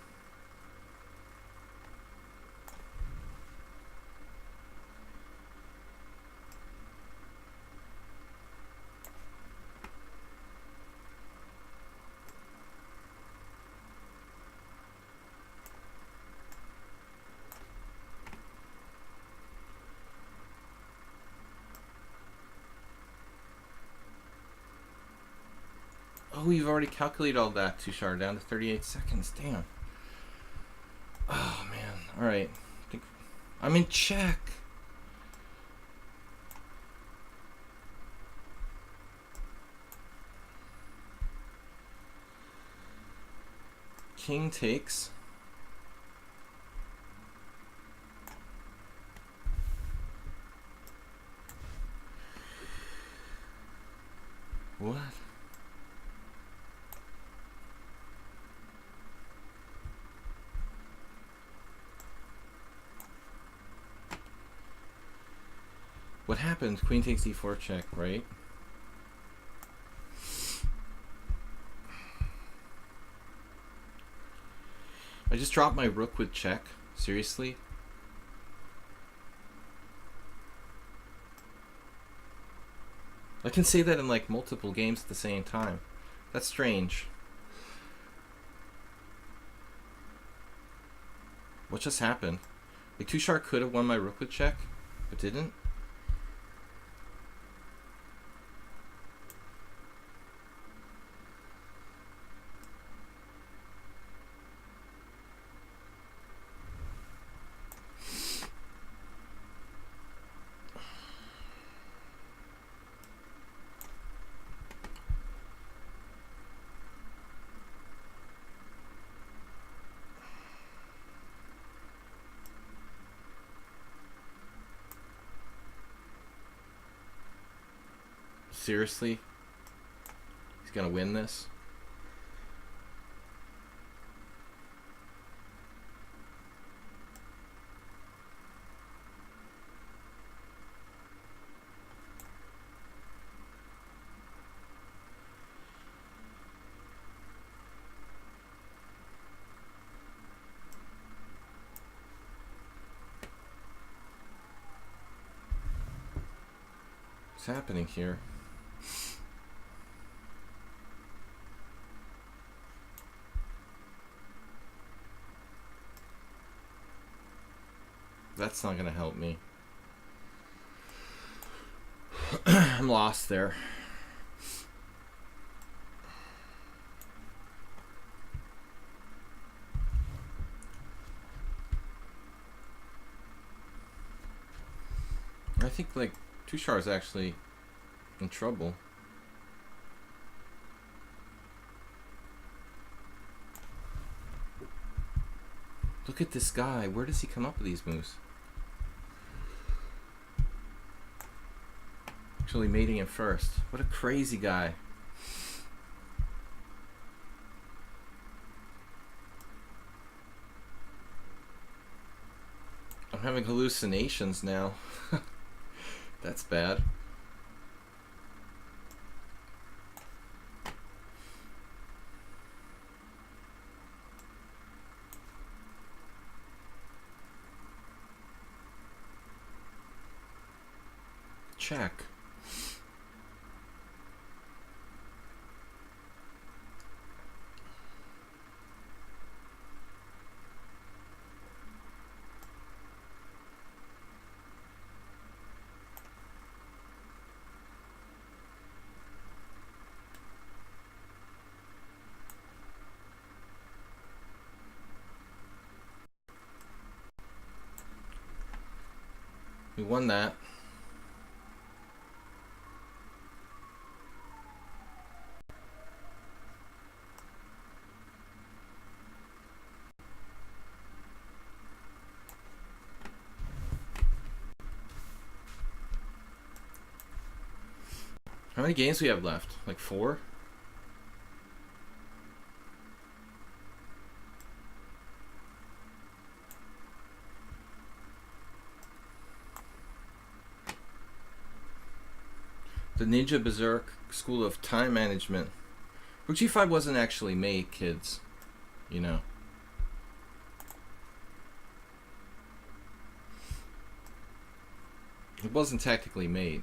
Oh, you've already calculated all that, Tushar, down to 38 seconds. Damn. Oh, man. Alright. I'm in check. King takes. What? What happened? Queen takes d4 check, right? I just dropped my rook with check. Seriously? I can say that in like multiple games at the same time. That's strange. What just happened? Like Tushar could have won my rook with check, but didn't. Seriously? He's gonna win this? What's happening here? That's not gonna help me. I'm lost there. I think like Tushar is actually in trouble. Look at this guy. Where does he come up with these moves? Actually mating him first. What a crazy guy. I'm having hallucinations now. That's bad. Check. We won that. How many games do we have left? Like 4? The Ninja Berserk School of Time Management. Rook G5 wasn't actually made, kids. You know. It wasn't tactically made.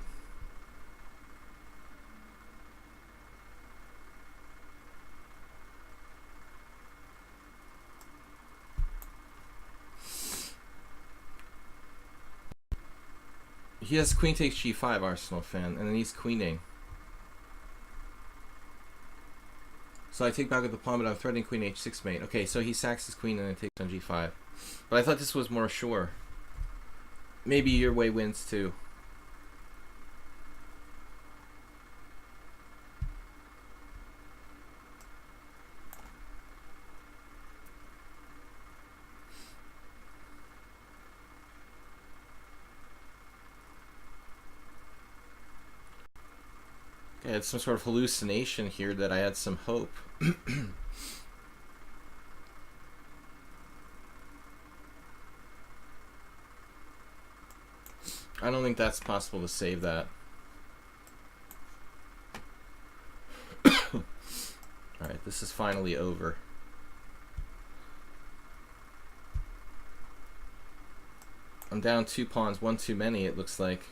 He has queen takes g5, Arsenal fan, and then he's queening. So I take back with the pawn, but I'm threatening queen h6 mate. Okay, so he sacks his queen and then takes on g5. But I thought this was more sure. Maybe your way wins too. I had some sort of hallucination here that I had some hope. I don't think that's possible to save that. Alright, this is finally over. I'm down 2 pawns, 1 too many, it looks like.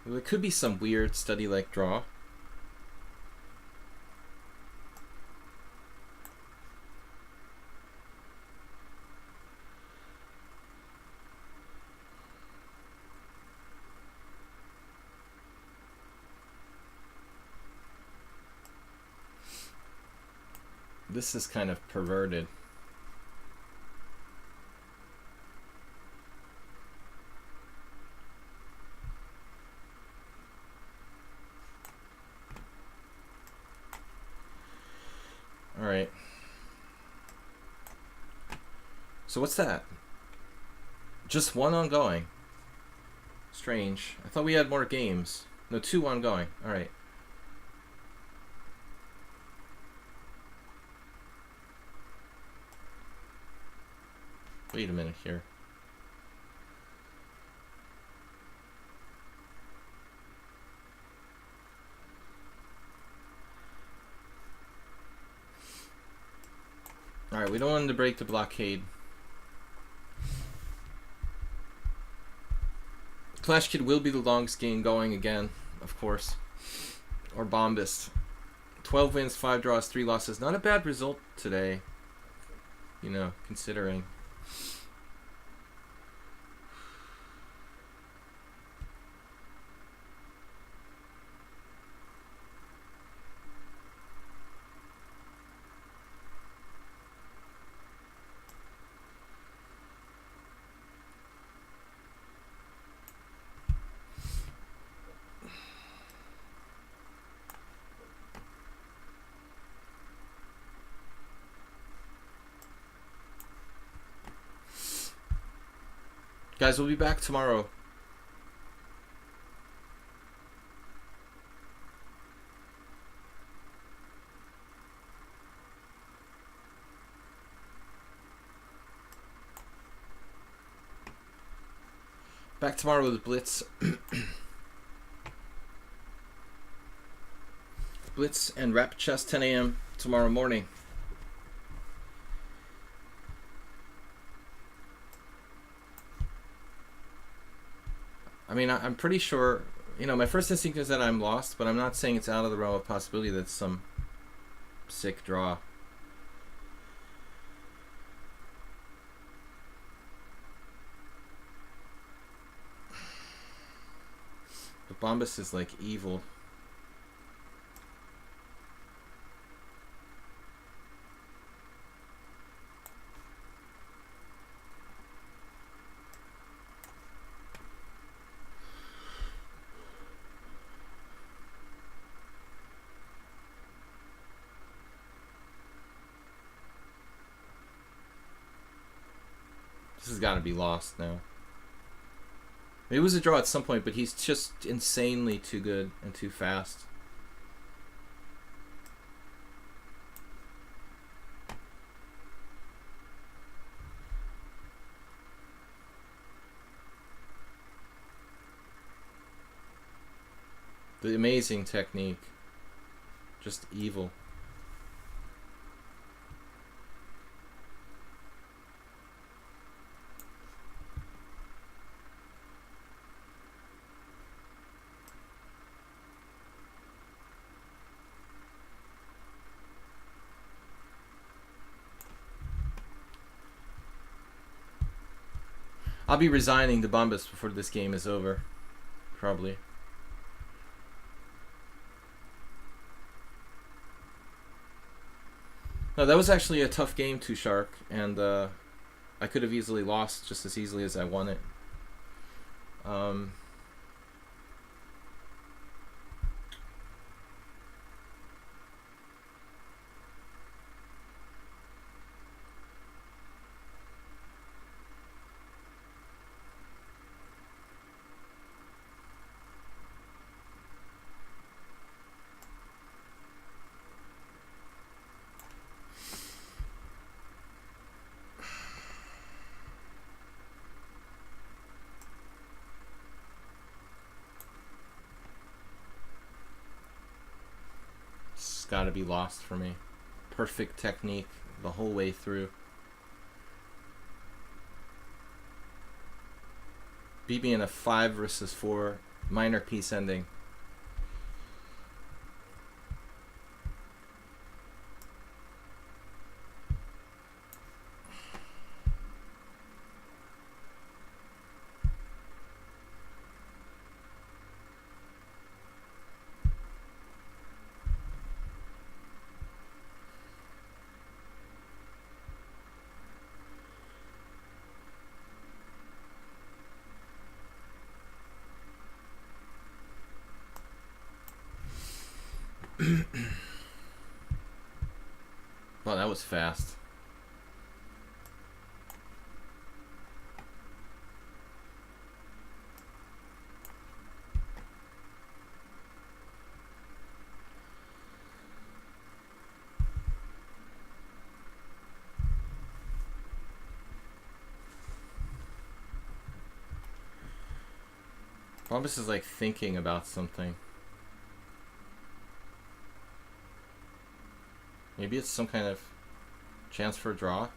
Well, it could be some weird study-like draw. This is kind of perverted. All right. So what's that? Just 1 ongoing. Strange. I thought we had more games. No, 2 ongoing. All right. Wait a minute here. Alright, we don't want to break the blockade. Clash Kid will be the longest game going again, of course. or Bombas. 12 wins, 5 draws, 3 losses. Not a bad result today, you know, considering. Guys, we'll be back tomorrow. Back tomorrow with Blitz. Blitz and Rap Chess 10 a.m. tomorrow morning. I mean, I'm pretty sure, you know, my first instinct is that I'm lost, but I'm not saying it's out of the realm of possibility that it's some sick draw. But Bombas is like evil. This has got to be lost now. It was a draw at some point, but he's just insanely too good and too fast. The amazing technique. Just evil. I'll be resigning to Bombas before this game is over. Probably. No, that was actually a tough game, Too Shark, and I could have easily lost just as easily as I won it. It's got to be lost for me. Perfect technique the whole way through. Beat me in a 5 versus 4 minor piece ending. Well, that was fast. Columbus is like thinking about something. Maybe it's some kind of chance for a draw.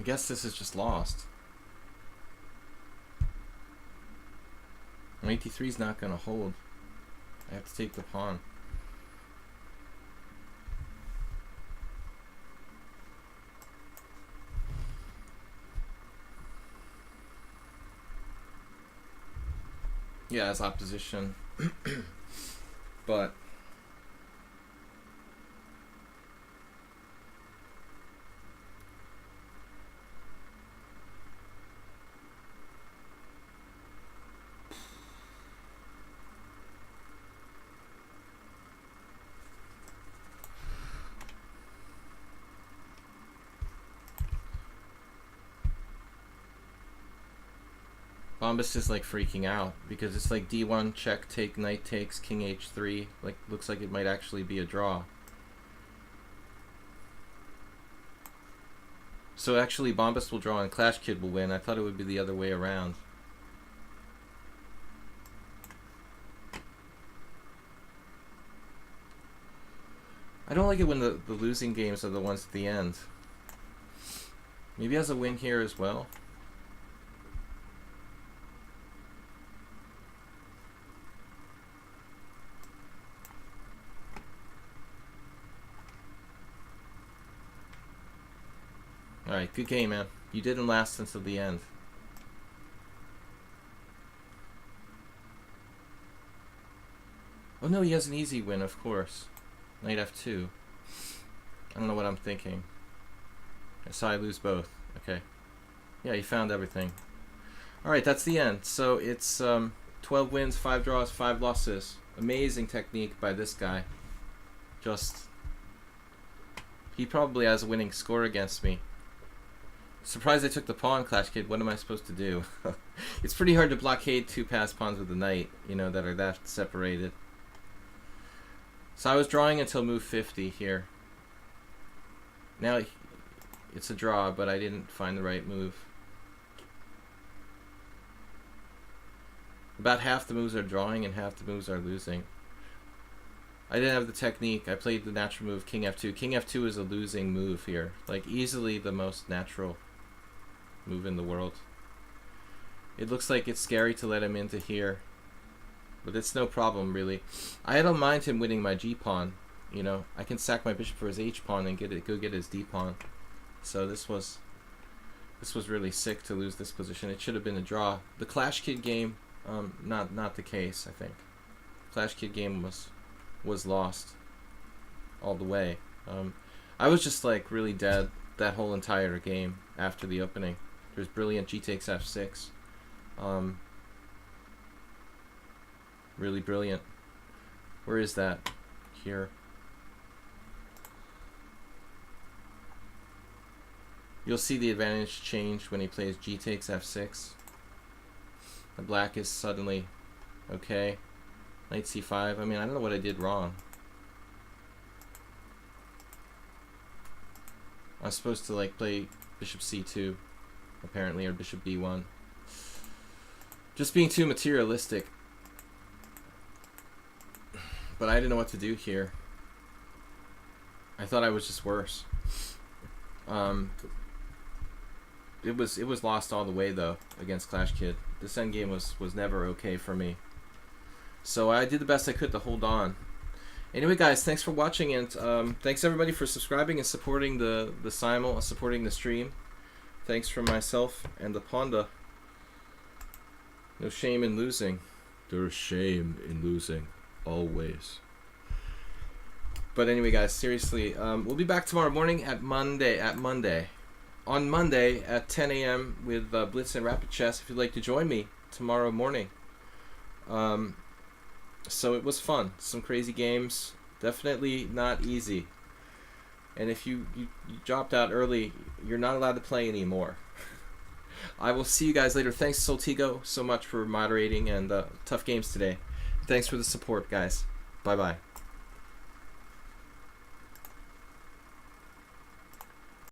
guess this is just lost. Knight d3 is not going to hold. I have to take the pawn. Yeah, as opposition. But Bombas is like freaking out because it's like d1 check, take, knight takes, king h3. Like, looks like it might actually be a draw. So actually Bombas will draw and Clash Kid will win. I thought it would be the other way around. I don't like it when the losing games are the ones at the end. Maybe he has a win here as well. Alright, good game, man. You didn't last until the end. Oh no, he has an easy win, of course. Knight f2. I don't know what I'm thinking. I saw I lose both. Okay. Yeah, he found everything. Alright, that's the end. So it's 12 wins, 5 draws, 5 losses. Amazing technique by this guy. Just... he probably has a winning score against me. Surprised I took the pawn, Clash Kid. What am I supposed to do? It's pretty hard to blockade 2 passed pawns with the knight, you know, that are that separated. So I was drawing until move 50 here. Now it's a draw, but I didn't find the right move. About half the moves are drawing and half the moves are losing. I didn't have the technique. I played the natural move, king f2. King f2 is a losing move here. Like, easily the most natural move in the world. It looks like it's scary to let him into here, but it's no problem, really. I don't mind him winning my g-pawn. You know, I can sack my bishop for his h-pawn and go get his d-pawn. So this was really sick to lose this position. It should have been a draw. The Clash Kid game, not the case, I think. Clash Kid game was lost all the way. I was just like really dead that whole entire game after the opening. There's brilliant g takes f6. Really brilliant. Where is that? Here. You'll see the advantage change when he plays g takes f6. The black is suddenly okay. Knight c5. I mean, I don't know what I did wrong. I was supposed to like play bishop c2, apparently, or bishop b1. Just being too materialistic. But I didn't know what to do here. I thought I was just worse. It was lost all the way though against Clash Kid. This endgame was never okay for me. So I did the best I could to hold on. Anyway, guys, thanks for watching, and thanks everybody for subscribing and supporting the simul, supporting the stream. Thanks from myself and the Panda. No shame in losing. There's shame in losing, always. But anyway, guys, seriously, we'll be back tomorrow morning on Monday at 10 a.m. with Blitz and Rapid Chess. If you'd like to join me tomorrow morning. So it was fun. Some crazy games. Definitely not easy. And if you dropped out early, you're not allowed to play anymore. I will see you guys later. Thanks, Soltigo, so much for moderating and tough games today. Thanks for the support, guys. Bye-bye.